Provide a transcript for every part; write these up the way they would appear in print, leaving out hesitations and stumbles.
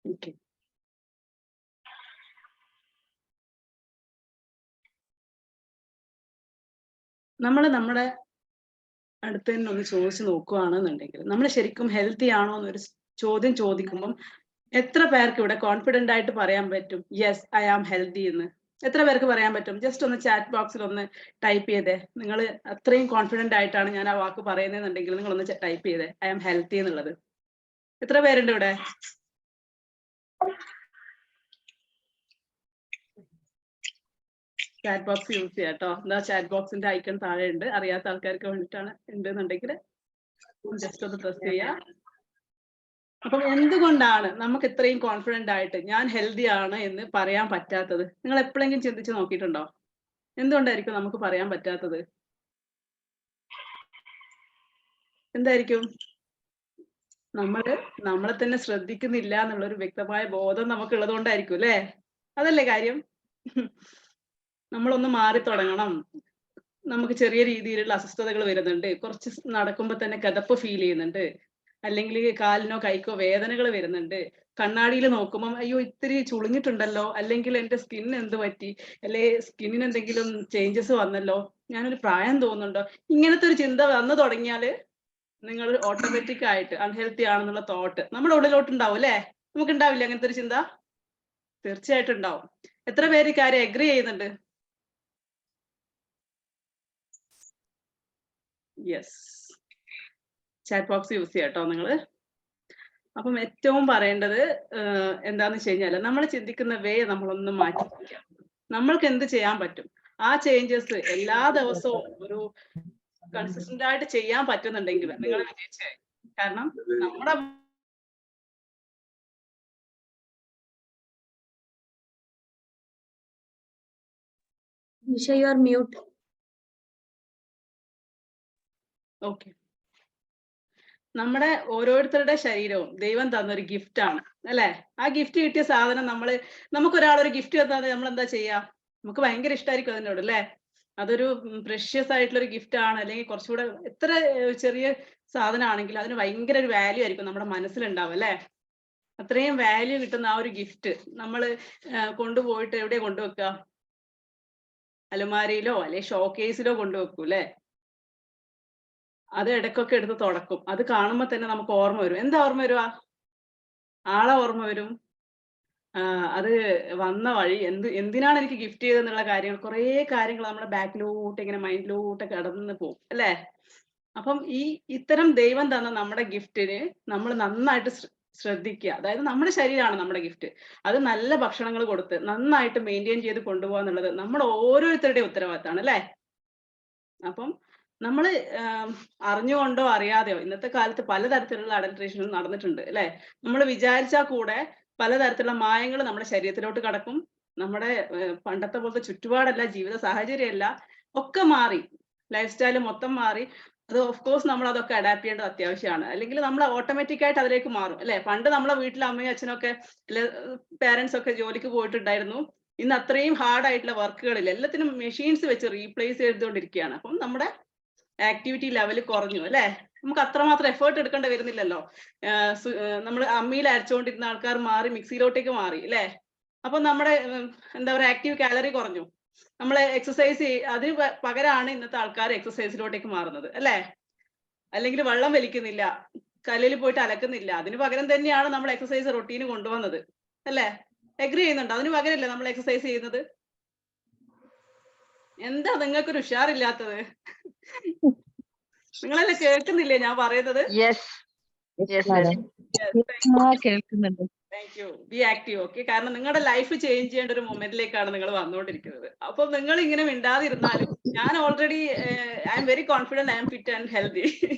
Okay. നമ്മുടെ അടുത്ത് തന്നെ ഒന്ന് ചോദിച്ചു നോക്കുകയാണെന്നുണ്ടെങ്കിൽ നമ്മൾ ശരിക്കും ഹെൽത്തി ആണോ എന്നൊരു ചോദ്യം ചോദിക്കുമ്പം എത്ര പേർക്ക് ഇവിടെ കോൺഫിഡന്റ് ആയിട്ട് പറയാൻ പറ്റും യെസ് ഐ ആം ഹെൽത്തി എന്ന്? എത്ര പേർക്ക് പറയാൻ പറ്റും? ജസ്റ്റ് ഒന്ന് ചാറ്റ് ബോക്സിൽ ഒന്ന് ടൈപ്പ് ചെയ്തേ. നിങ്ങൾ അത്രയും കോൺഫിഡന്റ് ആയിട്ടാണ് ഞാൻ ആ വാക്ക് പറയുന്നതെന്നുണ്ടെങ്കിൽ നിങ്ങൾ ഒന്ന് ടൈപ്പ് ചെയ്തേ ഐ ആം ഹെൽത്തി എന്നുള്ളത്. എത്ര പേരുണ്ട് ഇവിടെ? ചാറ്റ് ബോക്സ് യൂസ് ചെയ്യാം കേട്ടോ. എന്താ ചാറ്റ് ബോക്സിന്റെ ഐക്കൺ താഴെ ഉണ്ട്. അറിയാത്ത ആൾക്കാർക്ക് വേണ്ടിയിട്ടാണ് ഉണ്ടെന്നുണ്ടെങ്കിൽ ജസ്റ്റ് ഒന്ന് പ്രസ് ചെയ്യാം. അപ്പം എന്തുകൊണ്ടാണ് നമുക്ക് ഇത്രയും കോൺഫിഡന്റ് ആയിട്ട് ഞാൻ ഹെൽത്തി ആണ് എന്ന് പറയാൻ പറ്റാത്തത്? നിങ്ങൾ എപ്പോഴെങ്കിലും ചിന്തിച്ച് നോക്കിയിട്ടുണ്ടോ? എന്തുകൊണ്ടായിരിക്കും നമുക്ക് പറയാൻ പറ്റാത്തത്? എന്തായിരിക്കും? നമ്മളെ തന്നെ ശ്രദ്ധിക്കുന്നില്ല എന്നുള്ളൊരു വ്യക്തമായ ബോധം നമുക്കുള്ളത് കൊണ്ടായിരിക്കും അല്ലേ? അതല്ലേ കാര്യം? നമ്മളൊന്ന് മാറി തുടങ്ങണം. നമുക്ക് ചെറിയ രീതിയിലുള്ള അസ്വസ്ഥതകൾ വരുന്നുണ്ട്. കുറച്ച് നടക്കുമ്പോൾ തന്നെ കിതപ്പ് ഫീൽ ചെയ്യുന്നുണ്ട്. അല്ലെങ്കിൽ കാലിനോ കൈക്കോ വേദനകൾ വരുന്നുണ്ട്. കണ്ണാടിയിൽ നോക്കുമ്പോൾ അയ്യോ ഇത്തിരി ചുളിഞ്ഞിട്ടുണ്ടല്ലോ, അല്ലെങ്കിൽ എൻ്റെ സ്കിൻ എന്ത് പറ്റി, അല്ലെ സ്കിന്നിന് എന്തെങ്കിലും ചേഞ്ചസ് വന്നല്ലോ, ഞാനൊരു പ്രായം തോന്നുന്നുണ്ടോ, ഇങ്ങനത്തെ ഒരു ചിന്ത വന്നു തുടങ്ങിയാൽ നിങ്ങൾ ഓട്ടോമാറ്റിക് ആയിട്ട് അൺഹെൽത്തി ആണെന്നുള്ള തോട്ട് നമ്മുടെ ഉള്ളിലോട്ട് ഉണ്ടാവും അല്ലേ? നമുക്ക് ഉണ്ടാവില്ല അങ്ങനത്തെ ഒരു ചിന്ത? തീർച്ചയായിട്ടും ഉണ്ടാവും. എത്ര പേര് കാര്യം അഗ്രി ചെയ്യുന്നുണ്ട്? യെസ്, ചാറ്റ് ബോക്സ് യൂസ് ചെയ്യാം കേട്ടോ നിങ്ങൾ. അപ്പം ഏറ്റവും പറയേണ്ടത് എന്താന്ന് വെച്ച് കഴിഞ്ഞാൽ നമ്മൾ ചിന്തിക്കുന്ന വേ നമ്മളൊന്ന് മാറ്റി ചിന്തിക്കാം. നമ്മൾക്ക് എന്ത് ചെയ്യാൻ പറ്റും? ആ ചേഞ്ചസ് എല്ലാ ദിവസവും ഒരു കൺസിസ്റ്റന്റ് ആയിട്ട് ചെയ്യാൻ പറ്റുന്നുണ്ടെങ്കിൽ നിങ്ങൾ വിജയിച്ചായി. കാരണം നമ്മുടെ Nisha, you are mute. Okay, നമ്മുടെ ഓരോരുത്തരുടെ ശരീരവും ദൈവം തന്നൊരു ഗിഫ്റ്റ് ആണ് അല്ലെ? ആ ഗിഫ്റ്റ് കിട്ടിയ സാധനം നമുക്കൊരാളൊരു ഗിഫ്റ്റ് തന്നാൽ നമ്മൾ എന്താ ചെയ്യാ? നമുക്ക് ഭയങ്കര ഇഷ്ടമായിരിക്കും അതിനോട് അല്ലെ? അതൊരു പ്രഷ്യസ് ആയിട്ടുള്ള ഒരു ഗിഫ്റ്റ് ആണ്, അല്ലെങ്കിൽ കുറച്ചുകൂടെ എത്ര ചെറിയ സാധനമാണെങ്കിലും അതിന് ഭയങ്കര ഒരു വാല്യൂ ആയിരിക്കും നമ്മുടെ മനസ്സിലുണ്ടാവും അല്ലെ? അത്രയും വാല്യൂ കിട്ടുന്ന ആ ഒരു ഗിഫ്റ്റ് നമ്മൾ കൊണ്ടുപോയിട്ട് എവിടെ കൊണ്ടുവെക്കുക? അലമാരിയിലോ അല്ലെ ഷോക്കേസിലോ കൊണ്ടുവെക്കും അല്ലെ? അത് ഇടയ്ക്കൊക്കെ എടുത്ത് തുടക്കും. അത് കാണുമ്പോൾ തന്നെ നമുക്ക് ഓർമ്മ വരും. എന്താ ഓർമ്മ വരുക? ആളെ ഓർമ്മ വരും. അത് വന്ന വഴി എന്തിനാണ് എനിക്ക് ഗിഫ്റ്റ് ചെയ്തതെന്നുള്ള കാര്യങ്ങൾ, കുറേ കാര്യങ്ങൾ നമ്മുടെ ബാക്കിലോട്ട് ഇങ്ങനെ മൈൻഡിലോട്ട് കടന്നു പോകും അല്ലേ? അപ്പം ഇത്തരം ദൈവം തന്ന നമ്മുടെ ഗിഫ്റ്റിന് നമ്മൾ നന്നായിട്ട് ശ്രദ്ധിക്കുക. അതായത് നമ്മുടെ ശരീരമാണ് നമ്മുടെ ഗിഫ്റ്റ്. അത് നല്ല ഭക്ഷണങ്ങൾ കൊടുത്ത് നന്നായിട്ട് മെയിൻറ്റെയിൻ ചെയ്ത് കൊണ്ടുപോകുക എന്നുള്ളത് നമ്മുടെ ഓരോരുത്തരുടെയും ഉത്തരവാദിത്തമാണ് അല്ലേ? അപ്പം നമ്മൾ അറിഞ്ഞുകൊണ്ടോ അറിയാതെയോ ഇന്നത്തെ കാലത്ത് പലതരത്തിലുള്ള അഡൾട്രേഷൻ നടന്നിട്ടുണ്ട് അല്ലെ? നമ്മൾ വിചാരിച്ചാൽ കൂടെ പലതരത്തിലുള്ള മായങ്ങൾ നമ്മുടെ ശരീരത്തിലോട്ട് കടക്കും. നമ്മുടെ പണ്ടത്തെ പോലത്തെ ചുറ്റുപാടല്ല, ജീവിത സാഹചര്യമല്ല, ഒക്കെ മാറി. ലൈഫ് സ്റ്റൈൽ മൊത്തം മാറി. അത് ഓഫ് കോഴ്സ് നമ്മൾ അതൊക്കെ അഡാപ്റ്റ് ചെയ്യേണ്ടത് അത്യാവശ്യമാണ്. അല്ലെങ്കിൽ നമ്മൾ ഓട്ടോമാറ്റിക് ആയിട്ട് അതിലേക്ക് മാറും അല്ലെ? പണ്ട് നമ്മളെ വീട്ടിലെ അമ്മയും അച്ഛനൊക്കെ പേരൻസ് ഒക്കെ ജോലിക്ക് പോയിട്ടുണ്ടായിരുന്നു. ഇന്ന് അത്രയും ഹാർഡ് ആയിട്ടുള്ള വർക്കുകളിൽ എല്ലാത്തിനും മെഷീൻസ് വെച്ച് റീപ്ലേസ് ചെയ്തുകൊണ്ടിരിക്കുകയാണ്. അപ്പം നമ്മുടെ ആക്ടിവിറ്റി ലെവൽ കുറഞ്ഞു അല്ലെ? നമുക്ക് അത്രമാത്രം എഫേർട്ട് എടുക്കേണ്ടി വരുന്നില്ലല്ലോ. നമ്മൾ അമ്മിയിൽ അരച്ചുകൊണ്ടിരുന്ന ആൾക്കാർ മാറി മിക്സിയിലോട്ടേക്ക് മാറി അല്ലെ? അപ്പൊ നമ്മുടെ എന്താ പറയുക, ആക്റ്റീവ് കാലറി കുറഞ്ഞു. നമ്മളെ എക്സസൈസ് അതിന് പകരമാണ് ഇന്നത്തെ ആൾക്കാർ എക്സസൈസിലോട്ടേക്ക് മാറുന്നത് അല്ലെ? അല്ലെങ്കിൽ വെള്ളം വലിക്കുന്നില്ല, കല്ലിൽ പോയിട്ട് അലക്കുന്നില്ല, അതിന് പകരം തന്നെയാണ് നമ്മൾ എക്സസൈസ് റൊട്ടീന് കൊണ്ടുവന്നത് അല്ലെ? എഗ്രി ചെയ്യുന്നുണ്ടോ? അതിന് പകരമല്ലേ നമ്മൾ എക്സസൈസ് ചെയ്യുന്നത്? എന്താ നിങ്ങൾക്കൊരു ഉഷാറില്ലാത്തത്? നിങ്ങളല്ലേ കേൾക്കുന്നില്ലേ ഞാൻ പറയുന്നത്? കേൾക്കുന്നുണ്ട്. Thank you. B active. Okay, കാരണം നിങ്ങളുടെ ലൈഫ് ചേഞ്ച് ചെയ്യേണ്ട ഒരു മൊമെന്റിലേക്കാണ് നിങ്ങൾ വന്നുകൊണ്ടിരിക്കുന്നത്. അപ്പൊ നിങ്ങൾ ഇങ്ങനെ മിണ്ടാതിരുന്നാലും ഞാൻ already I am very confident, I M fit and healthy.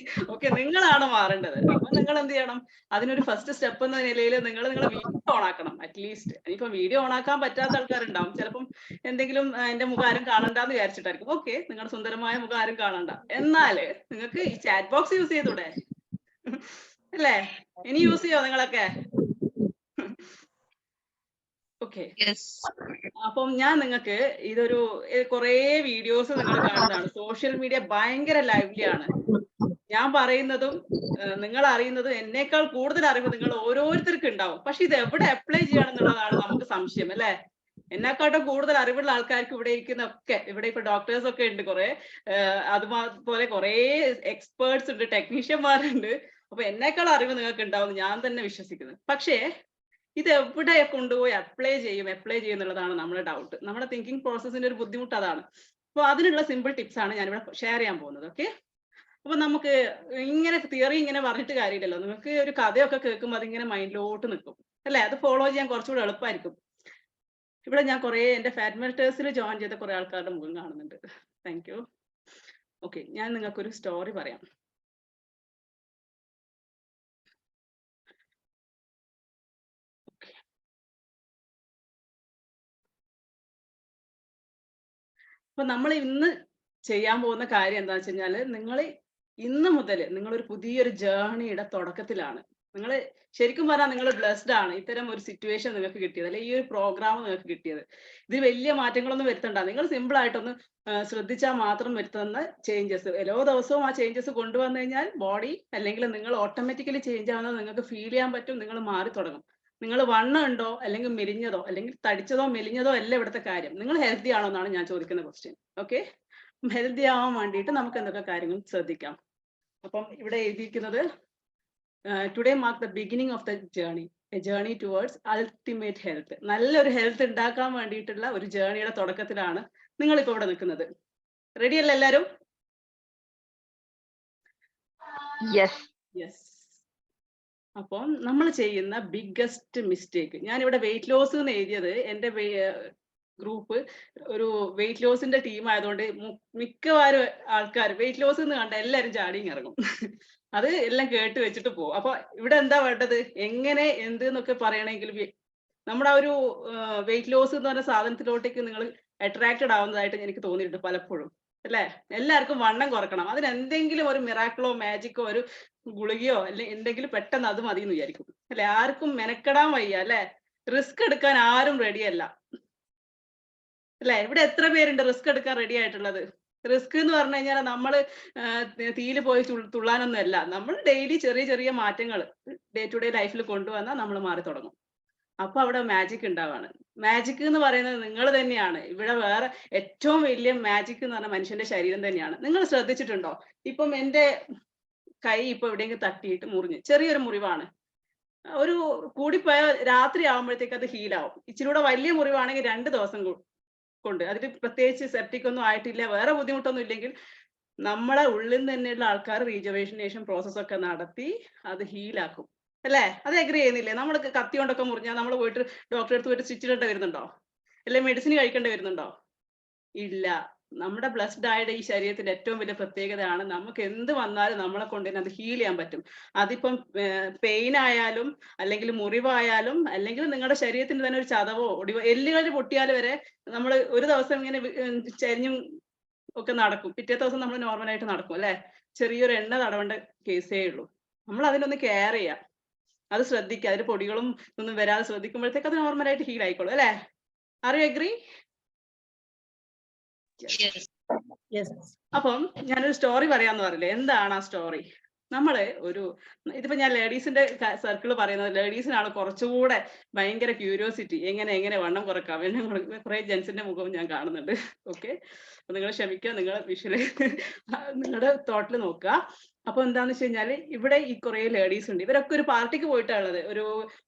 Okay, നിങ്ങളാണ് മാറേണ്ടത്. അപ്പൊ നിങ്ങൾ എന്ത് ചെയ്യണം? അതിനൊരു ഫസ്റ്റ് സ്റ്റെപ്പ് എന്ന നിലയിൽ നിങ്ങളെ വീഡിയോ ഓൺ ആക്കണം അറ്റ്ലീസ്റ്റ്. ഇനിയിപ്പം വീഡിയോ ഓൺ ആക്കാൻ പറ്റാത്ത ആൾക്കാരുണ്ടാവും. ചിലപ്പം എന്തെങ്കിലും എന്റെ മുഖം ആരും കാണണ്ടെന്ന് വിചാരിച്ചിട്ടായിരിക്കും. ഓക്കെ, നിങ്ങളുടെ സുന്ദരമായ മുഖം ആരും കാണണ്ട. എന്നാല് നിങ്ങൾക്ക് ഈ ചാറ്റ് ബോക്സ് യൂസ് ചെയ്തൂടെ അല്ലേ? ഇനി യൂസ് ചെയ്യോ നിങ്ങളൊക്കെ? ഓക്കെ, അപ്പം ഞാൻ നിങ്ങൾക്ക് ഇതൊരു കുറേ വീഡിയോസ് നിങ്ങൾ കാണുന്നതാണ്. സോഷ്യൽ മീഡിയ ഭയങ്കര ലൈവ്ലി ആണ്. ഞാൻ പറയുന്നതും നിങ്ങൾ അറിയുന്നതും എന്നേക്കാൾ കൂടുതൽ അറിവ് നിങ്ങൾ ഓരോരുത്തർക്കും ഉണ്ടാവും. പക്ഷെ ഇത് എവിടെ അപ്ലൈ ചെയ്യണമെന്നുള്ളതാണ് നമുക്ക് സംശയം, അല്ലെ? എന്നെക്കാട്ടും കൂടുതൽ അറിവുള്ള ആൾക്കാർക്ക് ഇവിടെ ഇരിക്കുന്നൊക്കെ, ഇവിടെ ഇപ്പൊ ഡോക്ടേഴ്സ് ഒക്കെ ഉണ്ട് കുറെ, അതുപോലെ കുറെ എക്സ്പേർട്സ് ഉണ്ട്, ടെക്നീഷ്യന്മാരുണ്ട്. അപ്പൊ എന്നേക്കാൾ അറിവ് നിങ്ങൾക്ക് ഉണ്ടാവും ഞാൻ തന്നെ വിശ്വസിക്കുന്നത്. പക്ഷേ ഇത് എവിടെ കൊണ്ടുപോയി അപ്ലൈ ചെയ്യും എന്നുള്ളതാണ് നമ്മുടെ ഡൗട്ട്. നമ്മുടെ തിങ്കിങ് പ്രോസസ്സിന്റെ ഒരു ബുദ്ധിമുട്ട് അതാണ്. അപ്പൊ അതിനുള്ള സിമ്പിൾ ടിപ്സ് ആണ് ഞാനിവിടെ ഷെയർ ചെയ്യാൻ പോകുന്നത്. ഓക്കെ, അപ്പൊ നമുക്ക് ഇങ്ങനെ തിയറി ഇങ്ങനെ പറഞ്ഞിട്ട് കാര്യമില്ലല്ലോ. നിങ്ങൾക്ക് ഒരു കഥയൊക്കെ കേൾക്കുമ്പോൾ അതിങ്ങനെ മൈൻഡിലോട്ട് നിൽക്കും, അല്ലെ? അത് ഫോളോ ചെയ്യാൻ കുറച്ചുകൂടെ എളുപ്പമായിരിക്കും. ഇവിടെ ഞാൻ കുറെ എന്റെ ഫാറ്റ് മെൽറ്റേഴ്സിൽ ജോയിൻ ചെയ്ത കുറെ ആൾക്കാരുടെ മുഖം കാണുന്നുണ്ട്. Thank you. ഓക്കെ, ഞാൻ നിങ്ങൾക്കൊരു സ്റ്റോറി പറയാം. അപ്പൊ നമ്മൾ ഇന്ന് ചെയ്യാൻ പോകുന്ന കാര്യം എന്താ വെച്ച് കഴിഞ്ഞാല്, നിങ്ങൾ ഇന്ന് മുതൽ നിങ്ങളൊരു പുതിയൊരു ജേർണിയുടെ തുടക്കത്തിലാണ്. നിങ്ങൾ ശരിക്കും പറഞ്ഞാൽ നിങ്ങൾ ബ്ലെസ്ഡ് ആണ് ഇത്തരം ഒരു സിറ്റുവേഷൻ നിങ്ങൾക്ക് കിട്ടിയത്, അല്ലെ ഈ ഒരു പ്രോഗ്രാം നിങ്ങൾക്ക് കിട്ടിയത്. ഇത് വലിയ മാറ്റങ്ങളൊന്നും വരുത്തണ്ട. നിങ്ങൾ സിമ്പിൾ ആയിട്ടൊന്ന് ശ്രദ്ധിച്ചാൽ മാത്രം വരുത്തുന്ന ചേഞ്ചസ്, ഓരോ ദിവസവും ആ ചേഞ്ചസ് കൊണ്ടുവന്നു കഴിഞ്ഞാൽ ബോഡി അല്ലെങ്കിൽ നിങ്ങൾ ഓട്ടോമാറ്റിക്കലി ചേഞ്ച് ആവുന്നത് നിങ്ങൾക്ക് ഫീൽ ചെയ്യാൻ പറ്റും. നിങ്ങൾ മാറി തുടങ്ങും. നിങ്ങൾ വണ്ണം ഉണ്ടോ അല്ലെങ്കിൽ മെലിഞ്ഞതോ അല്ലെങ്കിൽ തടിച്ചതോ മെലിഞ്ഞതോ അല്ല ഇവിടുത്തെ കാര്യം. നിങ്ങൾ ഹെൽത്തി ആണോ എന്നാണ് ഞാൻ ചോദിക്കുന്ന ക്വസ്റ്റ്യൻ. ഓക്കെ, ഹെൽത്തി ആവാൻ വേണ്ടിയിട്ട് നമുക്ക് എന്തൊക്കെ കാര്യങ്ങൾ ശ്രദ്ധിക്കാം. അപ്പം ഇവിടെ എഴുതിയിരിക്കുന്നത്, today mark the beginning of the journey, A journey towards ultimate health. നല്ലൊരു ഹെൽത്ത് ഉണ്ടാക്കാൻ വേണ്ടിയിട്ടുള്ള ഒരു ജേർണിയുടെ തുടക്കത്തിലാണ് നിങ്ങളിപ്പോൾ ഇവിടെ നിൽക്കുന്നത്. റെഡി അല്ലേ എല്ലാവരും? യെസ്. അപ്പം നമ്മൾ ചെയ്യുന്ന ബിഗ്ഗസ്റ്റ് മിസ്റ്റേക്ക്, ഞാനിവിടെ വെയിറ്റ് ലോസ് എന്ന് എഴുതിയത് എൻ്റെ ഗ്രൂപ്പ് ഒരു വെയിറ്റ് ലോസിന്റെ ടീം ആയതുകൊണ്ട് മിക്കവാറും ആൾക്കാർ വെയിറ്റ് ലോസ് എന്ന് കണ്ട എല്ലാവരും ചാടിയും ഇറങ്ങും. അത് എല്ലാം കേട്ട് വെച്ചിട്ട് പോകും. അപ്പൊ ഇവിടെ എന്താ വേണ്ടത്, എങ്ങനെ എന്ത് എന്നൊക്കെ പറയണമെങ്കിൽ നമ്മുടെ ആ ഒരു വെയിറ്റ് ലോസ് എന്ന് പറഞ്ഞ സാധനത്തിലോട്ടേക്ക് നിങ്ങൾ അട്രാക്റ്റഡ് ആവുന്നതായിട്ട് എനിക്ക് തോന്നിയിട്ടുണ്ട് പലപ്പോഴും, അല്ലെ? എല്ലാവർക്കും വണ്ണം കുറക്കണം, അതിന് എന്തെങ്കിലും ഒരു മിറാക്കിളോ മാജിക്കോ ഒരു ഗുളികയോ അല്ലെങ്കിൽ എന്തെങ്കിലും പെട്ടെന്ന് അത് മതി എന്ന് വിചാരിക്കും, അല്ലെ? ആർക്കും മെനക്കെടാൻ വയ്യ, അല്ലെ? റിസ്ക് എടുക്കാൻ ആരും റെഡിയല്ല, അല്ലെ? ഇവിടെ എത്ര പേരുണ്ട് റിസ്ക് എടുക്കാൻ റെഡി ആയിട്ടുള്ളത്? റിസ്ക് എന്ന് പറഞ്ഞു കഴിഞ്ഞാൽ നമ്മൾ തീയിൽ പോയി തുള്ളാനൊന്നും അല്ല. നമ്മൾ ഡെയിലി ചെറിയ ചെറിയ മാറ്റങ്ങൾ ഡേ ടു ഡേ ലൈഫിൽ കൊണ്ടുവന്നാൽ നമ്മൾ മാറി തുടങ്ങും. അപ്പൊ അവിടെ മാജിക് ഉണ്ടാവാണ്. മാജിക് എന്ന് പറയുന്നത് നിങ്ങൾ തന്നെയാണ്. ഇവിടെ വേറെ ഏറ്റവും വലിയ മാജിക് എന്ന് പറഞ്ഞാൽ മനുഷ്യന്റെ ശരീരം തന്നെയാണ്. നിങ്ങൾ ശ്രദ്ധിച്ചിട്ടുണ്ടോ? ഇപ്പം എന്റെ കൈ ഇപ്പൊ എവിടെയെങ്കിലും തട്ടിയിട്ട് മുറിഞ്ഞ് ചെറിയൊരു മുറിവാണ്. ഒരു കൂടിപ്പോയ രാത്രി ആവുമ്പോഴത്തേക്ക് അത് ഹീലാവും. ഇച്ചിരി കൂടെ വലിയ മുറിവാണെങ്കിൽ 2 ദിവസം കൊണ്ട്, അതിന് പ്രത്യേകിച്ച് സെപ്റ്റിക് ഒന്നും ആയിട്ടില്ല, വേറെ ബുദ്ധിമുട്ടൊന്നും ഇല്ലെങ്കിൽ നമ്മളെ ഉള്ളിൽ നിന്ന് തന്നെയുള്ള ആൾക്കാർ റീജുവേഷനേഷൻ പ്രോസസ് ഒക്കെ നടത്തി അത് ഹീലാക്കും, അല്ലേ? അത് എഗ്രി ചെയ്യുന്നില്ലേ? നമ്മൾ കത്തി കൊണ്ടൊക്കെ മുറിഞ്ഞാൽ നമ്മൾ പോയിട്ട് ഡോക്ടറെ അടുത്ത് പോയിട്ട് സ്റ്റിച്ച് ഇടേണ്ടി വരുന്നുണ്ടോ? അല്ലെ മെഡിസിൻ കഴിക്കേണ്ടി വരുന്നുണ്ടോ? ഇല്ല. നമ്മുടെ ബ്ലസ്ഡ് ആയിട്ട് ഈ ശരീരത്തിന്റെ ഏറ്റവും വലിയ പ്രത്യേകതയാണ് നമുക്ക് എന്ത് വന്നാലും നമ്മളെ കൊണ്ട് തന്നെ അത് ഹീൽ ചെയ്യാൻ പറ്റും. അതിപ്പം പെയിൻ ആയാലും അല്ലെങ്കിൽ മുറിവായാലും അല്ലെങ്കിൽ നിങ്ങളുടെ ശരീരത്തിന് തന്നെ ഒരു ചതവോ ഒടിവോ എല്ലുകൾ പൊട്ടിയാൽ വരെ നമ്മൾ ഒരു ദിവസം ഇങ്ങനെ ചരിഞ്ഞും ഒക്കെ നടക്കും, പിറ്റേ ദിവസം നമ്മൾ നോർമലായിട്ട് നടക്കും, അല്ലെ? ചെറിയൊരു എണ്ണ തടവേണ്ട കേസേ ഉള്ളൂ. നമ്മൾ അതിനൊന്ന് കെയർ ചെയ്യാം, അത് ശ്രദ്ധിക്കുക, അതിൽ പൊടികളും ഒന്നും വരാതെ ശ്രദ്ധിക്കുമ്പോഴത്തേക്ക് അത് നോർമലായിട്ട് ഹീൽ ആയിക്കോളും, അല്ലെ? R you agri? അപ്പം ഞാനൊരു സ്റ്റോറി പറയാന്ന് പറഞ്ഞില്ലേ, എന്താണ് ആ സ്റ്റോറി? നമ്മള് ഇതിപ്പോ ഞാൻ ലേഡീസിന്റെ സർക്കിൾ പറയുന്നത്, ലേഡീസിനാണ് കുറച്ചുകൂടെ ഭയങ്കര ക്യൂരിയോസിറ്റി, എങ്ങനെ വണ്ണം കുറക്കാം. കുറെ ജെൻസിന്റെ മുഖവും ഞാൻ കാണുന്നുണ്ട്. ഓക്കെ, അപ്പൊ നിങ്ങൾ ക്ഷമിക്കുക, നിങ്ങൾ വിഷ്വല് നിങ്ങളുടെ തോട്ടിൽ നോക്കുക. അപ്പൊ എന്താന്ന് വെച്ച് കഴിഞ്ഞാല് ഇവിടെ ഈ കുറെ ലേഡീസ് ഉണ്ട്, ഇവരൊക്കെ ഒരു പാർട്ടിക്ക് പോയിട്ടുള്ളത്.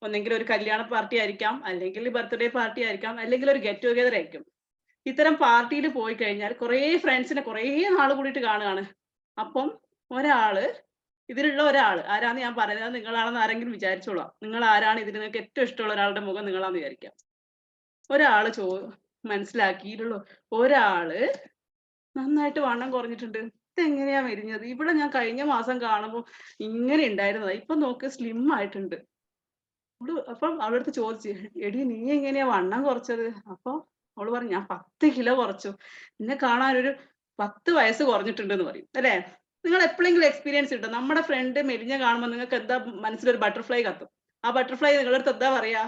ഒന്നെങ്കിൽ ഒരു കല്യാണ പാർട്ടി ആയിരിക്കാം, അല്ലെങ്കിൽ ബർത്ത്ഡേ പാർട്ടി ആയിരിക്കാം, അല്ലെങ്കിൽ ഒരു ഗെറ്റ് ടുഗെദർ ആയിരിക്കും. ഇത്തരം പാർട്ടിയിൽ പോയി കഴിഞ്ഞാൽ കുറേ ഫ്രണ്ട്സിനെ കുറേ നാൾ കൂടിയിട്ട് കാണുകയാണ്. അപ്പം ഇതിലുള്ള ഒരാള് ആരാന്ന് ഞാൻ പറയുന്നത്, നിങ്ങളാണെന്ന് ആരെങ്കിലും വിചാരിച്ചോളാം. നിങ്ങൾ ആരാണ്, ഇതിൽ നിങ്ങൾക്ക് ഏറ്റവും ഇഷ്ടമുള്ള ഒരാളുടെ മുഖം നിങ്ങളാന്ന് വിചാരിക്കാം. ഒരാള് മനസ്സിലാക്കിയിട്ടുള്ള ഒരാള് നന്നായിട്ട് വണ്ണം കുറഞ്ഞിട്ടുണ്ട്. ഇതെങ്ങനെയാ മെലിഞ്ഞത്? ഇവിടെ ഞാൻ കഴിഞ്ഞ മാസം കാണുമ്പോൾ ഇങ്ങനെ ഉണ്ടായിരുന്നതാ, ഇപ്പൊ നോക്ക് സ്ലിം ആയിട്ടുണ്ട്. അപ്പം അവളുടെ അടുത്ത് ചോദിച്ചു, എടി നീ എങ്ങനെയാ വണ്ണം കുറച്ചത്? അപ്പൊ അവള് പറഞ്ഞു, ഞാൻ 10 കിലോ കുറച്ചു. എന്നെ കാണാൻ ഒരു 10 വയസ്സ് കുറഞ്ഞിട്ടുണ്ട് എന്ന് പറയും, അല്ലെ? നിങ്ങൾ എപ്പോഴെങ്കിലും എക്സ്പീരിയൻസ് കിട്ടും, നമ്മുടെ ഫ്രണ്ട് മെലിഞ്ഞ കാണുമ്പോൾ നിങ്ങൾക്ക് എന്താ മനസ്സിലൊരു ബട്ടർഫ്ലൈ കത്തും. ആ ബട്ടർഫ്ലൈ നിങ്ങളുടെ അടുത്ത് എന്താ പറയാ?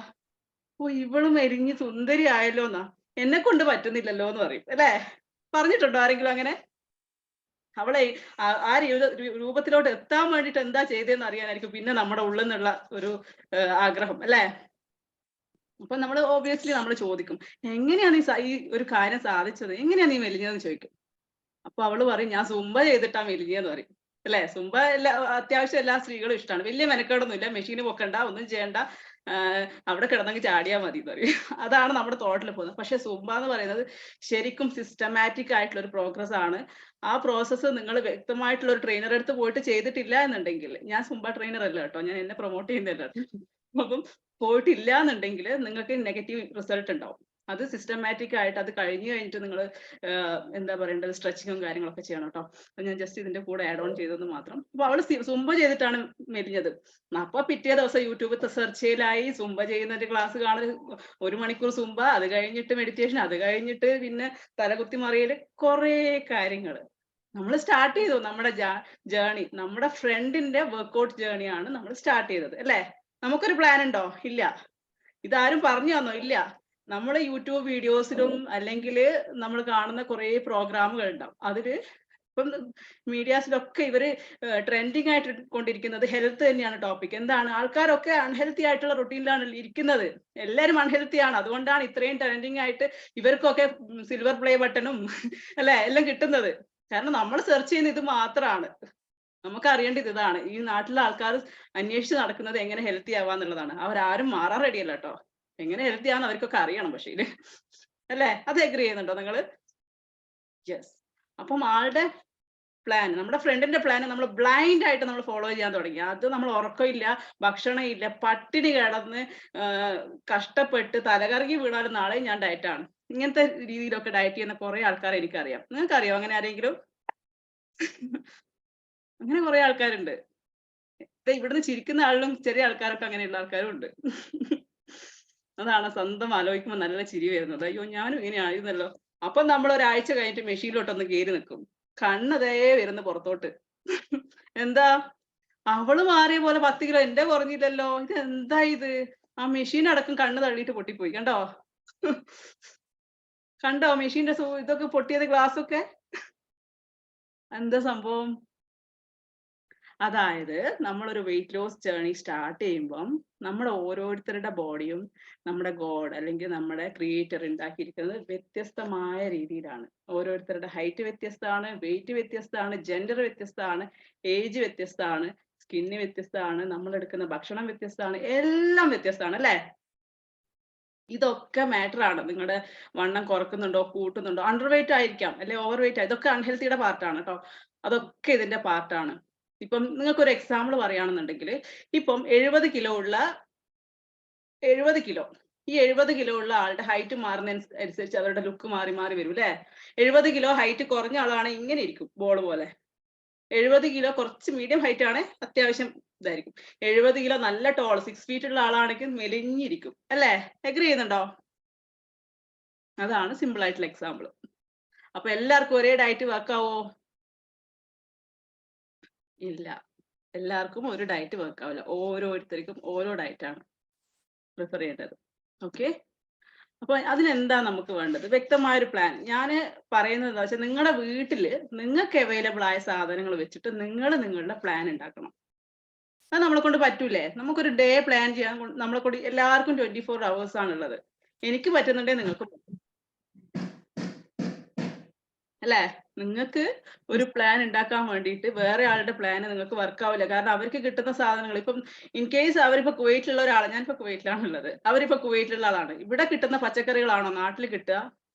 ഓ, ഇവള് മെലിഞ്ഞ് സുന്ദരി ആയല്ലോ എന്നാ, എന്നെ കൊണ്ട് പറ്റുന്നില്ലല്ലോ എന്ന് പറയും, അല്ലെ? പറഞ്ഞിട്ടുണ്ടോ ആരെങ്കിലും അങ്ങനെ? അവളെ ആ രൂപത്തിലോട്ട് എത്താൻ വേണ്ടിയിട്ട് എന്താ ചെയ്തതെന്ന് അറിയാനായിരിക്കും പിന്നെ നമ്മുടെ ഉള്ളിൽ നിന്നുള്ള ഒരു ആഗ്രഹം അല്ലേ? അപ്പൊ നമ്മൾ ഓബിയസ്ലി നമ്മൾ ചോദിക്കും, എങ്ങനെയാണ് ഈ ഒരു കാര്യം സാധിച്ചത്, എങ്ങനെയാ നീ മെലിഞ്ഞതെന്ന് ചോദിക്കും. അപ്പൊ അവള് പറയും, ഞാൻ സുംബ ചെയ്തിട്ടാ മെലിഞ്ഞെന്ന് പറയും. അല്ലെ? സുംബ അത്യാവശ്യം എല്ലാ സ്ത്രീകളും ഇഷ്ടമാണ്. വലിയ മെനക്കേടൊന്നുമില്ല, മെഷീന് പൊക്കണ്ട, ഒന്നും ചെയ്യണ്ട, അവിടെ കിടന്നങ്ങ് ചാടിയാ മതി എന്ന് പറയും. അതാണ് നമ്മുടെ തോട്ടിൽ പോകുന്നത്. പക്ഷെ സുംബ എന്ന് പറയുന്നത് ശരിക്കും സിസ്റ്റമാറ്റിക് ആയിട്ടുള്ള ഒരു പ്രോഗ്രസ് ആണ്. ആ പ്രോസസ്സ് നിങ്ങൾ വ്യക്തമായിട്ടുള്ള ഒരു ട്രെയിനർ അടുത്ത് പോയിട്ട് ചെയ്തിട്ടില്ല എന്നുണ്ടെങ്കിൽ, ഞാൻ സുംബ ട്രെയിനർ അല്ല കേട്ടോ, ഞാൻ എന്നെ പ്രൊമോട്ട് ചെയ്യുന്നില്ല. അപ്പം പോയിട്ടില്ല എന്നുണ്ടെങ്കിൽ നിങ്ങൾക്ക് നെഗറ്റീവ് റിസൾട്ട് ഉണ്ടാവും. അത് സിസ്റ്റമാറ്റിക് ആയിട്ട് അത് കഴിഞ്ഞിട്ട് നിങ്ങൾ എന്താ പറയേണ്ടത്, സ്ട്രെച്ചിങ്ങും കാര്യങ്ങളൊക്കെ ചെയ്യണം കേട്ടോ. ഞാൻ ജസ്റ്റ് ഇതിന്റെ കൂടെ ആഡ് ഓൺ ചെയ്തെന്ന് മാത്രം. അപ്പൊ അവള് സുംബ ചെയ്തിട്ടാണ് മെലിഞ്ഞത്. അപ്പൊ പിറ്റേ ദിവസം യൂട്യൂബ് സെർച്ച് ചെയ്യലായി, സുംബ ചെയ്യുന്ന ക്ലാസ് കാണൽ, 1 മണിക്കൂർ സുംബ, അത് കഴിഞ്ഞിട്ട് മെഡിറ്റേഷൻ, അത് കഴിഞ്ഞിട്ട് പിന്നെ തലകുത്തി മറിയല്, കുറേ കാര്യങ്ങൾ നമ്മൾ സ്റ്റാർട്ട് ചെയ്തു. നമ്മുടെ ജേർണി, നമ്മുടെ ഫ്രണ്ടിന്റെ വർക്ക്ഔട്ട് ജേർണിയാണ് നമ്മൾ സ്റ്റാർട്ട് ചെയ്തത് അല്ലേ? നമുക്കൊരു പ്ലാൻ ഉണ്ടോ? ഇല്ല. ഇതാരും പറഞ്ഞു തന്നോ? ഇല്ല. നമ്മൾ യൂട്യൂബ് വീഡിയോസിലും അല്ലെങ്കിൽ നമ്മൾ കാണുന്ന കുറേ പ്രോഗ്രാമുകൾ ഉണ്ടാവും. അതില് ഇപ്പം മീഡിയാസിലൊക്കെ ഇവര് ട്രെൻഡിങ് ആയിട്ട് കൊണ്ടിരിക്കുന്നത് ഹെൽത്ത് തന്നെയാണ് ടോപ്പിക്. എന്താണ്, ആൾക്കാരൊക്കെ അൺഹെൽത്തി ആയിട്ടുള്ള റൊട്ടീനിലാണ് ഇരിക്കുന്നത്. എല്ലാവരും അൺഹെൽത്തി ആണ്. അതുകൊണ്ടാണ് ഇത്രയും ട്രെൻഡിങ് ആയിട്ട് ഇവർക്കൊക്കെ സിൽവർ പ്ലേ ബട്ടണും അല്ലെ എല്ലാം കിട്ടുന്നത്. കാരണം നമ്മൾ സെർച്ച് ചെയ്യുന്ന ഇത് മാത്രമാണ്. നമുക്ക് അറിയേണ്ടത് ഇതാണ്. ഈ നാട്ടിലെ ആൾക്കാർ അന്വേഷിച്ച് നടക്കുന്നത് എങ്ങനെ ഹെൽത്തി ആവാന്നുള്ളതാണ്. അവരാരും മാറാൻ റെഡിയല്ല കേട്ടോ. എങ്ങനെ ഹെൽത്തി ആണെന്ന് അവർക്കൊക്കെ അറിയണം. പക്ഷേ അല്ലേ? അത് എഗ്രി ചെയ്യുന്നുണ്ടോ നിങ്ങള്? യെസ്. അപ്പം ആളുടെ പ്ലാൻ, നമ്മുടെ ഫ്രണ്ടിന്റെ പ്ലാൻ നമ്മൾ ബ്ലൈൻഡ് ആയിട്ട് നമ്മൾ ഫോളോ ചെയ്യാൻ തുടങ്ങി. അത് നമ്മൾ ഉറക്കമില്ല, ഭക്ഷണം ഇല്ല, പട്ടിണി കിടന്ന് കഷ്ടപ്പെട്ട് തലകറങ്ങി വീണാലും നാളെ ഞാൻ ഡയറ്റാണ്. ഇങ്ങനത്തെ രീതിയിലൊക്കെ ഡയറ്റ് ചെയ്യുന്ന കുറെ ആൾക്കാരെ എനിക്കറിയാം. നിങ്ങൾക്കറിയോ അങ്ങനെ ആരെങ്കിലും? അങ്ങനെ കുറെ ആൾക്കാരുണ്ട്. ഇവിടുന്ന് ചിരിക്കുന്ന ആളിലും ചെറിയ ആൾക്കാരൊക്കെ അങ്ങനെയുള്ള ആൾക്കാരും ഉണ്ട്. അതാണ് സ്വന്തം ആലോചിക്കുമ്പോൾ നല്ല ചിരി വരുന്നത്. അയ്യോ ഞാനും ഇങ്ങനെ ആയിരുന്നല്ലോ. അപ്പൊ നമ്മൾ ഒരാഴ്ച കഴിഞ്ഞിട്ട് മെഷീനിലോട്ടൊന്ന് കയറി നിൽക്കും. കണ്ണതേ വരുന്ന പുറത്തോട്ട്. എന്താ, അവള് മാറിയ പോലെ 10 കിലോ എന്റെ കുറഞ്ഞില്ലല്ലോ, ഇത് എന്താ ഇത്? ആ മെഷീൻ അടക്കം കണ്ണ് തള്ളിയിട്ട് പൊട്ടിപ്പോയി. കണ്ടോ? കണ്ടോ മെഷീന്റെ ഇതൊക്കെ പൊട്ടിയത്, ഗ്ലാസ് ഒക്കെ? എന്താ സംഭവം? അതായത് നമ്മളൊരു വെയിറ്റ് ലോസ് ജേർണി സ്റ്റാർട്ട് ചെയ്യുമ്പം നമ്മുടെ ഓരോരുത്തരുടെ ബോഡിയും നമ്മുടെ ഗോഡ് അല്ലെങ്കിൽ നമ്മുടെ ക്രിയേറ്റർ ഉണ്ടാക്കിയിരിക്കുന്നത് വ്യത്യസ്തമായ രീതിയിലാണ്. ഓരോരുത്തരുടെ ഹൈറ്റ് വ്യത്യസ്തമാണ്, വെയിറ്റ് വ്യത്യസ്തമാണ്, ജെൻഡർ വ്യത്യസ്തമാണ്, ഏജ് വ്യത്യസ്തമാണ്, സ്കിന്ന് വ്യത്യസ്തമാണ്, നമ്മൾ എടുക്കുന്ന ഭക്ഷണം വ്യത്യസ്തമാണ്, എല്ലാം വ്യത്യസ്തമാണ് അല്ലേ? ഇതൊക്കെ മാറ്റർ ആണ്. നിങ്ങളുടെ വണ്ണം കുറക്കുന്നുണ്ടോ, കൂട്ടുന്നുണ്ടോ, അണ്ടർ വെയിറ്റ് ആയിരിക്കാം അല്ലെ, ഓവർ വെയിറ്റ്, ഇതൊക്കെ അൺഹെൽത്തിയുടെ പാർട്ടാണ് കേട്ടോ. അതൊക്കെ ഇതിന്റെ പാർട്ടാണ്. ഇപ്പം നിങ്ങൾക്ക് ഒരു എക്സാമ്പിൾ പറയുകയാണെന്നുണ്ടെങ്കിൽ, ഇപ്പം 70 കിലോ ഉള്ള 70 കിലോ ഈ 70 കിലോ ഉള്ള ആളുടെ ഹൈറ്റ് മാറുന്നതനുസരിച്ച് അവരുടെ ലുക്ക് മാറി മാറി വരും അല്ലേ? 70 കിലോ ഹൈറ്റ് കുറഞ്ഞ ആളാണ് ഇങ്ങനെ ഇരിക്കും, ബോൾ പോലെ. 70 കിലോ കുറച്ച് മീഡിയം ഹൈറ്റ് ആണ്, അത്യാവശ്യം ഇതായിരിക്കും. 70 കിലോ നല്ല ടോൾ 6 ഫീറ്റ് ഉള്ള ആളാണെങ്കിൽ മെലിഞ്ഞിരിക്കും അല്ലേ? എഗ്രി ചെയ്യുന്നുണ്ടോ? അതാണ് സിമ്പിൾ ആയിട്ടുള്ള എക്സാമ്പിൾ. അപ്പൊ എല്ലാവർക്കും ഒരേ ഡയറ്റ് വർക്ക് ആവോ? ഇല്ല. എല്ലാവർക്കും ഒരു ഡയറ്റ് വർക്ക് ആവില്ല. ഓരോരുത്തർക്കും ഓരോ ഡയറ്റ് ആണ് പ്രിഫർ ചെയ്യേണ്ടത്. ഓക്കെ? അപ്പൊ അതിനെന്താ നമുക്ക് വേണ്ടത്? വ്യക്തമായ ഒരു പ്ലാൻ. ഞാൻ പറയുന്നത് എന്താ വെച്ചാൽ, നിങ്ങളുടെ വീട്ടില് നിങ്ങൾക്ക് അവൈലബിൾ ആയ സാധനങ്ങൾ വെച്ചിട്ട് നിങ്ങൾ നിങ്ങളുടെ പ്ലാൻ ഉണ്ടാക്കണം. അത് നമ്മളെ കൊണ്ട് പറ്റൂലേ? നമുക്കൊരു ഡേ പ്ലാൻ ചെയ്യാൻ നമ്മളെ കൊണ്ട് എല്ലാവർക്കും 24 hours ആണുള്ളത്. എനിക്ക് പറ്റുന്നുണ്ടെങ്കിൽ നിങ്ങൾക്ക് അല്ലേ? നിങ്ങൾക്ക് ഒരു പ്ലാൻ ഉണ്ടാക്കാൻ വേണ്ടിയിട്ട് വേറെ ആളുടെ പ്ലാൻ നിങ്ങൾക്ക് വർക്ക് ആവില്ല. കാരണം അവർക്ക് കിട്ടുന്ന സാധനങ്ങൾ, ഇപ്പം ഇൻ കേസ് അവരിപ്പോ കുവൈറ്റിലുള്ള ഒരാളാണ്, ഞാനിപ്പോ കുവൈറ്റിലാണുള്ളത്, അവരിപ്പോ കുവൈറ്റിലുള്ള ആളാണ്, ഇവിടെ കിട്ടുന്ന പച്ചക്കറികളാണോ നാട്ടിൽ കിട്ടുക?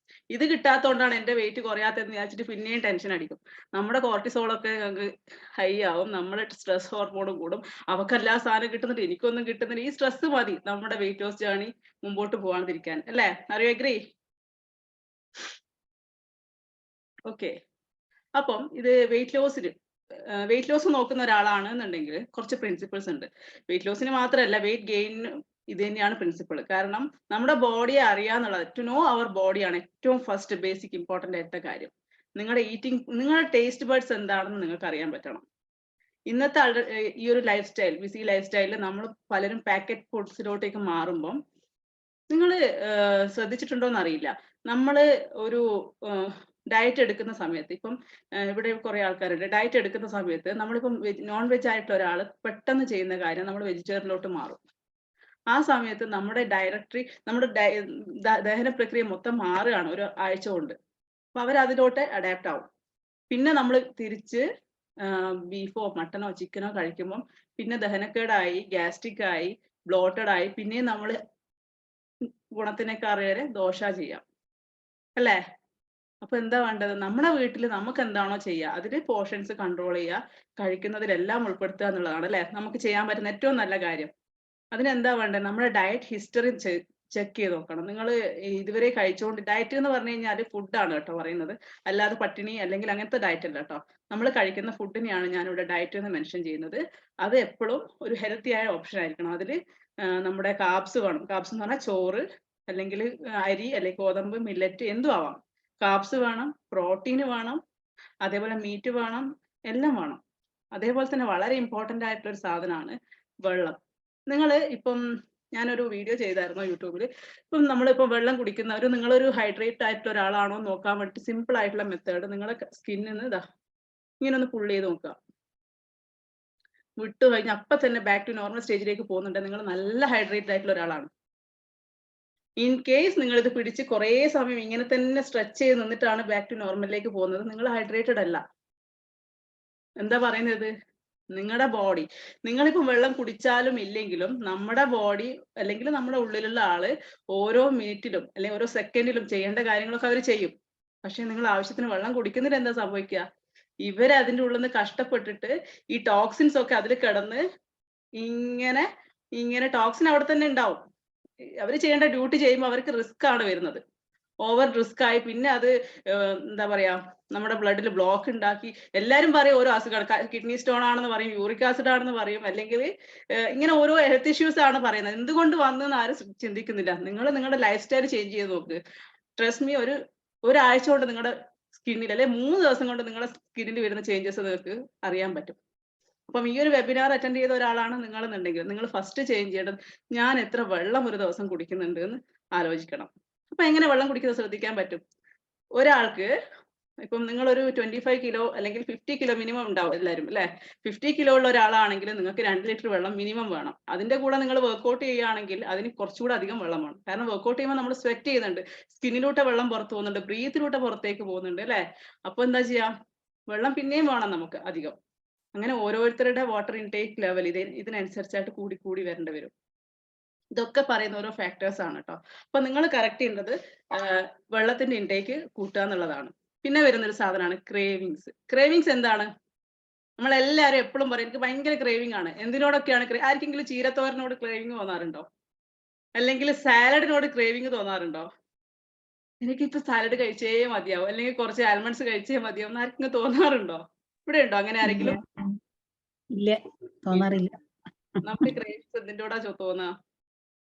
ഇത് കിട്ടാത്തതുകൊണ്ടാണ് എന്റെ വെയിറ്റ് കുറയാത്തതെന്ന് വിചാരിച്ചിട്ട് പിന്നെയും ടെൻഷൻ അടിക്കും. നമ്മുടെ കോർട്ടിസോളൊക്കെ ഹൈ ആവും, നമ്മുടെ സ്ട്രെസ് ഹോർമോണും കൂടും. അവർക്ക് എല്ലാ സാധനം കിട്ടുന്നുണ്ട്, എനിക്കൊന്നും കിട്ടുന്നില്ല. ഈ സ്ട്രെസ് മതി നമ്മുടെ വെയിറ്റ് ലോസ് ജേർണി മുമ്പോട്ട് പോകാതിരിക്കാൻ അല്ലേ? R you agri? ഓക്കെ. അപ്പം ഇത് വെയിറ്റ് ലോസ് നോക്കുന്ന ഒരാളാണെന്നുണ്ടെങ്കിൽ കുറച്ച് പ്രിൻസിപ്പിൾസ് ഉണ്ട്. വെയിറ്റ് ലോസിന് മാത്രമല്ല, വെയിറ്റ് ഗെയിനും ഇത് തന്നെയാണ് പ്രിൻസിപ്പിൾ. കാരണം നമ്മുടെ ബോഡിയെ അറിയാന്നുള്ളത്, ടു നോ അവർ ബോഡിയാണ് ഏറ്റവും ഫസ്റ്റ് ബേസിക് ഇമ്പോർട്ടൻ്റ് ആയിട്ടുള്ള കാര്യം. നിങ്ങളുടെ ടേസ്റ്റ് ബഡ്സ് എന്താണെന്ന് നിങ്ങൾക്ക് അറിയാൻ പറ്റണം. ഇന്നത്തെ ഈ ഒരു ലൈഫ് സ്റ്റൈൽ, ബിസി ലൈഫ് സ്റ്റൈലിൽ നമ്മൾ പലരും പാക്കറ്റ് ഫുഡ്സിലോട്ടേക്ക് മാറുമ്പം നിങ്ങൾ ശ്രദ്ധിച്ചിട്ടുണ്ടോ എന്നറിയില്ല, നമ്മൾ ഒരു ഡയറ്റ് എടുക്കുന്ന സമയത്ത് ഇപ്പം ഇവിടെ കുറെ ആൾക്കാരുണ്ട്. ഡയറ്റ് എടുക്കുന്ന സമയത്ത് നമ്മളിപ്പം നോൺ വെജ് ആയിട്ടുള്ള ഒരാൾ പെട്ടെന്ന് ചെയ്യുന്ന കാര്യം നമ്മൾ വെജിറ്റേറിയനിലോട്ട് മാറും. ആ സമയത്ത് നമ്മുടെ നമ്മുടെ ദഹന പ്രക്രിയ മൊത്തം മാറുകയാണ് ഒരു ആഴ്ച കൊണ്ട്. അപ്പൊ അവരതിലോട്ട് അഡാപ്റ്റ് ആവും. പിന്നെ നമ്മൾ തിരിച്ച് ബീഫോ മട്ടനോ ചിക്കനോ കഴിക്കുമ്പം പിന്നെ ദഹനക്കേടായി, ഗ്യാസ്ട്രിക് ആയി, ബ്ലോട്ടഡ് ആയി, പിന്നെയും നമ്മൾ ഗുണത്തിനേക്കാളേറെ ദോഷ ചെയ്യാം. അല്ലേ? അപ്പൊ എന്താ വേണ്ടത്? നമ്മുടെ വീട്ടിൽ നമുക്ക് എന്താണോ ചെയ്യുക അതിൽ പോർഷൻസ് കൺട്രോൾ ചെയ്യുക, കഴിക്കുന്നതിലെല്ലാം ഉൾപ്പെടുത്തുക എന്നുള്ളതാണ് അല്ലേ നമുക്ക് ചെയ്യാൻ പറ്റുന്ന ഏറ്റവും നല്ല കാര്യം. അതിനെന്താ വേണ്ടത്? നമ്മുടെ ഡയറ്റ് ഹിസ്റ്ററി ചെക്ക് ചെയ്ത് നോക്കണം. നിങ്ങൾ ഇതുവരെ കഴിച്ചുകൊണ്ട് ഡയറ്റ് എന്ന് പറഞ്ഞു കഴിഞ്ഞാൽ ഫുഡാണ് കേട്ടോ പറയുന്നത്, അല്ലാതെ പട്ടിണി അല്ലെങ്കിൽ അങ്ങനത്തെ ഡയറ്റ് അല്ല കേട്ടോ. നമ്മൾ കഴിക്കുന്ന ഫുഡിനെയാണ് ഞാനിവിടെ ഡയറ്റ് എന്ന് മെൻഷൻ ചെയ്യുന്നത്. അത് എപ്പോഴും ഒരു ഹെൽത്തി ആയ ഓപ്ഷൻ ആയിരിക്കണം. അതിൽ നമ്മുടെ കാബ്സ് വേണം. കാബ്സ് എന്ന് പറഞ്ഞാൽ ചോറ് അല്ലെങ്കിൽ അരി അല്ലെങ്കിൽ ഗോതമ്പ്, മില്ലറ്റ് എന്തും ആവാം. കാബ്സ് വേണം, പ്രോട്ടീൻ വേണം, അതേപോലെ മീറ്റ് വേണം, എല്ലാം വേണം. അതേപോലെ തന്നെ വളരെ ഇമ്പോർട്ടന്റ് ആയിട്ടുള്ള ഒരു സാധനമാണ് വെള്ളം. നിങ്ങൾ ഇപ്പം ഞാനൊരു വീഡിയോ ചെയ്തായിരുന്നു യൂട്യൂബിൽ. ഇപ്പം നമ്മളിപ്പോൾ വെള്ളം കുടിക്കുന്നവർ നിങ്ങളൊരു ഹൈഡ്രേറ്റ് ആയിട്ടുള്ള ഒരാളാണോ എന്ന് നോക്കാൻ വേണ്ടി സിമ്പിൾ ആയിട്ടുള്ള മെത്തേഡ് നിങ്ങളുടെ സ്കിന്നിൽ നിന്ന് ഇതാ ഇങ്ങനെ ഒന്ന് പുള്ള് ചെയ്ത് നോക്കുക. വിട്ടു കഴിഞ്ഞ് അപ്പം തന്നെ ബാക്ക് ടു നോർമൽ സ്റ്റേജിലേക്ക് പോകുന്നുണ്ട്. നിങ്ങൾ നല്ല ഹൈഡ്രേറ്റഡ് ആയിട്ടുള്ള ഒരാളാണ്. ഇൻ കേസ് നിങ്ങൾ ഇത് പിടിച്ച് കുറേ സമയം ഇങ്ങനെ തന്നെ സ്ട്രെച്ച് ചെയ്ത് നിന്നിട്ടാണ് ബാക്ക് ടു നോർമലിലേക്ക് പോകുന്നത്, നിങ്ങൾ ഹൈഡ്രേറ്റഡ് അല്ല. എന്താ പറയുന്നത്? നിങ്ങളുടെ ബോഡി, നിങ്ങളിപ്പം വെള്ളം കുടിച്ചാലും ഇല്ലെങ്കിലും നമ്മുടെ ബോഡി അല്ലെങ്കിൽ നമ്മുടെ ഉള്ളിലുള്ള ആള് ഓരോ മിനിറ്റിലും അല്ലെങ്കിൽ ഓരോ സെക്കൻഡിലും ചെയ്യേണ്ട കാര്യങ്ങളൊക്കെ അവർ ചെയ്യും. പക്ഷെ നിങ്ങൾ ആവശ്യത്തിന് വെള്ളം കുടിക്കുന്നില്ല, എന്താ സംഭവിക്കുക? ഇവര് അതിൻ്റെ ഉള്ളിൽ നിന്ന് കഷ്ടപ്പെട്ടിട്ട് ഈ ടോക്സിൻസ് ഒക്കെ അതിൽ കിടന്ന് ഇങ്ങനെ ഇങ്ങനെ ടോക്സിൻ അവിടെ തന്നെ ഉണ്ടാവും. അവര് ചെയ്യേണ്ട ഡ്യൂട്ടി ചെയ്യുമ്പോൾ അവർക്ക് റിസ്ക് ആണ് വരുന്നത്. ഓവർ റിസ്ക് ആയി പിന്നെ അത് എന്താ പറയാ നമ്മുടെ ബ്ലഡിൽ ബ്ലോക്ക് ഉണ്ടാക്കി എല്ലാരും പറയും ഓരോ അസുഖമാണ്, കിഡ്നി സ്റ്റോൺ ആണെന്ന് പറയും, യൂറിക് ആസിഡ് ആണെന്ന് പറയും, അല്ലെങ്കിൽ ഇങ്ങനെ ഓരോ ഹെൽത്ത് ഇഷ്യൂസ് ആണ് പറയുന്നത്. എന്തുകൊണ്ട് വന്നെന്ന് ആരും ചിന്തിക്കുന്നില്ല. നിങ്ങൾ നിങ്ങളുടെ ലൈഫ് സ്റ്റൈൽ ചേഞ്ച് ചെയ്ത് നോക്ക്. ട്രസ്റ്റ് മീ, ഒരാഴ്ച കൊണ്ട് നിങ്ങളുടെ സ്കിന്നിൽ അല്ലെ 3 ദിവസം കൊണ്ട് നിങ്ങളുടെ സ്കിന്നിൽ വരുന്ന ചേഞ്ചസ് നിങ്ങൾക്ക് അറിയാൻ പറ്റും. അപ്പം ഈ ഒരു വെബിനാർ അറ്റൻഡ് ചെയ്ത ഒരാളാണ് നിങ്ങളെന്നുണ്ടെങ്കിൽ നിങ്ങൾ ഫസ്റ്റ് ചേഞ്ച് ചെയ്യേണ്ടത് ഞാൻ എത്ര വെള്ളം ഒരു ദിവസം കുടിക്കുന്നുണ്ട് എന്ന് ആലോചിക്കണം. അപ്പൊ എങ്ങനെ വെള്ളം കുടിക്കുന്നത് ശ്രദ്ധിക്കാൻ പറ്റും? ഒരാൾക്ക് ഇപ്പം നിങ്ങളൊരു 25 കിലോ അല്ലെങ്കിൽ 50 കിലോ മിനിമം ഉണ്ടാവും എല്ലാവരും അല്ലെ. 50 കിലോ ഉള്ള ഒരാളാണെങ്കിൽ നിങ്ങൾക്ക് 2 ലിറ്റർ വെള്ളം മിനിമം വേണം. അതിന്റെ കൂടെ നിങ്ങൾ വർക്ക്ഔട്ട് ചെയ്യുകയാണെങ്കിൽ അതിന് കുറച്ചുകൂടെ അധികം വെള്ളം വേണം. കാരണം വർക്ക്ഔട്ട് ചെയ്യുമ്പോൾ നമ്മൾ സ്വെറ്റ് ചെയ്യുന്നുണ്ട്, സ്കിന്നിലൂടെ വെള്ളം പുറത്തു പോകുന്നുണ്ട്, ബ്രീത്തിലൂടെ പുറത്തേക്ക് പോകുന്നുണ്ട് അല്ലെ. അപ്പൊ എന്താ ചെയ്യാം? വെള്ളം പിന്നെയും വേണം നമുക്ക് അധികം. അങ്ങനെ ഓരോരുത്തരുടെ വാട്ടർ ഇൻടേക്ക് ലെവൽ ഇതിനനുസരിച്ചായിട്ട് കൂടി കൂടി വരേണ്ടി വരും. ഇതൊക്കെ പറയുന്ന ഓരോ ഫാക്ടേഴ്സ് ആണ് കേട്ടോ. അപ്പൊ നിങ്ങൾ കറക്റ്റ് ചെയ്യേണ്ടത് വെള്ളത്തിന്റെ ഇൻടേക്ക് കൂട്ടുക എന്നുള്ളതാണ്. പിന്നെ വരുന്നൊരു സാധനമാണ് ക്രേവിങ്സ്. ക്രേവിങ്സ് എന്താണ്? നമ്മളെല്ലാവരും എപ്പോഴും പറയും എനിക്ക് ഭയങ്കര ക്രേവിംഗ് ആണ്. എന്തിനോടൊക്കെയാണ് ആർക്കെങ്കിലും ചീരത്തോരനോട് ക്രേവിംഗ് തോന്നാറുണ്ടോ? അല്ലെങ്കിൽ സാലഡിനോട് ക്രേവിംഗ് തോന്നാറുണ്ടോ? എനിക്കിപ്പോ സാലഡ് കഴിച്ചേ മതിയാവും, അല്ലെങ്കിൽ കുറച്ച് ആൽമണ്ട്സ് കഴിച്ചേ മതിയാവും എന്ന് ആർക്കെങ്കിലും തോന്നാറുണ്ടോ? ഇവിടെ ഉണ്ടോ അങ്ങനെ ആരെങ്കിലും? ഇല്ല, തോന്നാറില്ല. നമുക്ക് ക്രേവിങ്സ് എന്തിൻ്റെകൂടാ തോന്നുക?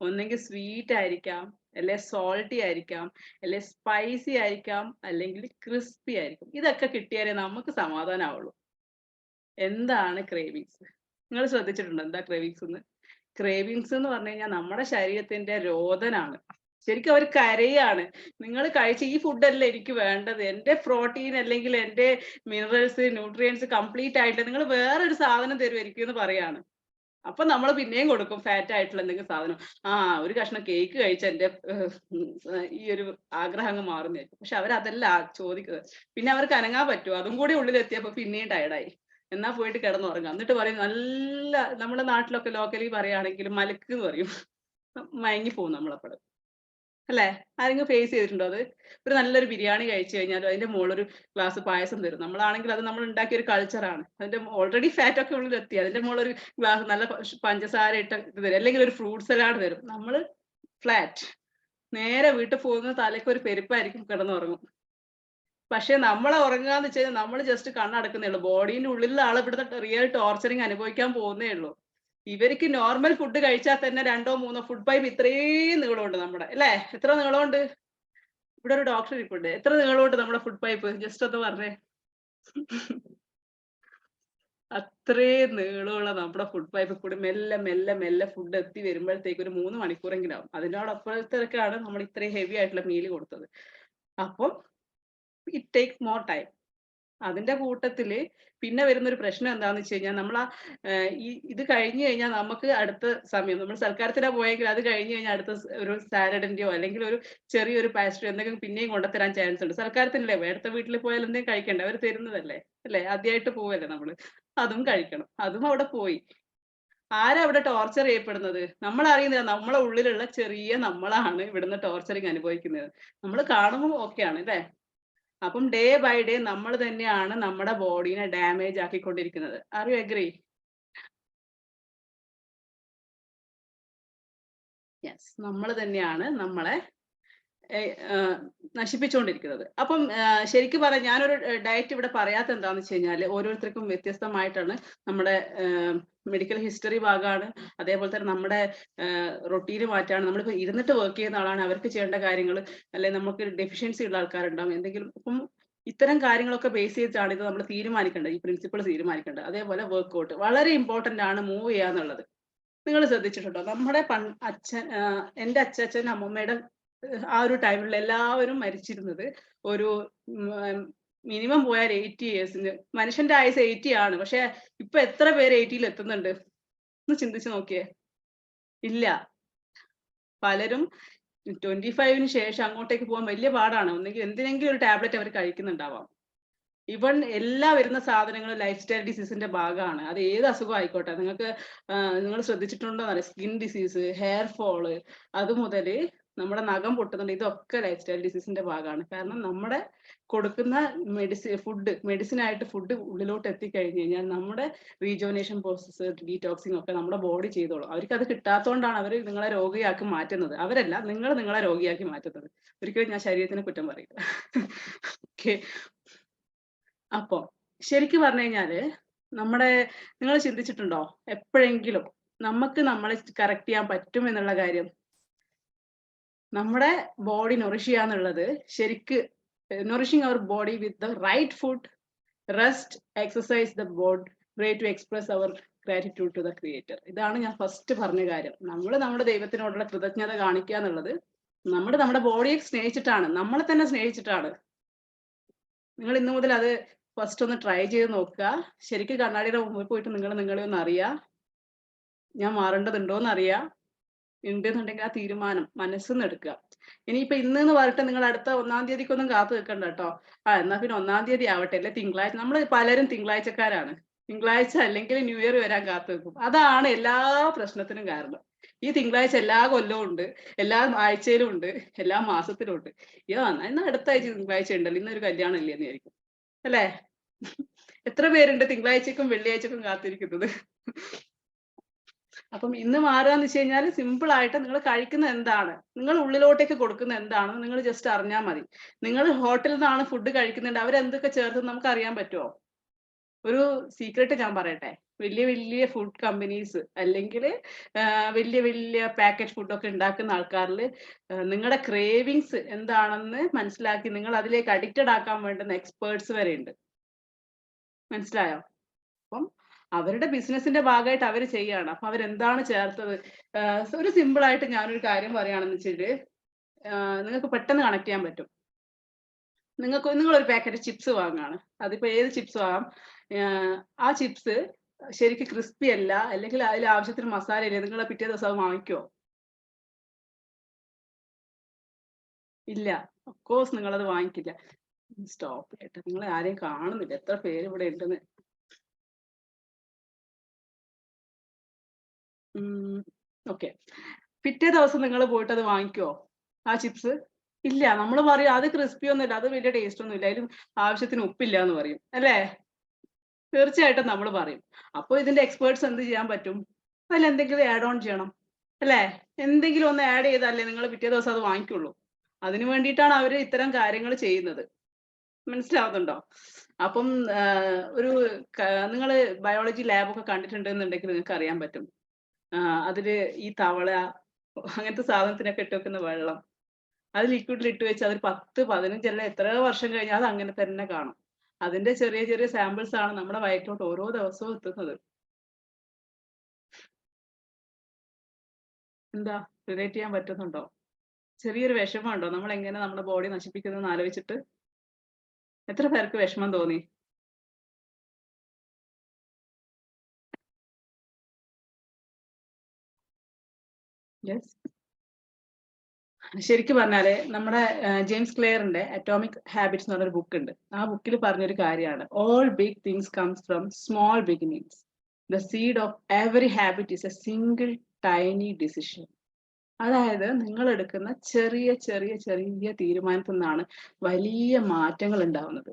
ഒന്നെങ്കിൽ സ്വീറ്റ് ആയിരിക്കാം, അല്ലെ സോൾട്ടി ആയിരിക്കാം, അല്ലെ സ്പൈസി ആയിരിക്കാം, അല്ലെങ്കിൽ ക്രിസ്പി ആയിരിക്കും. ഇതൊക്കെ കിട്ടിയാലേ നമുക്ക് സമാധാനമാവുള്ളൂ. എന്താണ് ക്രേവിങ്സ്? നിങ്ങൾ ശ്രദ്ധിച്ചിട്ടുണ്ടോ എന്താ ക്രേവിങ്സ് എന്ന്? ക്രേവിങ്സ് എന്ന് പറഞ്ഞു കഴിഞ്ഞാൽ നമ്മുടെ ശരീരത്തിന്റെ രോദനാണ്. ശരിക്കും അവർ കരയാണ്, നിങ്ങൾ കഴിച്ച ഈ ഫുഡല്ല എനിക്ക് വേണ്ടത്, എന്റെ പ്രോട്ടീൻ അല്ലെങ്കിൽ എന്റെ മിനറൽസ് ന്യൂട്രിയൻസ് കംപ്ലീറ്റ് ആയിട്ട് നിങ്ങൾ വേറൊരു സാധനം തരുമായിരിക്കും എന്ന് പറയാണ്. അപ്പൊ നമ്മൾ പിന്നെയും കൊടുക്കും ഫാറ്റ് ആയിട്ടുള്ള എന്തെങ്കിലും സാധനം. ഒരു കഷ്ണം കേക്ക് കഴിച്ച എന്റെ ഈ ഒരു ആഗ്രഹം അങ്ങ് മാറുന്നതായിരിക്കും. പക്ഷെ അവരതല്ല ചോദിക്കുന്നത്. പിന്നെ അവർക്ക് അനങ്ങാൻ പറ്റുമോ? അതും കൂടി ഉള്ളിലെത്തിയപ്പോ പിന്നെയും ടയർഡായി. എന്നാ പോയിട്ട് കിടന്നുറങ്ങാം. എന്നിട്ട് പറയും നല്ല, നമ്മുടെ നാട്ടിലൊക്കെ ലോക്കലി പറയുകയാണെങ്കിൽ മലക്ക് എന്ന് പറയും. മയങ്ങി പോകും നമ്മളപ്പോൾ അല്ലേ? ആരെങ്കിലും ഫേസ് ചെയ്തിട്ടുണ്ടോ അത്? ഒരു നല്ലൊരു ബിരിയാണി കഴിച്ചു കഴിഞ്ഞാൽ അതിന്റെ മുകളിലൊരു ഗ്ലാസ് പായസം തരും. നമ്മളാണെങ്കിൽ അത് നമ്മൾ ഉണ്ടാക്കിയ ഒരു കൾച്ചറാണ്. അതിന്റെ ഓൾറെഡി ഫാറ്റ് ഒക്കെ ഉള്ളിലെത്തി, അതിന്റെ മുകളിലൊരു ഗ്ലാസ് നല്ല പഞ്ചസാര ഇട്ട് ഇത് തരും, അല്ലെങ്കിൽ ഒരു ഫ്രൂട്ട് സലാഡ് തരും. നമ്മൾ ഫ്ലാറ്റ് നേരെ വീട്ടിൽ പോകുന്ന തലയ്ക്ക് ഒരു പെരുപ്പായിരിക്കും, കിടന്നുറങ്ങും. പക്ഷെ നമ്മളെ ഉറങ്ങാന്ന് വെച്ച് കഴിഞ്ഞാൽ നമ്മൾ ജസ്റ്റ് കണ്ണടക്കുന്നേ ഉള്ളൂ. ബോഡീന്റെ ഉള്ളിലുള്ള ആൾ ഇവിടുത്തെ റിയൽ ടോർച്ചറിങ് അനുഭവിക്കാൻ പോകുന്നേ ഉള്ളൂ. ഇവർക്ക് നോർമൽ ഫുഡ് കഴിച്ചാൽ തന്നെ 2 or 3 ഫുഡ് പൈപ്പ് ഇത്രയും നീളമുണ്ട് നമ്മുടെ അല്ലേ. എത്ര നീളമുണ്ട്? ഇവിടെ ഒരു ഡോക്ടർ ഇരിപ്പുണ്ട്. എത്ര നീളമുണ്ട് നമ്മുടെ ഫുഡ് പൈപ്പ്? ജസ്റ്റ് ഒന്ന് പറഞ്ഞേ. അത്രയും നീളമുള്ള നമ്മുടെ ഫുഡ് പൈപ്പ് കൂടി മെല്ലെ മെല്ലെ മെല്ലെ ഫുഡ് എത്തി വരുമ്പോഴത്തേക്ക് ഒരു 3 മണിക്കൂറെങ്കിലും ആവും. അതിനോടപ്പുറത്തേക്കാണ് നമ്മൾ ഇത്രയും ഹെവി ആയിട്ടുള്ള മീൽ കൊടുത്തത്. അപ്പം ഇറ്റ് ടേക്ക് മോർ ടൈം. അതിന്റെ കൂട്ടത്തില് പിന്നെ വരുന്നൊരു പ്രശ്നം എന്താന്ന് വെച്ച് കഴിഞ്ഞാൽ നമ്മൾ ഇത് കഴിഞ്ഞു കഴിഞ്ഞാൽ നമുക്ക് അടുത്ത സമയം നമ്മൾ സൽക്കാരത്തിനാ പോയെങ്കിൽ അത് കഴിഞ്ഞു കഴിഞ്ഞാൽ അടുത്ത ഒരു സാലഡിന്റെയോ അല്ലെങ്കിൽ ഒരു ചെറിയൊരു പാസ്ട്രി എന്തെങ്കിലും പിന്നെയും കൊണ്ടുതരാൻ ചാൻസ് ഉണ്ട്. സൽക്കാരത്തിനല്ലേ അടുത്ത വീട്ടിൽ പോയാൽ എന്തെങ്കിലും കഴിക്കണ്ടേ, അവർ തരുന്നതല്ലേ അല്ലേ, ആദ്യമായിട്ട് പോവല്ലേ നമ്മള്, അതും കഴിക്കണം, അതും അവിടെ പോയി. ആരാ അവിടെ ടോർച്ചർ ചെയ്യപ്പെടുന്നത്? നമ്മൾ അറിയുന്നില്ല, നമ്മളെ ഉള്ളിലുള്ള ചെറിയ നമ്മളാണ് ഇവിടുന്ന് ടോർച്ചറിങ് അനുഭവിക്കുന്നത്. നമ്മൾ കാണുമ്പോൾ ഓക്കെയാണ് അല്ലേ. അപ്പം ഡേ ബൈ ഡേ നമ്മൾ തന്നെയാണ് നമ്മുടെ ബോഡീനെ ഡാമേജ് ആക്കിക്കൊണ്ടിരിക്കുന്നത്. Are you agree? യെസ്, നമ്മൾ തന്നെയാണ് നമ്മളെ നശിപ്പിച്ചുകൊണ്ടിരിക്കുന്നത്. അപ്പം ശരിക്കും പറയാം, ഞാനൊരു ഡയറ്റ് ഇവിടെ പറയാത്ത എന്താണെന്ന് വെച്ച് കഴിഞ്ഞാൽ ഓരോരുത്തർക്കും വ്യത്യസ്തമായിട്ടാണ്. നമ്മുടെ മെഡിക്കൽ ഹിസ്റ്ററി ഭാഗമാണ്, അതേപോലെ തന്നെ നമ്മുടെ റൊട്ടീന് മാറ്റാണ്. നമ്മളിപ്പോൾ ഇരുന്നിട്ട് വർക്ക് ചെയ്യുന്ന ആളാണ്, അവർക്ക് ചെയ്യേണ്ട കാര്യങ്ങൾ, അല്ലെങ്കിൽ നമുക്ക് ഡെഫിഷ്യൻസി ഉള്ള ആൾക്കാരുണ്ടാവും എന്തെങ്കിലും. അപ്പം ഇത്തരം കാര്യങ്ങളൊക്കെ ബേസ് ചെയ്തിട്ടാണ് ഇത് നമ്മൾ തീരുമാനിക്കേണ്ടത്, ഈ പ്രിൻസിപ്പിൾ തീരുമാനിക്കേണ്ടത്. അതേപോലെ വർക്ക്ഔട്ട് വളരെ ഇമ്പോർട്ടന്റ് ആണ്, മൂവ് ചെയ്യാന്നുള്ളത്. നിങ്ങൾ ശ്രദ്ധിച്ചിട്ടുണ്ടോ, നമ്മുടെ അച്ഛൻ, എൻ്റെ അച്ഛൻ അമ്മമ്മയുടെ ആ ഒരു ടൈമിൽ എല്ലാവരും മരിച്ചിരുന്നത് ഒരു മിനിമം പോയാൽ 80 ഇയേഴ്സിന്. മനുഷ്യന്റെ ആയുസ് 80 ആണ്, പക്ഷെ ഇപ്പൊ എത്ര പേര് 80ൽ എത്തുന്നുണ്ട് ഒന്ന് ചിന്തിച്ചു നോക്കിയേ. ഇല്ല, പലരും 25ന് ശേഷം അങ്ങോട്ടേക്ക് പോകാൻ വലിയ പാടാണ്. ഒന്നെങ്കിൽ എന്തിനെങ്കിലും ഒരു ടാബ്ലറ്റ് അവർ കഴിക്കുന്നുണ്ടാവാം. ഇവൺ എല്ലാ വരുന്ന സാധനങ്ങളും ലൈഫ് സ്റ്റൈൽ ഡിസീസിന്റെ ഭാഗമാണ്. അത് ഏത് അസുഖം ആയിക്കോട്ടെ. നിങ്ങൾക്ക് നിങ്ങൾ ശ്രദ്ധിച്ചിട്ടുണ്ടോ എന്നറിയാം, സ്കിൻ ഡിസീസ്, ഹെയർ ഫോള്, അതുമുതൽ നമ്മുടെ നഖം പൊട്ടുന്നുണ്ട്, ഇതൊക്കെ ലൈഫ് സ്റ്റൈൽ ഡിസീസിന്റെ ഭാഗമാണ്. കാരണം നമ്മുടെ കൊടുക്കുന്ന മെഡിസിൻ ആയിട്ട് ഫുഡ് ഉള്ളിലോട്ട് എത്തിക്കഴിഞ്ഞു കഴിഞ്ഞാൽ നമ്മുടെ റീജോനേഷൻ പ്രോസസ്സ്, ഡീടോക്സിങ് ഒക്കെ നമ്മുടെ ബോഡി ചെയ്തോളും. അവർക്ക് അത് കിട്ടാത്തതുകൊണ്ടാണ് അവർ നിങ്ങളെ രോഗിയാക്കി മാറ്റുന്നത്. അവരല്ല, നിങ്ങൾ നിങ്ങളെ രോഗിയാക്കി മാറ്റുന്നത്. ഒരിക്കലും ഞാൻ ശരീരത്തിന് കുറ്റം പറയില്ല. ഓക്കെ. അപ്പൊ ശരിക്കും പറഞ്ഞു കഴിഞ്ഞാല് നിങ്ങൾ ചിന്തിച്ചിട്ടുണ്ടോ എപ്പോഴെങ്കിലും നമുക്ക് നമ്മളെ കറക്റ്റ് ചെയ്യാൻ പറ്റും എന്നുള്ള കാര്യം? നമ്മുടെ ബോഡി നൊറിഷ് ചെയ്യാന്നുള്ളത് ശരിക്ക് nourishing our body with the right food, rest, exercise the body, way to express our gratitude to the creator. ഇതാണ് ഞാൻ ഫസ്റ്റ് പറഞ്ഞ കാര്യം. നമ്മൾ നമ്മുടെ ദൈവത്തിനോടുള്ള കൃതജ്ഞത കാണിക്കുക എന്നുള്ളത് നമ്മുടെ ബോഡിയെ സ്നേഹിച്ചിട്ടാണ്, നമ്മളെ തന്നെ സ്നേഹിച്ചിട്ടാണ്. നിങ്ങൾ ഇന്നു മുതൽ അത് ഫസ്റ്റ് ഒന്ന് ട്രൈ ചെയ്ത് നോക്കുക. ശരിക്കും കണ്ണാടിയുടെ മുമ്പിൽ പോയിട്ട് നിങ്ങളെ ഒന്ന് അറിയുക. ഞാൻ മാറേണ്ടതുണ്ടോ എന്ന് അറിയുക. ഉണ്ടെന്നുണ്ടെങ്കിൽ ആ തീരുമാനം മനസ്സിന്ന് എടുക്കുക. ഇനിയിപ്പോ ഇന്ന് പറഞ്ഞിട്ട് നിങ്ങൾ അടുത്ത 1-ാം തീയതിക്കൊന്നും കാത്തു നിൽക്കണ്ട കേട്ടോ. എന്നാ പിന്നെ 1-ാം തീയതി ആവട്ടെ, അല്ലെ തിങ്കളാഴ്ച. നമ്മൾ പലരും തിങ്കളാഴ്ചക്കാരാണ്. തിങ്കളാഴ്ച അല്ലെങ്കിൽ ന്യൂ ഇയർ വരാൻ കാത്തു നിൽക്കും. അതാണ് എല്ലാ പ്രശ്നത്തിനും കാരണം. ഈ തിങ്കളാഴ്ച എല്ലാ കൊല്ലവും ഉണ്ട്, എല്ലാ ആഴ്ചയിലും ഉണ്ട്, എല്ലാ മാസത്തിലും ഉണ്ട്. എന്നാ അടുത്ത ആഴ്ച തിങ്കളാഴ്ച ഉണ്ടല്ലോ, ഇന്നൊരു കല്യാണം ഇല്ലേ എന്ന് വിചാരിക്കും അല്ലേ. എത്ര പേരുണ്ട് തിങ്കളാഴ്ചക്കും വെള്ളിയാഴ്ചക്കും കാത്തിരിക്കുന്നത്? അപ്പം ഇന്ന് മാറുകയെന്ന് വെച്ച് കഴിഞ്ഞാൽ സിമ്പിൾ ആയിട്ട് നിങ്ങൾ കഴിക്കുന്നത് എന്താണ്, നിങ്ങൾ ഉള്ളിലോട്ടേക്ക് കൊടുക്കുന്നത് എന്താണെന്ന് നിങ്ങൾ ജസ്റ്റ് അറിഞ്ഞാൽ മതി. നിങ്ങൾ ഹോട്ടലിൽ നിന്നാണ് ഫുഡ് കഴിക്കുന്നുണ്ട്, അവരെന്തൊക്കെ ചേർത്ത് നമുക്ക് അറിയാൻ പറ്റുമോ? ഒരു സീക്രട്ട് ഞാൻ പറയട്ടെ. വലിയ വലിയ ഫുഡ് കമ്പനീസ് അല്ലെങ്കിൽ വലിയ വലിയ പാക്കറ്റ് ഫുഡൊക്കെ ഉണ്ടാക്കുന്ന ആൾക്കാരിൽ നിങ്ങളുടെ ക്രേവിങ്സ് എന്താണെന്ന് മനസ്സിലാക്കി നിങ്ങൾ അതിലേക്ക് അഡിക്റ്റഡ് ആക്കാൻ വേണ്ടുന്ന എക്സ്പേർട്സ് വരെ ഉണ്ട്. മനസ്സിലായോ? അപ്പം അവരുടെ ബിസിനസിന്റെ ഭാഗമായിട്ട് അവർ ചെയ്യാണ്. അപ്പൊ അവരെന്താണ് ചേർത്തത്? ഒരു സിമ്പിൾ ആയിട്ട് ഞാനൊരു കാര്യം പറയുകയാണെന്ന് വെച്ചിട്ട് നിങ്ങൾക്ക് പെട്ടെന്ന് കണക്ട് ചെയ്യാൻ പറ്റും. നിങ്ങളൊരു പാക്കറ്റ് ചിപ്സ് വാങ്ങുകയാണ്. അതിപ്പോ ഏത് ചിപ്സ് ആവാം. ആ ചിപ്സ് ശരിക്കും ക്രിസ്പി അല്ല, അല്ലെങ്കിൽ അതിൽ ആവശ്യത്തിന് മസാല ഇല്ല, നിങ്ങൾ പിറ്റേ ദിവസം അത് വാങ്ങിക്കുമോ? ഇല്ല, ഓഫ്കോഴ്സ് നിങ്ങളത് വാങ്ങിക്കില്ല. സ്റ്റോപ്പ് കേട്ടോ, നിങ്ങൾ ആരെയും കാണുന്നില്ല, എത്ര പേര് ഇവിടെ ഉണ്ടെന്ന്. ഓക്കെ, പിറ്റേ ദിവസം നിങ്ങൾ പോയിട്ട് അത് വാങ്ങിക്കുമോ ആ ചിപ്സ്? ഇല്ല, നമ്മൾ പറയും അത് ക്രിസ്പി ഒന്നുമില്ല, അത് വലിയ ടേസ്റ്റ് ഒന്നും ഇല്ല, അതിലും ആവശ്യത്തിന് ഉപ്പില്ല എന്ന് പറയും അല്ലേ. തീർച്ചയായിട്ടും നമ്മൾ പറയും. അപ്പോൾ ഇതിന്റെ എക്സ്പേർട്സ് എന്ത് ചെയ്യാൻ പറ്റും? അതിൽ എന്തെങ്കിലും ആഡ് ഓൺ ചെയ്യണം അല്ലേ. എന്തെങ്കിലും ഒന്ന് ആഡ് ചെയ്താലേ നിങ്ങൾ പിറ്റേ ദിവസം അത് വാങ്ങിക്കുള്ളൂ. അതിനു വേണ്ടിയിട്ടാണ് അവർ ഇത്തരം കാര്യങ്ങൾ ചെയ്യുന്നത്. മനസ്സിലാവുന്നുണ്ടോ? അപ്പം ഒരു നിങ്ങൾ ബയോളജി ലാബൊക്കെ കണ്ടിട്ടുണ്ടെന്നുണ്ടെങ്കിൽ നിങ്ങൾക്ക് അറിയാൻ പറ്റും. അതില് ഈ തവള അങ്ങനത്തെ സാധനത്തിനൊക്കെ ഇട്ട് വെക്കുന്ന വെള്ളം, അത് ലിക്വിഡിൽ ഇട്ട് വെച്ച് അത് 10-15 അല്ല എത്രയോ വർഷം കഴിഞ്ഞാൽ അത് അങ്ങനെ തന്നെ കാണും. അതിന്റെ ചെറിയ ചെറിയ സാമ്പിൾസ് ആണ് നമ്മുടെ വയറ്റിലോട്ട് ഓരോ ദിവസവും എത്തുന്നത്. എന്താ റിലേറ്റ് ചെയ്യാൻ പറ്റുന്നുണ്ടോ? ചെറിയൊരു വിഷമമുണ്ടോ നമ്മൾ എങ്ങനെ നമ്മുടെ ബോഡി നശിപ്പിക്കുന്നതെന്ന് ആലോചിച്ചിട്ട്? എത്ര പേർക്ക് വിഷമം തോന്നി? യെസ്. ശരിക്കും പറഞ്ഞാല് നമ്മുടെ ജെയിംസ് ക്ലിയറിന്റെ അറ്റോമിക് ഹാബിറ്റ്സ് എന്ന് പറഞ്ഞൊരു ബുക്ക് ഉണ്ട്. ആ ബുക്കിൽ പറഞ്ഞൊരു കാര്യമാണ്, all big things comes from small beginnings. The seed of every habit is a single tiny decision. അതായത് നിങ്ങൾ എടുക്കുന്ന ചെറിയ ചെറിയ ചെറിയ തീരുമാനത്തിൽ നിന്നാണ് വലിയ മാറ്റങ്ങൾ ഉണ്ടാവുന്നത്.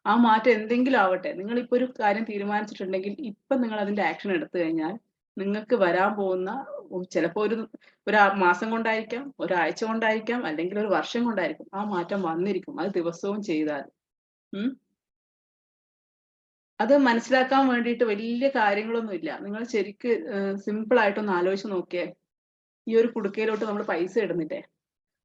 ആ മാറ്റം എന്തെങ്കിലും ആവട്ടെ, നിങ്ങൾ ഇപ്പൊ ഒരു കാര്യം തീരുമാനിച്ചിട്ടുണ്ടെങ്കിൽ ഇപ്പൊ നിങ്ങൾ അതിന്റെ ആക്ഷൻ എടുത്തു കഴിഞ്ഞാൽ നിങ്ങൾക്ക് വരാൻ പോകുന്ന ചിലപ്പോ ഒരു മാസം കൊണ്ടായിരിക്കാം, ഒരാഴ്ച കൊണ്ടായിരിക്കാം, അല്ലെങ്കിൽ ഒരു വർഷം കൊണ്ടായിരിക്കും ആ മാറ്റം വന്നിരിക്കും. അത് ദിവസവും ചെയ്താൽ. അത് മനസ്സിലാക്കാൻ വേണ്ടിയിട്ട് വലിയ കാര്യങ്ങളൊന്നും ഇല്ല. നിങ്ങൾ ശരിക്ക് സിമ്പിൾ ആയിട്ടൊന്ന് ആലോചിച്ച് നോക്കിയേ. ഈ ഒരു കുടുക്കയിലോട്ട് നമ്മൾ പൈസ ഇടുന്നില്ലേ,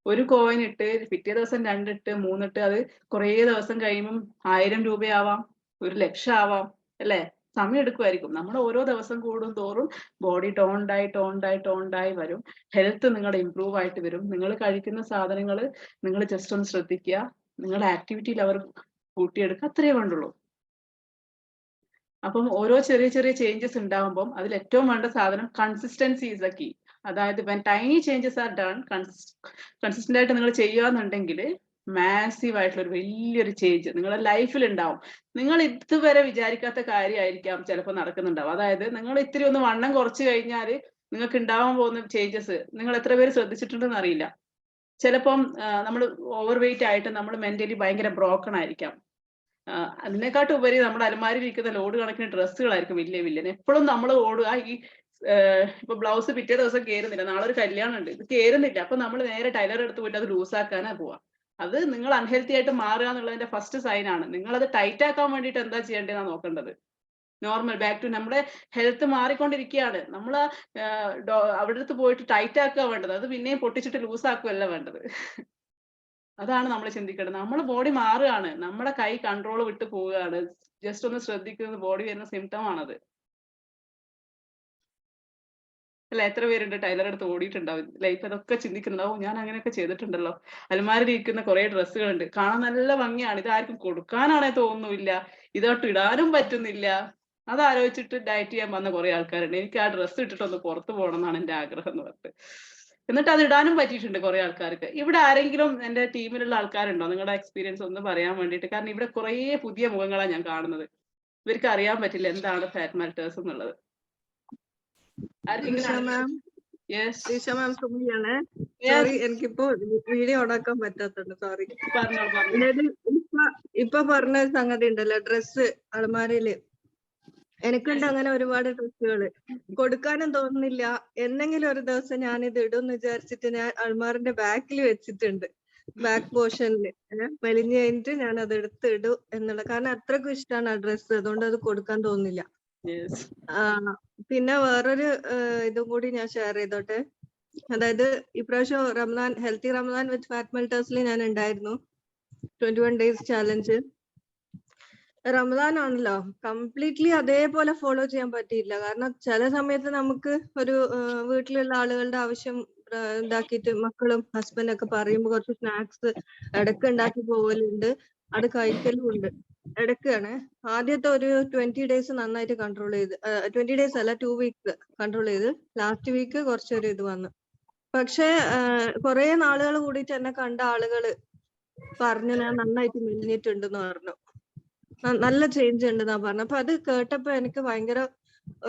ഒരു കോയിൻ ഇട്ട് പിറ്റേ ദിവസം 2 ഇട്ട് 3 ഇട്ട് അത് കുറേ ദിവസം കഴിയുമ്പം 1000 രൂപയാവാം, 1,00,000 ആവാം, അല്ലേ? സമയം എടുക്കുമായിരിക്കും. നമ്മൾ ഓരോ ദിവസം കൂടും തോറും ബോഡി ടോണ്ടായി വരും. ഹെൽത്ത് നിങ്ങളുടെ ഇമ്പ്രൂവ് ആയിട്ട് വരും. നിങ്ങൾ കഴിക്കുന്ന സാധനങ്ങൾ നിങ്ങൾ ജസ്റ്റ് ഒന്ന് ശ്രദ്ധിക്കുക, നിങ്ങളുടെ ആക്ടിവിറ്റിയിൽ അവർ കൂട്ടിയെടുക്കുക, അത്രയേ വേണ്ടുള്ളൂ. അപ്പം ഓരോ ചെറിയ ചെറിയ ചേഞ്ചസ് ഉണ്ടാകുമ്പം അതിൽ ഏറ്റവും വേണ്ട സാധനം കൺസിസ്റ്റൻസി ഈസ് ദ കീ. അതായത് when tiny changes are done, consistent ആയിട്ട് നിങ്ങൾ ചെയ്യുകയെന്നുണ്ടെങ്കിൽ മാസീവ് ആയിട്ടുള്ള ഒരു വലിയൊരു ചേഞ്ച് നിങ്ങളുടെ ലൈഫിൽ ഉണ്ടാവും. നിങ്ങൾ ഇതുവരെ വിചാരിക്കാത്ത കാര്യമായിരിക്കാം ചിലപ്പോൾ നടക്കുന്നുണ്ടാവും. അതായത് നിങ്ങൾ ഇത്തിരി ഒന്ന് വണ്ണം കുറച്ച് കഴിഞ്ഞാൽ നിങ്ങൾക്ക് ഉണ്ടാവാൻ പോകുന്ന ചേഞ്ചസ് നിങ്ങൾ എത്ര പേര് ശ്രദ്ധിച്ചിട്ടുണ്ടെന്ന് അറിയില്ല. ചിലപ്പം നമ്മൾ ഓവർ വെയിറ്റ് ആയിട്ട് നമ്മൾ മെന്റലി ഭയങ്കര ബ്രോക്കൺ ആയിരിക്കാം. അതിനെക്കാട്ടും ഉപരി നമ്മുടെ അലമാരിയിൽ ഇരിക്കുന്ന ലോഡ് കണക്കിന് ഡ്രസ്സുകളായിരിക്കും വലിയ വില്ലൻ. എപ്പോഴും നമ്മൾ ഓടുക, ഈ ഇപ്പൊ ബ്ലൗസ് പിറ്റേ ദിവസം കേറുന്നില്ല, നാളെ ഒരു കല്യാണം ഉണ്ട്, ഇത് കേറുന്നില്ല, അപ്പൊ നമ്മൾ നേരെ ടൈലർ എടുത്ത് പോയിട്ട് അത് ലൂസാക്കാനാ പോവാ. അത് നിങ്ങൾ അൺഹെൽത്തി ആയിട്ട് മാറുക എന്നുള്ളതിന്റെ ഫസ്റ്റ് സൈൻ ആണ്. നിങ്ങൾ അത് ടൈറ്റ് ആക്കാൻ വേണ്ടിയിട്ട് എന്താ ചെയ്യേണ്ടതെന്നാണ് നോക്കേണ്ടത്. നോർമൽ ബാക്ക് ടു നമ്മുടെ ഹെൽത്ത് മാറിക്കൊണ്ടിരിക്കുകയാണ്. നമ്മൾ അവിടെ അടുത്ത് പോയിട്ട് ടൈറ്റ് ആക്കുക വേണ്ടത്, അത് പിന്നെയും പൊട്ടിച്ചിട്ട് ലൂസാക്കുകയല്ല വേണ്ടത്. അതാണ് നമ്മൾ ചിന്തിക്കേണ്ടത്. നമ്മുടെ ബോഡി മാറുകയാണ്, നമ്മുടെ കൈ കൺട്രോൾ വിട്ട് പോവുകയാണ്. ജസ്റ്റ് ഒന്ന് ശ്രദ്ധിക്കുന്നത് ബോഡി വരുന്ന സിംറ്റം ആണത്. അല്ല, എത്ര പേരുണ്ട് ടൈലർ അടുത്ത് ഓടിയിട്ടുണ്ടാവും ലൈഫ്, അതൊക്കെ ചിന്തിക്കുന്നുണ്ടാവും, ഞാൻ അങ്ങനെയൊക്കെ ചെയ്തിട്ടുണ്ടല്ലോ. അലമാരിൽ ഇരിക്കുന്ന കുറെ ഡ്രസ്സുകളുണ്ട്, കാണാൻ നല്ല ഭംഗിയാണ്, ഇതാർക്കും കൊടുക്കാനാണെ തോന്നുന്നില്ല, ഇതോട്ട് ഇടാനും പറ്റുന്നില്ല. അതാലോചിച്ചിട്ട് ഡയറ്റ് ചെയ്യാൻ വന്ന കുറെ ആൾക്കാരുണ്ട്. എനിക്ക് ആ ഡ്രസ്സ് ഇട്ടിട്ടൊന്ന് പുറത്തു പോകണം എന്നാണ് എന്റെ ആഗ്രഹം എന്ന് പറഞ്ഞിട്ട്. എന്നിട്ട് അത് ഇടാനും പറ്റിയിട്ടുണ്ട് കുറെ ആൾക്കാർക്ക്. ഇവിടെ ആരെങ്കിലും എന്റെ ടീമിലുള്ള ആൾക്കാരുണ്ടോ നിങ്ങളുടെ എക്സ്പീരിയൻസ് ഒന്ന് പറയാൻ വേണ്ടിയിട്ട്? കാരണം ഇവിടെ കുറെ പുതിയ മുഖങ്ങളാണ് ഞാൻ കാണുന്നത്. ഇവർക്ക് അറിയാൻ പറ്റില്ല എന്താണ് ഫാറ്റ് മെൽറ്റേഴ്സ് എന്നുള്ളത്. സോറി, എനിക്കിപ്പോ വീഡിയോ ഓണാക്കാൻ പറ്റാത്തുണ്ട്, സോറി. ഇപ്പൊ പറഞ്ഞ സംഗതി ഉണ്ടല്ലോ, ഡ്രസ്സ് അലമാരയില് എനിക്കുണ്ട് അങ്ങനെ ഒരുപാട് ഡ്രസ്സുകള്. കൊടുക്കാനും തോന്നുന്നില്ല. എന്തെങ്കിലും ഒരു ദിവസം ഞാൻ ഇത് ഇടും വിചാരിച്ചിട്ട് ഞാൻ അൾമാറിന്റെ ബാക്കിൽ വെച്ചിട്ടുണ്ട്, ബാക്ക് പോർഷനില് മെലിഞ്ഞു കഴിഞ്ഞിട്ട് ഞാൻ അത് എടുത്ത് ഇടും എന്നുള്ള, കാരണം അത്രക്കും ഇഷ്ടമാണ് ആ ഡ്രസ്സ്, അതുകൊണ്ട് അത് കൊടുക്കാൻ തോന്നില്ല. പിന്നെ വേറൊരു ഇതും കൂടി ഞാൻ ഷെയർ ചെയ്തോട്ടെ. അതായത് ഇപ്രാവശ്യം റംസാൻ, ഹെൽത്തി റംസാൻ വിത്ത് ഫാറ്റ് മെൽറ്റേഴ്സിൽ ഞാൻ ഉണ്ടായിരുന്നു, 21 days ചാലഞ്ച്. റമദാൻ ആണല്ലോ, കംപ്ലീറ്റ്ലി അതേപോലെ ഫോളോ ചെയ്യാൻ പറ്റിയില്ല. കാരണം ചില സമയത്ത് നമുക്ക് ഒരു വീട്ടിലുള്ള ആളുകളുടെ ആവശ്യം ഇതാക്കിയിട്ട് മക്കളും ഹസ്ബൻഡും ഒക്കെ പറയുമ്പോൾ കുറച്ച് സ്നാക്സ് ഇടയ്ക്ക് ഉണ്ടാക്കി പോകലുണ്ട്, അത് കഴിക്കലും ഉണ്ട്. ഇടയ്ക്കാണ് ആദ്യത്തെ ഒരു 20 days നന്നായിട്ട് കൺട്രോൾ ചെയ്ത്, 20 days അല്ല 2 weeks കൺട്രോൾ ചെയ്ത്, ലാസ്റ്റ് വീക്ക് കുറച്ചൊരു ഇത് വന്നു. പക്ഷെ കുറെ നാളുകൾ കൂടിയിട്ട് എന്നെ കണ്ട ആളുകള് പറഞ്ഞു ഞാൻ നന്നായിട്ട് മെലിഞ്ഞിട്ടുണ്ടെന്ന് പറഞ്ഞു, നല്ല ചേഞ്ച് ഉണ്ടെന്നാ പറഞ്ഞു. അപ്പൊ അത് കേട്ടപ്പോ എനിക്ക് ഭയങ്കര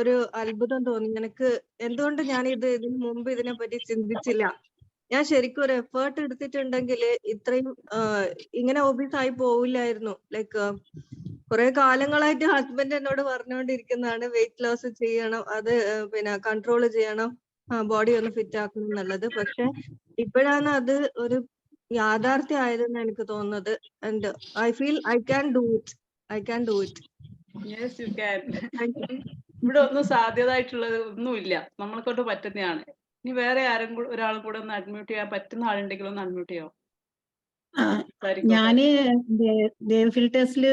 ഒരു അത്ഭുതം തോന്നി. എനിക്ക് എന്തുകൊണ്ട് ഞാൻ ഇതിനു മുമ്പ് ഇതിനെ പറ്റി ചിന്തിച്ചില്ല. ഞാൻ ശരിക്കും ഒരു എഫേർട്ട് എടുത്തിട്ടുണ്ടെങ്കിൽ ഇത്രയും ഇങ്ങനെ ഒബീസ് ആയി പോവില്ലായിരുന്നു. ലൈക്ക് കുറെ കാലങ്ങളായിട്ട് ഹസ്ബൻഡ് എന്നോട് പറഞ്ഞുകൊണ്ടിരിക്കുന്നതാണ് വെയിറ്റ് ലോസ് ചെയ്യണം, അത് പിന്നെ കൺട്രോൾ ചെയ്യണം, ബോഡി ഒന്ന് ഫിറ്റ് ആക്കണം എന്നുള്ളത്. പക്ഷെ ഇപ്പോഴാണ് അത് ഒരു യാഥാർത്ഥ്യം ആയതെന്ന് എനിക്ക് തോന്നുന്നത്. And I feel I can do it. Yes, you can. ഇവിടെ ഒന്നും സാധ്യതയായിട്ടുള്ളത് ഒന്നുമില്ല, നമ്മളെ കൊണ്ട് പറ്റുന്നതാണ്. ഇനി വേറെ ഒരാളും കൂടെ ഒന്ന് അഡ്മിറ്റ് ചെയ്യാൻ പറ്റുന്ന ആളുണ്ടെങ്കിൽ ഒന്ന് അഡ്മിറ്റ് ചെയ്യാം. ഞാന് ദേവ് ഫിൽറ്റേഴ്സിൽ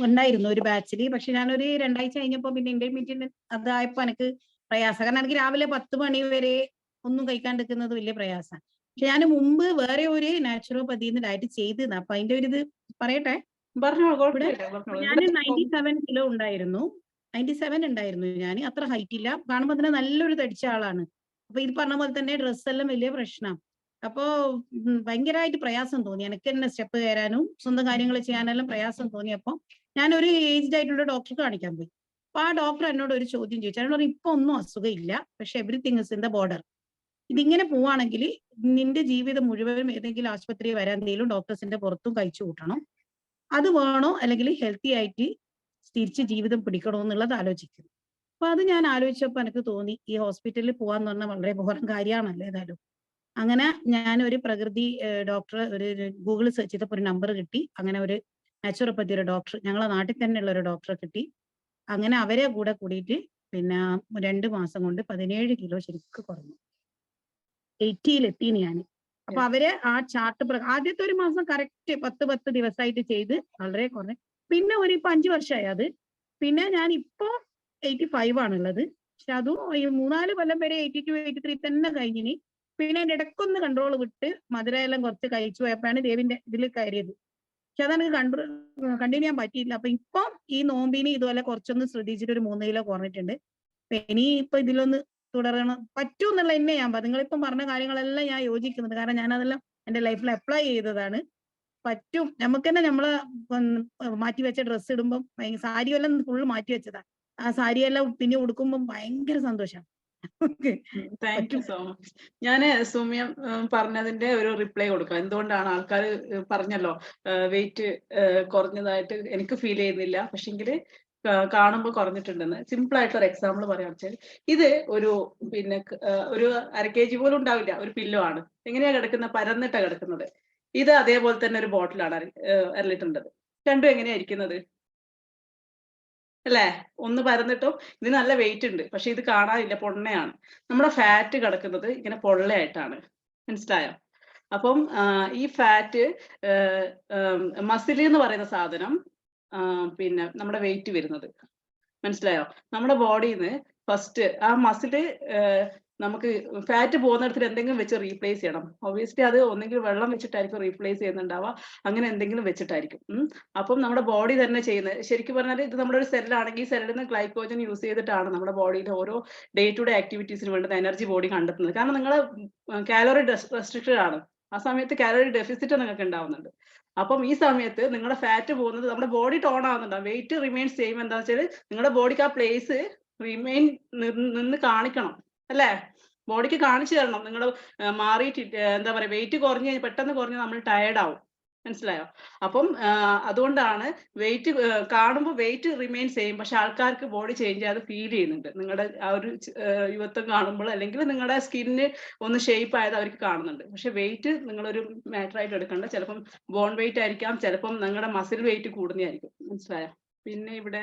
ഉണ്ടായിരുന്നു ഒരു ബാച്ചില്. പക്ഷെ ഞാനൊരു 2 ആഴ്ച കഴിഞ്ഞപ്പോ പിന്നെ ഇന്റർമീഡിയറ്റ് അതായപ്പോ എനിക്ക് പ്രയാസം. കാരണം എനിക്ക് രാവിലെ 10 മണി വരെ ഒന്നും കഴിക്കാണ്ടിരിക്കുന്നത് വലിയ പ്രയാസമാണ്. പക്ഷെ ഞാൻ മുമ്പ് വേറെ ഒരു നാച്ചുറോപ്പതിന്ന് ഡയറ്റ് ചെയ്തിരുന്നു. അപ്പൊ അതിന്റെ ഒരു ഇത് പറയട്ടെ. പറഞ്ഞോളൂ, ഇവിടെ കുഴപ്പമില്ല, പറഞ്ഞോളൂ. ഞാൻ 97 കിലോ ഉണ്ടായിരുന്നു. 97 ഉണ്ടായിരുന്നു ഞാൻ. അത്ര ഹൈറ്റ് ഇല്ല. കാണുമ്പോൾ തന്നെ നല്ലൊരു തടിച്ച ആളാണ്. അപ്പൊ ഇത് പറഞ്ഞ പോലെ തന്നെ ഡ്രസ് എല്ലാം വലിയ പ്രശ്നം. അപ്പോ ഭയങ്കരമായിട്ട് പ്രയാസം തോന്നി. എനിക്ക് തന്നെ സ്റ്റെപ്പ് കയറാനും സ്വന്തം കാര്യങ്ങൾ ചെയ്യാനെല്ലാം പ്രയാസം തോന്നിയപ്പോ ഞാൻ ഒരു ഏജ്ഡ് ആയിട്ടുള്ള ഡോക്ടറെ കാണിക്കാൻ പോയി. അപ്പൊ ആ ഡോക്ടർ എന്നോട് ഒരു ചോദ്യം ചോദിച്ചു. എന്നോട് പറഞ്ഞു, ഇപ്പൊ ഒന്നും അസുഖമില്ല, പക്ഷെ everything is in the border. ഇതിങ്ങനെ പോവാണെങ്കിൽ നിന്റെ ജീവിതം മുഴുവനും ഏതെങ്കിലും ആശുപത്രി വരാൻ എന്തെങ്കിലും ഡോക്ടേഴ്സിന്റെ പുറത്തും കഴിച്ചു കൂട്ടണം. അത് വേണോ അല്ലെങ്കിൽ ഹെൽത്തി ആയിട്ട് തിരിച്ച് ജീവിതം പിടിക്കണോ എന്നുള്ളത് ആലോചിക്കും. അപ്പൊ അത് ഞാൻ ആലോചിച്ചപ്പോ എനിക്ക് തോന്നി ഈ ഹോസ്പിറ്റലിൽ പോവാന്ന് പറഞ്ഞാൽ വളരെ ബോധം കാര്യമാണല്ലോ ഏതായാലും. അങ്ങനെ ഞാൻ ഒരു പ്രകൃതി ഡോക്ടറെ ഒരു ഗൂഗിൾ സെർച്ച് ചെയ്തപ്പോൾ ഒരു നമ്പർ കിട്ടി. അങ്ങനെ ഒരു നാച്ചുറോപ്പതി ഒരു ഡോക്ടർ ഞങ്ങളെ നാട്ടിൽ തന്നെയുള്ള ഒരു ഡോക്ടറെ കിട്ടി. അങ്ങനെ അവരെ കൂടെ കൂടിയിട്ട് പിന്നെ 2 മാസം കൊണ്ട് 17 കിലോ ശരിക്കും കുറഞ്ഞു. 80-ലെത്തിന് ഞാൻ. അപ്പൊ അവര് ആ ചാർട്ട് ആദ്യത്തെ ഒരു മാസം കറക്റ്റ് 10 ദിവസമായിട്ട് ചെയ്ത് വളരെ കുറഞ്ഞു. പിന്നെ ഇപ്പൊ 5 വർഷമായി അത്. പിന്നെ ഞാൻ ഇപ്പൊ 85 ആണുള്ളത്. പക്ഷെ അതും ഈ 3-4 കൊല്ലം വരെ 82, 83 തന്നെ കഴിഞ്ഞിനി. പിന്നെ അതിന്റെ ഇടയ്ക്കൊന്ന് കൺട്രോൾ വിട്ട് മധുരയെല്ലാം കുറച്ച് കഴിച്ചു പോയപ്പോഴാണ് ദേവിന്റെ ഇതിൽ കയറിയത്. പക്ഷെ അതെനിക്ക് കണ്ടിന്യൂ ചെയ്യാൻ പറ്റിയില്ല. അപ്പൊ ഇപ്പൊ ഈ നോമ്പിന് ഇതുപോലെ കുറച്ചൊന്ന് ശ്രദ്ധിച്ചിട്ട് ഒരു 3 കിലോ കുറഞ്ഞിട്ടുണ്ട്. അപ്പൊ ഇനി ഇപ്പൊ ഇതിലൊന്ന് തുടരണം പറ്റും എന്നുള്ള തന്നെ ഞാൻ നിങ്ങളിപ്പം പറഞ്ഞ കാര്യങ്ങളെല്ലാം ഞാൻ യോജിക്കുന്നുണ്ട്. കാരണം ഞാൻ അതെല്ലാം എന്റെ ലൈഫിൽ അപ്ലൈ ചെയ്തതാണ്. പറ്റും. നമുക്ക് തന്നെ നമ്മള് മാറ്റി വെച്ച ഡ്രസ്സ് ഇടുമ്പം സാരിയെല്ലാം ഫുള്ള് മാറ്റി വെച്ചതാ. ആ സാരിയെല്ലാം പിന്നെ ഉടുക്കുമ്പം ഭയങ്കര സന്തോഷം. Thank you so much. ഞാന് സുമ്യം പറഞ്ഞതിന്റെ ഒരു റിപ്ലൈ കൊടുക്കാം. എന്തുകൊണ്ടാണ് ആൾക്കാർ പറഞ്ഞല്ലോ വെയിറ്റ് കുറഞ്ഞതായിട്ട് എനിക്ക് ഫീൽ ചെയ്യുന്നില്ല, പക്ഷെങ്കിൽ കാണുമ്പോൾ കുറഞ്ഞിട്ടുണ്ടെന്ന്. സിമ്പിൾ ആയിട്ടുള്ള ഒരു എക്സാമ്പിൾ പറയാൻ വെച്ചാൽ, ഇത് ഒരു പിന്നെ ഒരു 1/2 kg പോലും ഉണ്ടാവില്ല ഒരു പില്ലോ ആണ്. എങ്ങനെയാ കിടക്കുന്നത്? പരന്നിട്ടാ കിടക്കുന്നത്. ഇത് അതേപോലെ തന്നെ ഒരു ബോട്ടിലാണ് 1/2 ലിറ്ററിൻ്റെത്. രണ്ടും എങ്ങനെയാ ഇരിക്കുന്നത് അല്ലേ? ഒന്ന് പരന്നിട്ടും ഇത് നല്ല വെയിറ്റ് ഉണ്ട്, പക്ഷെ ഇത് കാണാനില്ല, പൊണ്ണയാണ്. നമ്മുടെ ഫാറ്റ് കിടക്കുന്നത് ഇങ്ങനെ പൊള്ളയായിട്ടാണ്. മനസ്സിലായോ? അപ്പം ഈ ഫാറ്റ് മസിൽ എന്ന് പറയുന്ന സാധനം പിന്നെ നമ്മുടെ വെയിറ്റ് വരുന്നത്. മനസ്സിലായോ? നമ്മുടെ ബോഡിന്ന് ഫസ്റ്റ് ആ മസില് നമുക്ക് ഫാറ്റ് പോകുന്നിടത്തിൽ എന്തെങ്കിലും വെച്ച് റീപ്ലേസ് ചെയ്യണം. ഒബ്വിയസ്ലി അത് ഒന്നെങ്കിൽ വെള്ളം വെച്ചിട്ടായിരിക്കും റീപ്ലേസ് ചെയ്യുന്നുണ്ടാവുക, അങ്ങനെ എന്തെങ്കിലും വെച്ചിട്ടായിരിക്കും. അപ്പം നമ്മുടെ ബോഡി തന്നെ ചെയ്യുന്നത്. ശരിക്കും പറഞ്ഞാൽ ഇത് നമ്മുടെ ഒരു സെല്ലാണെങ്കിൽ ഈ സെല്ലിൽ നിന്ന് ഗ്ലൈക്കോജൻ യൂസ് ചെയ്തിട്ടാണ് നമ്മുടെ ബോഡിയിലെ ഓരോ ഡേ ടു ഡേ ആക്ടിവിറ്റീസിന് വേണ്ടുന്ന എനർജി ബോഡി കണ്ടെത്തുന്നത്. കാരണം നിങ്ങൾ കാലോറി റെസ്ട്രിക്റ്റഡ് ആണ്. ആ സമയത്ത് കാലോറി ഡെഫിസിറ്റ് നിങ്ങൾക്ക് ഉണ്ടാവുന്നുണ്ട്. അപ്പം ഈ സമയത്ത് നിങ്ങളുടെ ഫാറ്റ് പോകുന്നത് നമ്മുടെ ബോഡി ടോൺ ആവുന്നുണ്ടാവും. വെയിറ്റ് റിമെയിൻസ് ചെയ്യുമ്പോൾ എന്താ വെച്ചാൽ നിങ്ങളുടെ ബോഡിക്ക് ആ പ്ലേസ് റിമെയിൻ നിന്ന് കാണിക്കണം അല്ലേ? ബോഡിക്ക് കാണിച്ചു തരണം നിങ്ങൾ മാറിയിട്ട് എന്താ പറയുക, വെയിറ്റ് കുറഞ്ഞ് പെട്ടെന്ന് കുറഞ്ഞ് നമ്മൾ ടയേർഡ് ആവും. മനസ്സിലായോ? അപ്പം അതുകൊണ്ടാണ് വെയിറ്റ് കാണുമ്പോൾ വെയിറ്റ് റിമെയിൻ ചെയ്യും, പക്ഷെ ആൾക്കാർക്ക് ബോഡി ചേഞ്ച് ചെയ്യാതെ ഫീൽ ചെയ്യുന്നുണ്ട്. നിങ്ങളുടെ ആ ഒരു യുവത്വം കാണുമ്പോൾ അല്ലെങ്കിൽ നിങ്ങളുടെ സ്കിന്ന് ഒന്ന് ഷേപ്പ് ആയത് അവർക്ക് കാണുന്നുണ്ട്. പക്ഷെ വെയിറ്റ് നിങ്ങളൊരു മാറ്റർ ആയിട്ട് എടുക്കേണ്ട. ചിലപ്പം ബോൺ വെയിറ്റ് ആയിരിക്കാം, ചിലപ്പം നിങ്ങളുടെ മസിൽ വെയിറ്റ് കൂടുന്നതായിരിക്കും. മനസ്സിലായോ? പിന്നെ ഇവിടെ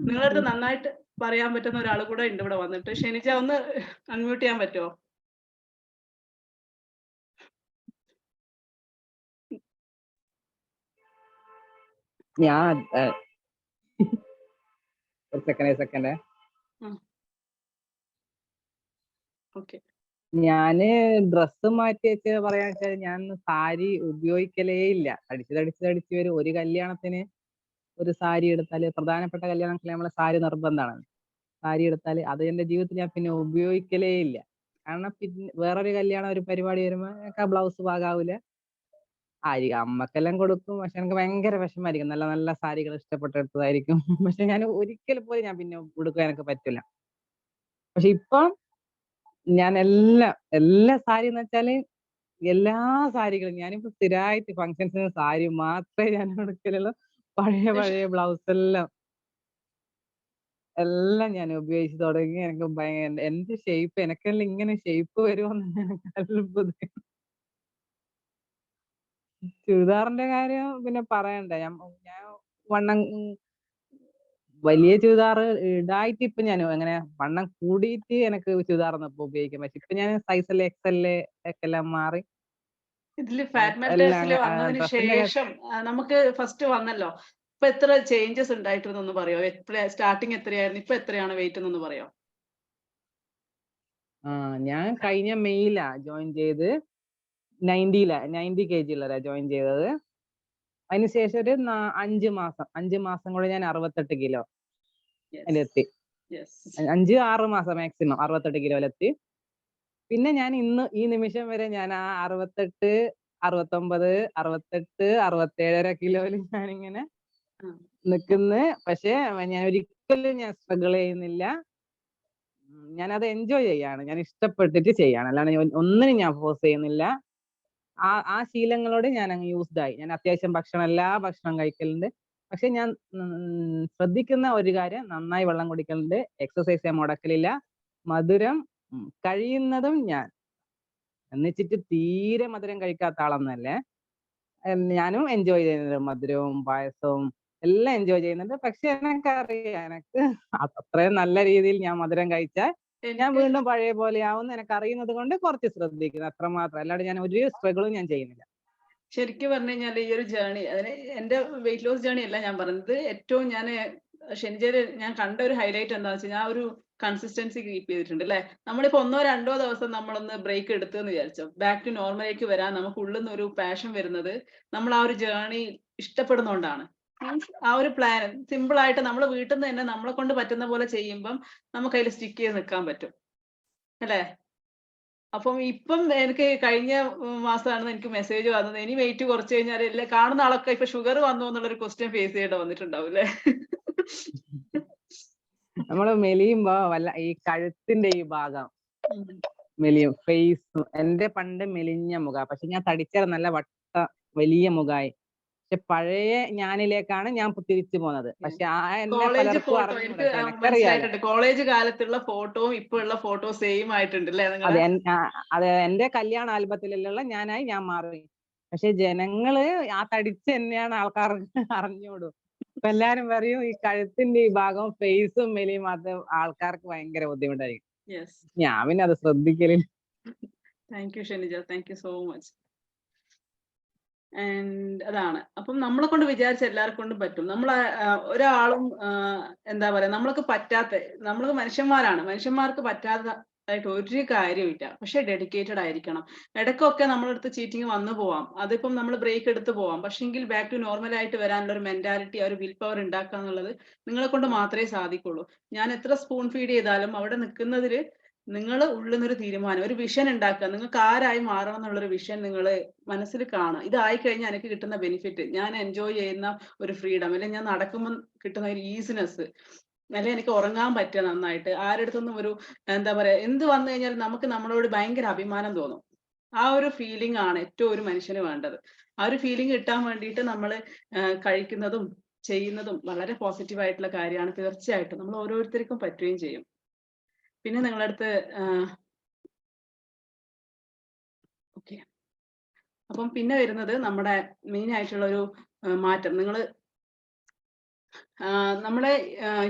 നിങ്ങളുടെ അടുത്ത് നന്നായിട്ട് പറയാൻ പറ്റുന്ന ഒരാൾ കൂടെ ഉണ്ട് ഇവിടെ വന്നിട്ട്. ഷെനിജ, ഒന്ന് അൺമ്യൂട്ട് ചെയ്യാൻ പറ്റുമോ? ഞാൻ ഒരു സെക്കൻഡ് ഓക്കെ. ഞാന് ഡ്രസ്സ് മാറ്റി വെച്ച് പറയാന്ന് വെച്ചാൽ ഞാൻ സാരി ഉപയോഗിക്കലേ ഇല്ല. തടിച്ച് വരും. ഒരു കല്യാണത്തിന് ഒരു സാരി എടുത്താല്, പ്രധാനപ്പെട്ട കല്യാണത്തിൽ നമ്മളെ സാരി നിർബന്ധമാണ്. സാരി എടുത്താൽ അത് എന്റെ ജീവിതത്തിൽ ഞാൻ പിന്നെ ഉപയോഗിക്കലേ ഇല്ല. കാരണം പിന്നെ വേറൊരു കല്യാണം ഒരു പരിപാടി വരുമ്പോ എനിക്ക് ആ ബ്ലൗസ് പാകാവൂല. അമ്മക്കെല്ലാം കൊടുക്കും, പക്ഷെ എനിക്ക് ഭയങ്കര വിഷമായിരിക്കും. നല്ല നല്ല സാരികൾ ഇഷ്ടപ്പെട്ടെടുത്തതായിരിക്കും, പക്ഷെ ഞാൻ ഒരിക്കൽ പോലും ഞാൻ പിന്നെ ഉടുക്കാൻ എനിക്ക് പറ്റില്ല. പക്ഷെ ഇപ്പം ഞാൻ എല്ലാ സാരി എന്ന് വെച്ചാല് എല്ലാ സാരികളും ഞാനിപ്പോ സ്ഥിരമായിട്ട് ഫങ്ഷൻസിന് സാരി മാത്രമേ ഞാൻ എടുക്കലുള്ളൂ. പഴയ ബ്ലൗസ് എല്ലാം ഞാൻ ഉപയോഗിച്ച് തുടങ്ങി. എനിക്ക് എന്റെ ഷേപ്പ് എനിക്കെല്ലാം ഇങ്ങനെ ഷേപ്പ് വരുമോന്ന് എനിക്ക് അത്ഭുതം. ചുരിദാറിന്റെ കാര്യം പിന്നെ പറയണ്ട. ഞാൻ വണ്ണം വലിയ ചുരിദാർ ഇടായിട്ട് ഇപ്പൊ ഞാൻ അങ്ങനെ വണ്ണം കൂടിയിട്ട് എനിക്ക് ചുരിദാറൊന്നും ഇപ്പൊ ഉപയോഗിക്കാൻ പറ്റും. ഇപ്പൊ ഞാൻ സൈസ് XL ഒക്കെ എല്ലാം മാറി. ഇതില് ഫാറ്റ് മെൽറ്റേഴ്സിൽ വന്നതിന് ശേഷം നമുക്ക് ഫസ്റ്റ് വന്നല്ലോ, ഇപ്പൊ എത്ര ചേഞ്ചസ് ഉണ്ടായിട്ടൊന്ന് പറയോ? സ്റ്റാർട്ടിങ് എത്രയായിരുന്നു, ഇപ്പൊ എത്രയാണ് വെയിറ്റ് എന്നൊന്ന് പറയോ? ഞാൻ കഴിഞ്ഞ മെയ്യിലാ ജോയിൻ ചെയ്ത്. 90 kg ജോയിൻ ചെയ്തത്. അതിനുശേഷം ഒരു 5 മാസം കൊണ്ട് ഞാൻ 68 കിലോ എത്തി. 5-6 മാസം മാക്സിമം 68 കിലോയിലെത്തി. പിന്നെ ഞാൻ ഇന്ന് ഈ നിമിഷം വരെ ഞാൻ ആ 68, 69, 68, 67 കിലോയിൽ ഞാനിങ്ങനെ നിൽക്കുന്നു. പക്ഷെ ഞാൻ ഒരിക്കലും സ്ട്രഗിൾ ചെയ്യുന്നില്ല. ഞാനത് എൻജോയ് ചെയ്യാണ്, ഞാൻ ഇഷ്ടപ്പെട്ടിട്ട് ചെയ്യാണ്, അല്ലാണ്ട് ഒന്നിനും ഞാൻ ഫോഴ്സ് ചെയ്യുന്നില്ല. ആ ശീലങ്ങളോട് ഞാൻ അങ്ങ് യൂസ്ഡ് ആയി. ഞാൻ അത്യാവശ്യം എല്ലാ ഭക്ഷണം കഴിക്കലുണ്ട്. പക്ഷെ ഞാൻ ശ്രദ്ധിക്കുന്ന ഒരു കാര്യം, നന്നായി വെള്ളം കുടിക്കലുണ്ട്, എക്സസൈസ് ഞാൻ മുടക്കലില്ല, മധുരം കഴിയുന്നതും ഞാൻ എന്നുവെച്ചിട്ട് തീരെ മധുരം കഴിക്കാത്ത ആളൊന്നല്ലേ. ഞാനും എൻജോയ് ചെയ്യുന്നുണ്ട്, മധുരവും പായസവും എല്ലാം എൻജോയ് ചെയ്യുന്നുണ്ട്. പക്ഷെ എനിക്കറിയാം, എനിക്ക് അത്രയും നല്ല രീതിയിൽ ഞാൻ മധുരം കഴിച്ചാൽ ഞാൻ വീണ്ടും പഴയ പോലെ ആവുമെന്ന് എനിക്ക് അറിയുന്നത് കൊണ്ട് കുറച്ച് ശ്രദ്ധിക്കുന്നു, അത്രമാത്രം. അല്ലാണ്ട് ഞാൻ ഒരു സ്ട്രഗിളും ഞാൻ ചെയ്യുന്നില്ല. ശരിക്കും പറഞ്ഞു കഴിഞ്ഞാൽ ഈ ഒരു ജേർണി, അതിന് എന്റെ വെയിറ്റ് ലോസ് ജേർണി അല്ല ഞാൻ പറയുന്നത്, ഏറ്റവും ഷെനിജയിൽ ഞാൻ കണ്ട ഒരു ഹൈലൈറ്റ് എന്താണെന്ന് വെച്ചാൽ ഞാൻ ഒരു കൺസിസ്റ്റൻസി കീപ്പ് ചെയ്തിട്ടുണ്ട് അല്ലെ. നമ്മളിപ്പോ 1-2 ദിവസം നമ്മളൊന്ന് ബ്രേക്ക് എടുത്തു എന്ന് വിചാരിച്ചോ, ബാക്ക് ടു നോർമലിലേക്ക് വരാൻ നമുക്ക് ഉള്ളിൽ നിന്ന് ഒരു പാഷൻ വരുന്നത് നമ്മൾ ആ ഒരു ജേർണി ഇഷ്ടപ്പെടുന്നോണ്ടാണ്. മീൻസ് ആ ഒരു പ്ലാൻ സിമ്പിൾ ആയിട്ട് നമ്മൾ വീട്ടിൽ നിന്ന് തന്നെ നമ്മളെ കൊണ്ട് പറ്റുന്ന പോലെ ചെയ്യുമ്പം നമുക്ക് അതിൽ സ്റ്റിക്ക് ചെയ്ത് നിൽക്കാൻ പറ്റും അല്ലേ. അപ്പം ഇപ്പം എനിക്ക് കഴിഞ്ഞ മാസമാണ് എനിക്ക് മെസ്സേജ് വന്നത്, ഇനി വെയിറ്റ് കുറച്ച് കഴിഞ്ഞാൽ കാണുന്ന ആളൊക്കെ ഇപ്പൊ ഷുഗർ വന്നു എന്നുള്ളൊരു ക്വസ്റ്റ്യൻ ഫേസ് ചെയ്യേണ്ടി വന്നിട്ടുണ്ടാവും അല്ലേ. നമ്മള് മെലിയുമ്പോ ഈ കഴുത്തിന്റെ ഈ ഭാഗം മെലിയും, ഫേസ്. എന്റെ പണ്ട് മെലിഞ്ഞ മുഖ, പക്ഷെ ഞാൻ തടിച്ച നല്ല വലിയ മുഖമായി. പക്ഷെ പഴയ ഞാനിലേക്കാണ് ഞാൻ തിരിച്ചു പോകുന്നത്. പക്ഷെ കോളേജ് ഫോട്ടോ എനിക്ക് മനസ്സിലായിട്ടുണ്ട്, കോളേജ് കാലത്തുള്ള ഫോട്ടോവും ഇപ്പൊ ഉള്ള ഫോട്ടോ സെയിം ആയിട്ടുണ്ട് അല്ലേ. അതെ, എന്റെ കല്യാണ ആൽബത്തിലുള്ള ഞാനായി ഞാൻ മാറി. പക്ഷെ ജനങ്ങള് ആ തടിച്ച് തന്നെയാണ് ആൾക്കാർക്ക് അറിഞ്ഞോടും. ഇപ്പൊ എല്ലാരും പറയും ഈ കഴുത്തിന്റെ ഈ ഭാഗം ഫേസും മെലിയും അത് ആൾക്കാർക്ക് ഭയങ്കര ബുദ്ധിമുട്ടായിരിക്കും. ഞാൻ പിന്നെ അത് ശ്രദ്ധിക്കലില്ല. Thank you Shenija, thank you so much. And അതാണ്, അപ്പം നമ്മളെ കൊണ്ട് വിചാരിച്ച എല്ലാവർക്കും കൊണ്ടും പറ്റും. ഒരാളും എന്താ പറയാ, നമ്മൾക്ക് നമ്മൾ മനുഷ്യന്മാർക്ക് പറ്റാത്തതായിട്ട് ഒരു കാര്യമില്ല. പക്ഷെ ഡെഡിക്കേറ്റഡ് ആയിരിക്കണം. ഇടയ്ക്കൊക്കെ നമ്മളടുത്ത് ചീറ്റിംഗ് വന്നു പോവാം, അതിപ്പം നമ്മൾ ബ്രേക്ക് എടുത്ത് പോവാം. പക്ഷെങ്കിൽ ബാക്ക് ടു നോർമൽ ആയിട്ട് വരാനുള്ള ഒരു മെന്റാലിറ്റി, ഒരു വിൽ പവർ ഉണ്ടാക്കുക എന്നുള്ളത് നിങ്ങളെ കൊണ്ട് മാത്രമേ സാധിക്കുള്ളൂ. ഞാൻ എത്ര സ്പൂൺ ഫീഡ് ചെയ്താലും അവിടെ നിൽക്കുന്നതിൽ നിങ്ങൾ ഉള്ളിൽ നിന്നൊരു തീരുമാനം, ഒരു വിഷൻ ഉണ്ടാക്കുക. നിങ്ങൾക്ക് ആരായി മാറണം എന്നുള്ളൊരു വിഷൻ നിങ്ങൾ മനസ്സിൽ കാണുക. ഇതായി കഴിഞ്ഞാൽ എനിക്ക് കിട്ടുന്ന ബെനിഫിറ്റ്, ഞാൻ എൻജോയ് ചെയ്യുന്ന ഒരു ഫ്രീഡം, അല്ലെങ്കിൽ ഞാൻ നടക്കുമ്പോൾ കിട്ടുന്ന ഒരു ഈസിനെസ്, അല്ലെങ്കിൽ എനിക്ക് ഉറങ്ങാൻ പറ്റുക നന്നായിട്ട്, ആരടുത്തൊന്നും ഒരു എന്താ പറയാ, എന്ത് വന്നു കഴിഞ്ഞാൽ നമുക്ക് നമ്മളോട് ഭയങ്കര അഭിമാനം തോന്നും. ആ ഒരു ഫീലിംഗ് ആണ് ഏറ്റവും ഒരു മനുഷ്യന് വേണ്ടത്. ആ ഒരു ഫീലിംഗ് കിട്ടാൻ വേണ്ടിയിട്ട് നമ്മൾ കഴിക്കുന്നതും ചെയ്യുന്നതും വളരെ പോസിറ്റീവ് ആയിട്ടുള്ള കാര്യമാണ്. തീർച്ചയായിട്ടും നമ്മൾ ഓരോരുത്തർക്കും പറ്റുകയും ചെയ്യും. പിന്നെ നിങ്ങളടുത്ത് ഓക്കെ, അപ്പം പിന്നെ വരുന്നത് നമ്മുടെ മെയിൻ ആയിട്ടുള്ള ഒരു മാറ്റം, നമ്മുടെ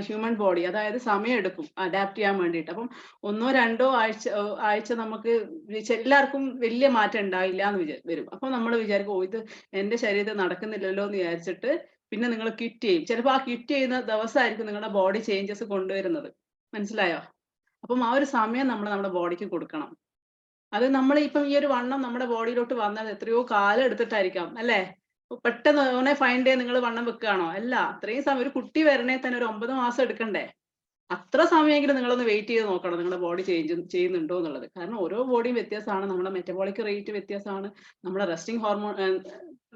ഹ്യൂമൻ ബോഡി, അതായത് സമയം എടുക്കും അഡാപ്റ്റ് ചെയ്യാൻ വേണ്ടിയിട്ട്. അപ്പം 1-2 ആഴ്ച നമുക്ക് എല്ലാവർക്കും വലിയ മാറ്റം ഉണ്ടാവില്ല എന്ന് വരും. അപ്പം നമ്മൾ വിചാരിക്കും, ഇത് എന്റെ ശരീരത്തിൽ നടക്കുന്നില്ലല്ലോ എന്ന് വിചാരിച്ചിട്ട് പിന്നെ നിങ്ങൾ ക്വിറ്റ് ചെയ്യും. ചിലപ്പോൾ ആ ക്വിറ്റ് ചെയ്യുന്ന ദിവസമായിരിക്കും നിങ്ങളുടെ ബോഡി ചേഞ്ചസ് കൊണ്ടുവരുന്നത്. മനസ്സിലായോ? അപ്പം ആ ഒരു സമയം നമ്മൾ നമ്മുടെ ബോഡിക്ക് കൊടുക്കണം. അത് നമ്മൾ ഇപ്പം ഈ ഒരു വണ്ണം നമ്മുടെ ബോഡിയിലോട്ട് വന്നത് എത്രയോ കാലം എടുത്തിട്ടായിരിക്കാം അല്ലേ. പെട്ടെന്ന് ഫൈൻ ഡേ നിങ്ങൾ വണ്ണം വെക്കുകയാണോ? അല്ല, അത്രയും സമയം. ഒരു കുട്ടി വരണേ തന്നെ ഒരു 9 മാസം എടുക്കണ്ടേ. അത്ര സമയമെങ്കിലും നിങ്ങളൊന്ന് വെയിറ്റ് ചെയ്ത് നോക്കണം നിങ്ങളുടെ ബോഡി ചേഞ്ച് ചെയ്യുന്നുണ്ടോ എന്നുള്ളത്. കാരണം ഓരോ ബോഡിയും വ്യത്യാസമാണ്, നമ്മുടെ മെറ്റബോളിക് റേറ്റ് വ്യത്യാസമാണ്, നമ്മുടെ റെസ്റ്റിംഗ് ഹോർമോൺ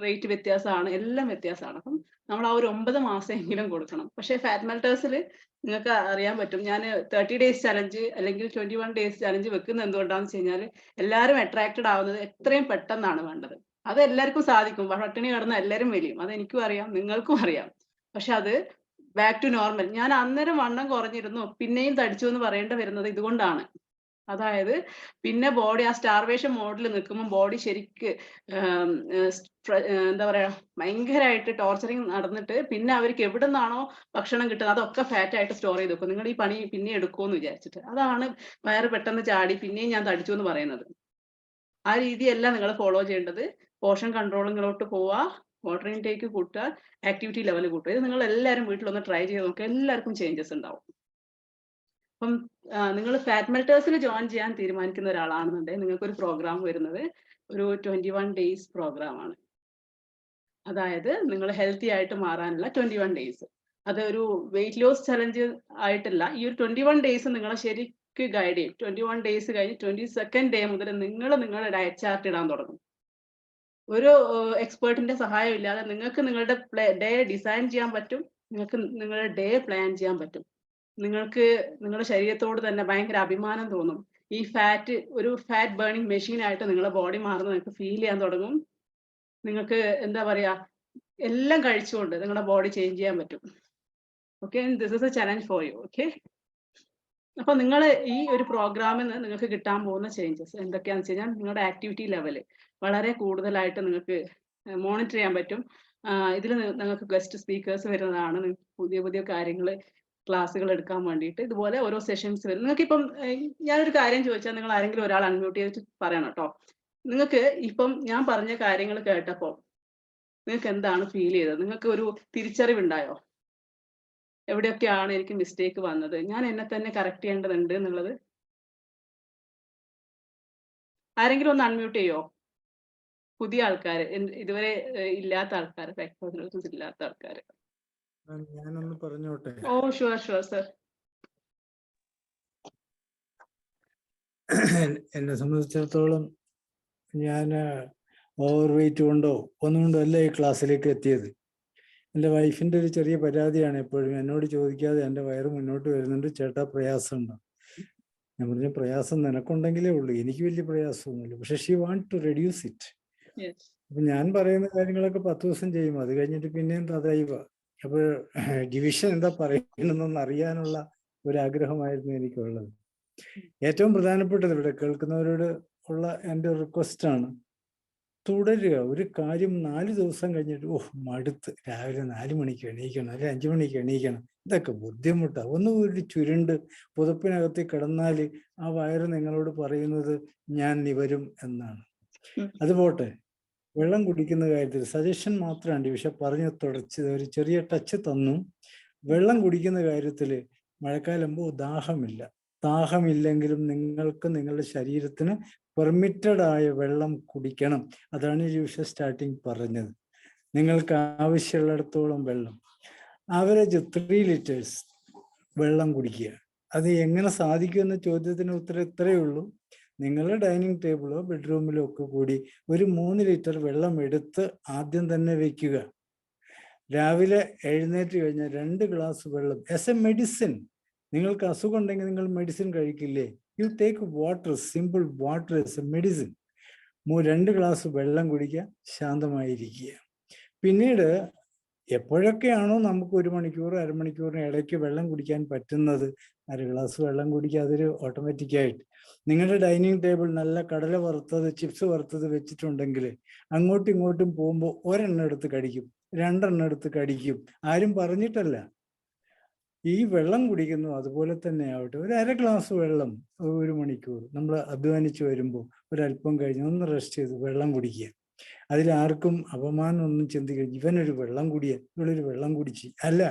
റേറ്റ് വ്യത്യാസമാണ്, എല്ലാം വ്യത്യാസമാണ്. അപ്പം നമ്മൾ ആ ഒരു 9 മാസമെങ്കിലും കൊടുക്കണം. പക്ഷേ ഫാറ്റ് മെൽറ്റേഴ്സിൽ നിങ്ങൾക്ക് അറിയാൻ പറ്റും, ഞാൻ 30 ഡേയ്സ് ചലഞ്ച് അല്ലെങ്കിൽ 21 ഡേയ്സ് ചലഞ്ച് വെക്കുന്നത് എന്തുകൊണ്ടാണെന്ന് വെച്ച് കഴിഞ്ഞാൽ എല്ലാവരും അട്രാക്റ്റഡ് ആവുന്നത് എത്രയും പെട്ടെന്നാണ് വേണ്ടത്. അത് എല്ലാവർക്കും സാധിക്കും. പട്ടിണി കിടന്ന എല്ലാവരും വലിയും, അതെനിക്കും അറിയാം, നിങ്ങൾക്കും അറിയാം. പക്ഷെ അത് ബാക്ക് ടു നോർമൽ. ഞാൻ അന്നേരം വണ്ണം കുറഞ്ഞിരുന്നു പിന്നെയും തടിച്ചു എന്ന് പറയേണ്ടി വരുന്നത് ഇതുകൊണ്ടാണ്. അതായത് പിന്നെ ബോഡി ആ സ്റ്റാർവേഷൻ മോഡിൽ നിൽക്കുമ്പോൾ ബോഡി ശരിക്ക് എന്താ പറയാ, ഭയങ്കരമായിട്ട് ടോർച്ചറിങ് നടന്നിട്ട് പിന്നെ അവർക്ക് എവിടെ നിന്നാണോ ഭക്ഷണം കിട്ടുന്നത് അതൊക്കെ ഫാറ്റ് ആയിട്ട് സ്റ്റോർ ചെയ്ത് വെക്കും. നിങ്ങൾ ഈ പണി പിന്നെ എടുക്കുമെന്ന് വിചാരിച്ചിട്ട്. അതാണ് വയറ് പെട്ടെന്ന് ചാടി പിന്നെയും ഞാൻ തടിച്ചു എന്ന് പറയുന്നത്. ആ രീതിയല്ല നിങ്ങൾ ഫോളോ ചെയ്യേണ്ടത്. പോർഷൻ കൺട്രോളിങ്ങിലോട്ട് പോവുക, വാട്ടർ ഇൻടേക്ക് കൂട്ടുക, ആക്ടിവിറ്റി ലെവൽ കൂട്ടുക. ഇത് നിങ്ങൾ എല്ലാവരും വീട്ടിലൊന്ന് ട്രൈ ചെയ്ത് നോക്കുക, എല്ലാവർക്കും ചേഞ്ചസ് ഉണ്ടാവും. അപ്പം നിങ്ങൾ ഫാറ്റ് മെൽറ്റേഴ്സിൽ ജോയിൻ ചെയ്യാൻ തീരുമാനിക്കുന്ന ഒരാളാണെന്നുണ്ടെങ്കിൽ നിങ്ങൾക്കൊരു പ്രോഗ്രാം വരുന്നത് ഒരു 21 ഡേയ്സ് പ്രോഗ്രാം ആണ്. അതായത് നിങ്ങൾ ഹെൽത്തി ആയിട്ട് മാറാനുള്ള 21 ഡേയ്സ്. അത് ഒരു വെയിറ്റ് ലോസ് ചലഞ്ച് ആയിട്ടല്ല. ഈ ഒരു 21 ഡേയ്സ് നിങ്ങളെ ശരിക്ക് ഗൈഡ് ചെയ്യും. 21 ഡേയ്സ് കഴിഞ്ഞ് 22nd ഡേ മുതൽ നിങ്ങൾ നിങ്ങളുടെ ഡയറ്റ് ചാർട്ട് ഇടാൻ തുടങ്ങും. ഒരു എക്സ്പേർട്ടിന്റെ സഹായം ഇല്ലാതെ നിങ്ങൾക്ക് നിങ്ങളുടെ ഡേ ഡിസൈൻ ചെയ്യാൻ പറ്റും. നിങ്ങൾക്ക് നിങ്ങളുടെ ഡേ പ്ലാൻ ചെയ്യാൻ പറ്റും. നിങ്ങൾക്ക് നിങ്ങളുടെ ശരീരത്തോട് തന്നെ ഭയങ്കര അഭിമാനം തോന്നും. ഈ ഫാറ്റ് ഒരു ഫാറ്റ് ബേണിംഗ് മെഷീൻ ആയിട്ട് നിങ്ങളുടെ ബോഡി മാറുന്നത് നിങ്ങൾക്ക് ഫീൽ ചെയ്യാൻ തുടങ്ങും. നിങ്ങൾക്ക് എന്താ പറയാ, എല്ലാം കഴിച്ചുകൊണ്ട് നിങ്ങളുടെ ബോഡി ചേഞ്ച് ചെയ്യാൻ പറ്റും. Okay, this is A challenge for you. Okay, അപ്പൊ നിങ്ങൾ ഈ ഒരു പ്രോഗ്രാമിൽ നിന്ന് നിങ്ങൾക്ക് കിട്ടാൻ പോകുന്ന ചേഞ്ചസ് എന്തൊക്കെയാണെന്ന് വെച്ച് കഴിഞ്ഞാൽ നിങ്ങളുടെ ആക്ടിവിറ്റി ലെവല് വളരെ കൂടുതലായിട്ട് നിങ്ങൾക്ക് മോണിറ്റർ ചെയ്യാൻ പറ്റും. ഇതിൽ നിങ്ങൾക്ക് ഗസ്റ്റ് സ്പീക്കേഴ്സ് വരുന്നതാണ്. പുതിയ പുതിയ കാര്യങ്ങൾ ക്ലാസ്സുകൾ എടുക്കാൻ വേണ്ടിയിട്ട് ഇതുപോലെ ഓരോ സെഷൻസ് വരും. നിങ്ങൾക്ക് ഇപ്പം ഞാനൊരു കാര്യം ചോദിച്ചാൽ നിങ്ങൾ ആരെങ്കിലും ഒരാൾ അൺമ്യൂട്ട് ചെയ്തിട്ട് പറയണം കേട്ടോ. നിങ്ങൾക്ക് ഇപ്പം ഞാൻ പറഞ്ഞ കാര്യങ്ങൾ കേട്ടപ്പോൾ നിങ്ങൾക്ക് എന്താണ് ഫീൽ ചെയ്തത്? നിങ്ങൾക്ക് ഒരു തിരിച്ചറിവുണ്ടായോ? എവിടെയൊക്കെയാണ് എനിക്ക് മിസ്റ്റേക്ക് വന്നത്, ഞാൻ എന്നെ തന്നെ കറക്റ്റ് ചെയ്യേണ്ടതുണ്ട് എന്നുള്ളത്? ആരെങ്കിലും ഒന്ന് അൺമ്യൂട്ട് ചെയ്യോ? പുതിയ ആൾക്കാർ, ഇതുവരെ ഇല്ലാത്ത ആൾക്കാർ, ഇല്ലാത്ത ആൾക്കാർ. ഞാനൊന്ന് പറഞ്ഞോട്ടെ. Oh sure sure sir. എന്നെ സംബന്ധിച്ചിടത്തോളം ഞാൻ ഓവർ വെയിറ്റ് കൊണ്ടോ ഒന്നുകൊണ്ടോ അല്ല ഈ ക്ലാസ്സിലേക്ക് എത്തിയത്. എൻ്റെ വൈഫിൻ്റെ ഒരു ചെറിയ പരാതിയാണ് എപ്പോഴും എന്നോട് ചോദിക്കാതെ എൻ്റെ വയറ് മുന്നോട്ട് വരുന്നുണ്ട്, ചേട്ടാ പ്രയാസമുണ്ടോ? ഞാൻ പറഞ്ഞ പ്രയാസം നിനക്കുണ്ടെങ്കിലേ ഉള്ളൂ, എനിക്ക് വലിയ പ്രയാസമൊന്നുമില്ല. പക്ഷെ she want to reduce it. അപ്പൊ ഞാൻ പറയുന്ന കാര്യങ്ങളൊക്കെ 10 ദിവസം ചെയ്യും, അത് കഴിഞ്ഞിട്ട് പിന്നെയും തദൈവ. അപ്പോൾ ഡിവിഷൻ എന്താ പറയണമെന്നൊന്ന് അറിയാനുള്ള ഒരാഗ്രഹമായിരുന്നു എനിക്കുള്ളത്. ഏറ്റവും പ്രധാനപ്പെട്ടത് ഇവിടെ കേൾക്കുന്നവരോട് ഉള്ള എൻ്റെ റിക്വസ്റ്റാണ്, തുടരുക. ഒരു കാര്യം 4 ദിവസം കഴിഞ്ഞിട്ട് മടുത്ത് രാവിലെ 4 മണിക്ക് എണീക്കണം, അല്ലെങ്കിൽ 5 മണിക്ക് എണീക്കണം, ഇതൊക്കെ ബുദ്ധിമുട്ടാണ്. ഒരു ചുരുണ്ട് പുതപ്പിനകത്ത് കിടന്നാൽ ആ വയറ് നിങ്ങളോട് പറയുന്നത് ഞാൻ നിവരും എന്നാണ്. അതുപോട്ടെ, വെള്ളം കുടിക്കുന്ന കാര്യത്തിൽ സജഷൻ മാത്രമാണ് ഡിവിഷ പറഞ്ഞു തുടച്ച് ഒരു ചെറിയ ടച്ച് തന്നു. വെള്ളം കുടിക്കുന്ന കാര്യത്തിൽ മഴക്കാലമ്പോ ദാഹമില്ലെങ്കിലും നിങ്ങൾക്ക് നിങ്ങളുടെ ശരീരത്തിന് പെർമിറ്റഡ് ആയ വെള്ളം കുടിക്കണം. അതാണ് ഡിവിഷ സ്റ്റാർട്ടിങ് പറഞ്ഞത്. നിങ്ങൾക്ക് ആവശ്യമുള്ളിടത്തോളം വെള്ളം, ആവറേജ് 3 liters വെള്ളം കുടിക്കുക. അത് എങ്ങനെ സാധിക്കുമെന്ന ചോദ്യത്തിന് ഉത്തരം ഇത്രയേ ഉള്ളൂ. നിങ്ങളുടെ ഡൈനിങ് ടേബിളോ ബെഡ്റൂമിലോ ഒക്കെ കൂടി ഒരു 3 ലിറ്റർ വെള്ളം എടുത്ത് ആദ്യം തന്നെ വെക്കുക. രാവിലെ എഴുന്നേറ്റ് കഴിഞ്ഞാൽ 2 ഗ്ലാസ് വെള്ളം ആസ് എ മെഡിസിൻ. നിങ്ങൾക്ക് അസുഖം ഉണ്ടെങ്കിൽ നിങ്ങൾ മെഡിസിൻ കഴിക്കില്ലേ? You take water, simple water as a medicine. 2 glass വെള്ളം കുടിക്കുക, ശാന്തമായിരിക്കുക. പിന്നീട് എപ്പോഴൊക്കെയാണോ നമുക്ക് 1 മണിക്കൂർ അരമണിക്കൂറിന് ഇടയ്ക്ക് വെള്ളം കുടിക്കാൻ പറ്റുന്നത്, 1/2 ഗ്ലാസ് വെള്ളം കുടിക്കുക. അതൊരു ഓട്ടോമാറ്റിക്കായിട്ട്. നിങ്ങളുടെ ഡൈനിങ് ടേബിൾ നല്ല കടല വറുത്തത്, ചിപ്സ് വറുത്തത് വെച്ചിട്ടുണ്ടെങ്കിൽ അങ്ങോട്ടും ഇങ്ങോട്ടും പോകുമ്പോൾ 1 എണ്ണം എടുത്ത് കടിക്കും, 2 എണ്ണം എടുത്ത് കടിക്കും. ആരും പറഞ്ഞിട്ടല്ല. ഈ വെള്ളം കുടിക്കുന്നു അതുപോലെ തന്നെ ആവട്ടെ. 1/2 ഗ്ലാസ് വെള്ളം 1 മണിക്കൂർ നമ്മൾ അധ്വാനിച്ച് വരുമ്പോൾ ഒരല്പം കഴിഞ്ഞ് ഒന്ന് റെസ്റ്റ് ചെയ്ത് വെള്ളം കുടിക്കുക. അതിലാർക്കും അപമാനം ഒന്നും ചിന്തിക്കുക, ഇവനൊരു വെള്ളം കുടിയ, ഇവളൊരു വെള്ളം കുടിച്ച് അല്ല.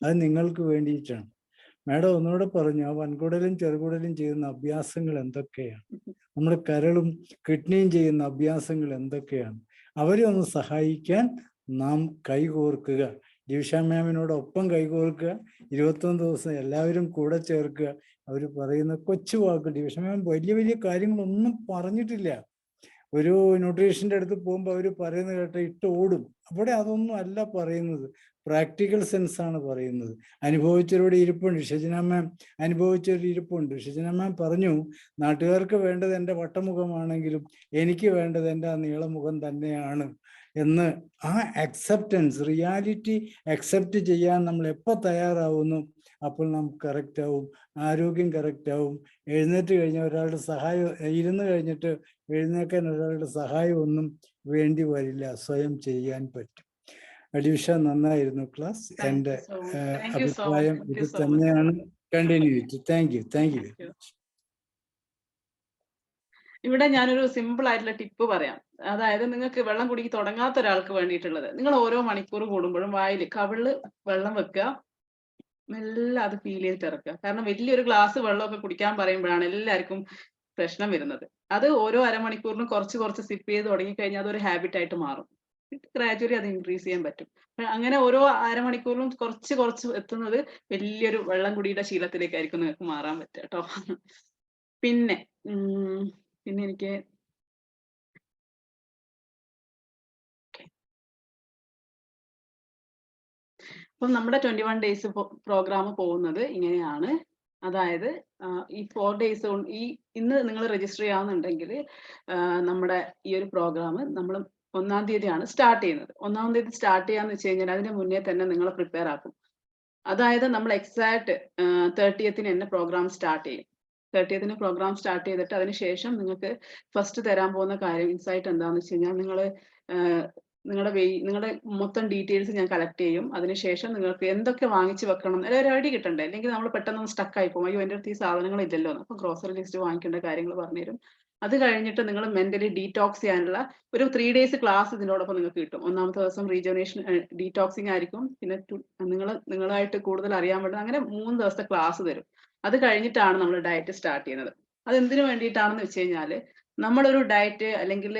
അത് നിങ്ങൾക്ക് വേണ്ടിയിട്ടാണ്. മാഡം ഒന്നുകൂടെ പറഞ്ഞു, ആ വൻകുടലും ചെറുകുടലും ചെയ്യുന്ന അഭ്യാസങ്ങൾ എന്തൊക്കെയാണ്, നമ്മുടെ കരളും കിഡ്നിയും ചെയ്യുന്ന അഭ്യാസങ്ങൾ എന്തൊക്കെയാണ്, അവരെ ഒന്ന് സഹായിക്കാൻ നാം കൈകോർക്കുക. ഡിവിഷ മാമിനോടൊപ്പം കൈകോർക്കുക. 21 ദിവസം എല്ലാവരും കൂടെ ചേർക്കുക. അവർ പറയുന്ന കൊച്ചു വാക്ക്, ഡിവിഷ മാം വലിയ വലിയ കാര്യങ്ങളൊന്നും പറഞ്ഞിട്ടില്ല. ഒരു ന്യൂട്രീഷൻ്റെ അടുത്ത് പോകുമ്പോൾ അവർ പറയുന്നത് കേട്ട ഇട്ട് ഓടും. അവിടെ അതൊന്നും അല്ല പറയുന്നത്, പ്രാക്ടിക്കൽ സെൻസ് ആണ് പറയുന്നത്. അനുഭവിച്ചവരുടെ ഇരിപ്പുണ്ട്. ഷജന മാം അനുഭവിച്ചൊരു ഇരിപ്പുണ്ട്. ഷജന മാം പറഞ്ഞു, നാട്ടുകാർക്ക് വേണ്ടത് എൻ്റെ വട്ടമുഖമാണെങ്കിലും എനിക്ക് വേണ്ടത് എൻ്റെ ആ നീളമുഖം തന്നെയാണ് എന്ന്. ആ അക്സെപ്റ്റൻസ്, റിയാലിറ്റി അക്സെപ്റ്റ് ചെയ്യാൻ നമ്മൾ എപ്പോൾ തയ്യാറാവുന്നു അപ്പോൾ നമുക്ക് കറക്റ്റ് ആവും, ആരോഗ്യം കറക്റ്റ് ആവും. എഴുന്നേറ്റ് കഴിഞ്ഞാൽ ഒരാളുടെ സഹായം, ഇരുന്ന് കഴിഞ്ഞിട്ട് എഴുന്നേക്കാൻ ഒരാളുടെ സഹായം ഒന്നും വേണ്ടി വരില്ല, സ്വയം ചെയ്യാൻ പറ്റും. ഡിവിഷ നന്നായിരുന്നു ക്ലാസ്. എൻ്റെ അഭിപ്രായം ഇത് തന്നെയാണ്. കണ്ടിന്യൂറ്റി. Thank you. ഇവിടെ ഞാനൊരു സിമ്പിൾ ആയിട്ടുള്ള ടിപ്പ് പറയാം. അതായത് നിങ്ങൾക്ക് വെള്ളം കുടിക്ക് തുടങ്ങാത്ത ഒരാൾക്ക് വേണ്ടിയിട്ടുള്ളത്, നിങ്ങൾ ഓരോ മണിക്കൂർ കൂടുമ്പോഴും വായിൽ കവിളിൽ വെള്ളം വെക്കുക, മെല്ലെ അത് ഫീൽ ചെയ്തിട്ട് ഇറക്കുക. കാരണം വലിയൊരു ഗ്ലാസ് വെള്ളമൊക്കെ കുടിക്കാൻ പറയുമ്പോഴാണ് എല്ലാവർക്കും പ്രശ്നം വരുന്നത്. അത് ഓരോ അരമണിക്കൂറിനും കുറച്ച് സിപ്പ് ചെയ്ത് തുടങ്ങിക്കഴിഞ്ഞാൽ അതൊരു ഹാബിറ്റ് ആയിട്ട് മാറും. ഗ്രാജുവലി അത് ഇൻക്രീസ് ചെയ്യാൻ പറ്റും. അങ്ങനെ ഓരോ അരമണിക്കൂറിലും കുറച്ച് കുറച്ച് എത്തുന്നത് വലിയൊരു വെള്ളം കുടിയുടെ ശീലത്തിലേക്കായിരിക്കും നിങ്ങൾക്ക് മാറാൻ പറ്റുക കേട്ടോ. പിന്നെ പിന്നെ എനിക്ക് അപ്പം നമ്മുടെ 21 ഡേയ്സ് പ്രോഗ്രാം പോകുന്നത് ഇങ്ങനെയാണ്. അതായത് ഈ 4 ഡേയ്സ് ഇന്ന് നിങ്ങൾ രജിസ്റ്റർ ചെയ്യാവുന്നുണ്ടെങ്കിൽ നമ്മുടെ ഈ ഒരു പ്രോഗ്രാം നമ്മൾ 1-ാം തീയതിയാണ് സ്റ്റാർട്ട് ചെയ്യുന്നത്. 1-ാം തീയതി സ്റ്റാർട്ട് ചെയ്യാന്ന് വെച്ച് കഴിഞ്ഞാൽ അതിന് മുന്നേ തന്നെ നിങ്ങൾ പ്രിപ്പയർ ആക്കും. അതായത് നമ്മൾ എക്സാക്ട് 30th തന്നെ പ്രോഗ്രാം സ്റ്റാർട്ട് ചെയ്യും. 30th പ്രോഗ്രാം സ്റ്റാർട്ട് ചെയ്തിട്ട് അതിനുശേഷം നിങ്ങൾക്ക് ഫസ്റ്റ് തരാൻ പോകുന്ന കാര്യം ഇൻസൈറ്റ് എന്താണെന്ന് വെച്ച് കഴിഞ്ഞാൽ നിങ്ങളുടെ മൊത്തം ഡീറ്റെയിൽസ് ഞാൻ കളക്ട് ചെയ്യും. അതിനുശേഷം നിങ്ങൾക്ക് എന്തൊക്കെ വാങ്ങിച്ചു വെക്കണം ഒരു ഐഡിയ കിട്ടണ്ടേ, അല്ലെങ്കിൽ നമ്മൾ പെട്ടെന്ന് സ്റ്റക്ക് ആയി പോകും. അയ്യോ എൻ്റെ അടുത്ത് ഈ സാധനങ്ങൾ ഇല്ലല്ലോ, അപ്പോൾ ഗ്രോസറി ലിസ്റ്റ് വാങ്ങിക്കേണ്ട കാര്യങ്ങൾ പറഞ്ഞുതരും. അത് കഴിഞ്ഞിട്ട് നിങ്ങൾ മെന്റലി ഡീറ്റോക്സ് ചെയ്യാനുള്ള ഒരു 3 ഡേയ്സ് ക്ലാസ് ഇതിനോടൊപ്പം നിങ്ങൾക്ക് കിട്ടും. 1-ാമത്തെ ദിവസം റീജനറേഷൻ ഡീറ്റോക്സിങ് ആയിരിക്കും. പിന്നെ നിങ്ങളായിട്ട് കൂടുതൽ അറിയാൻ വേണ്ടി അങ്ങനെ 3 ദിവസത്തെ ക്ലാസ് തരും. അത് കഴിഞ്ഞിട്ടാണ് നമ്മൾ ഡയറ്റ് സ്റ്റാർട്ട് ചെയ്യുന്നത്. അത് എന്തിനു വേണ്ടിയിട്ടാണെന്ന് വെച്ച് കഴിഞ്ഞാൽ നമ്മളൊരു ഡയറ്റ് അല്ലെങ്കിൽ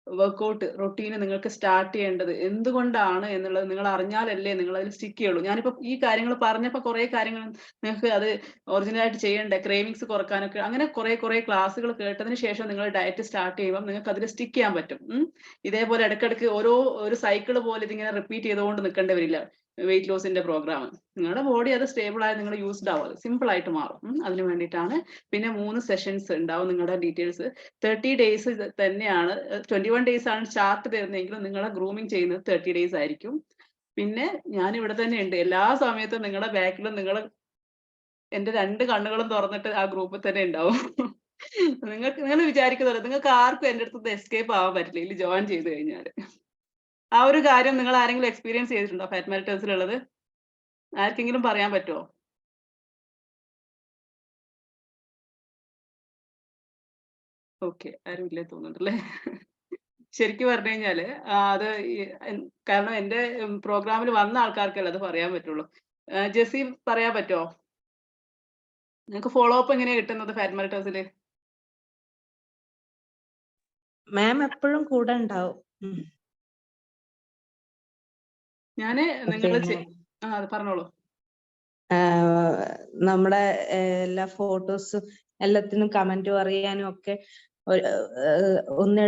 വർക്കൗട്ട് റൊട്ടീന് നിങ്ങൾക്ക് സ്റ്റാർട്ട് ചെയ്യേണ്ടത് എന്തുകൊണ്ടാണ് എന്നുള്ളത് നിങ്ങൾ അറിഞ്ഞാലല്ലേ നിങ്ങൾ അതിൽ സ്റ്റിക്ക് ചെയ്യുള്ളൂ. ഞാനിപ്പോൾ ഈ കാര്യങ്ങൾ പറഞ്ഞപ്പോൾ കുറേ കാര്യങ്ങൾ നിങ്ങൾക്ക് അത് ഒറിജിനലായിട്ട് ചെയ്യേണ്ട ക്രേവിങ്സ് കുറക്കാനൊക്കെ അങ്ങനെ കുറേ ക്ലാസ്സുകൾ കേട്ടതിന് ശേഷം നിങ്ങൾ ഡയറ്റ് സ്റ്റാർട്ട് ചെയ്യുമ്പോൾ നിങ്ങൾക്ക് അതിൽ സ്റ്റിക്ക് ചെയ്യാൻ പറ്റും. ഇതേപോലെ ഇടയ്ക്കിടയ്ക്ക് ഒരു സൈക്കിൾ പോലെ ഇതിങ്ങനെ റിപ്പീറ്റ് ചെയ്തുകൊണ്ട് നിൽക്കേണ്ടി വരില്ല. വെയിറ്റ് ലോസിന്റെ പ്രോഗ്രാം നിങ്ങളുടെ ബോഡി അത് സ്റ്റേബിൾ ആയി നിങ്ങൾ യൂസ്ഡ് ആവും, അത് സിമ്പിൾ ആയിട്ട് മാറും. അതിന് വേണ്ടിയിട്ടാണ്. പിന്നെ 3 സെഷൻസ് ഉണ്ടാവും. നിങ്ങളുടെ ഡീറ്റെയിൽസ് 30 ഡേയ്സ് തന്നെയാണ്. 21 ഡേയ്സ് ആണ് ചാർട്ട് തരുന്നതെങ്കിലും നിങ്ങളെ ഗ്രൂമിങ് ചെയ്യുന്നത് 30 ഡേയ്സ് ആയിരിക്കും. പിന്നെ ഞാൻ ഇവിടെ തന്നെ ഉണ്ട് എല്ലാ സമയത്തും. നിങ്ങളുടെ ബാക്കിലും നിങ്ങൾ എന്റെ 2 കണ്ണുകളും തുറന്നിട്ട് ആ ഗ്രൂപ്പിൽ തന്നെ ഉണ്ടാവും. നിങ്ങൾ വിചാരിക്കുന്നത് നിങ്ങൾക്ക് ആർക്കും എൻ്റെ അടുത്ത് എസ്കേപ്പ് ആവാൻ പറ്റില്ല ഇതിൽ ജോയിൻ ചെയ്ത് കഴിഞ്ഞാൽ. ആ ഒരു കാര്യം നിങ്ങൾ ആരെങ്കിലും എക്സ്പീരിയൻസ് ചെയ്തിട്ടുണ്ടോ ഫാറ്റ് മെൽറ്റേഴ്സിലുള്ളത്? ആർക്കെങ്കിലും പറയാൻ പറ്റുമോ? ഓക്കെ, ആരും ഇല്ലേ തോന്നുന്നുണ്ടല്ലേ. ശരിക്കും പറഞ്ഞു കഴിഞ്ഞാല് അത് കാരണം എന്റെ പ്രോഗ്രാമിൽ വന്ന ആൾക്കാർക്കല്ല അത് പറയാൻ പറ്റുള്ളൂ. ജെസ്സി പറയാൻ പറ്റുമോ? നിങ്ങൾക്ക് ഫോളോ അപ്പ് എങ്ങനെയാ കിട്ടുന്നത് ഫാറ്റ് മെൽറ്റേഴ്സില്? മാം എപ്പോഴും കൂടെ ഉണ്ടാവും. ഞാന് നിങ്ങൾ അത് പറഞ്ഞോളൂ. നമ്മുടെ എല്ലാ ഫോട്ടോസും എല്ലാത്തിനും കമന്റ് പറയാനും ഒക്കെ ഒന്ന്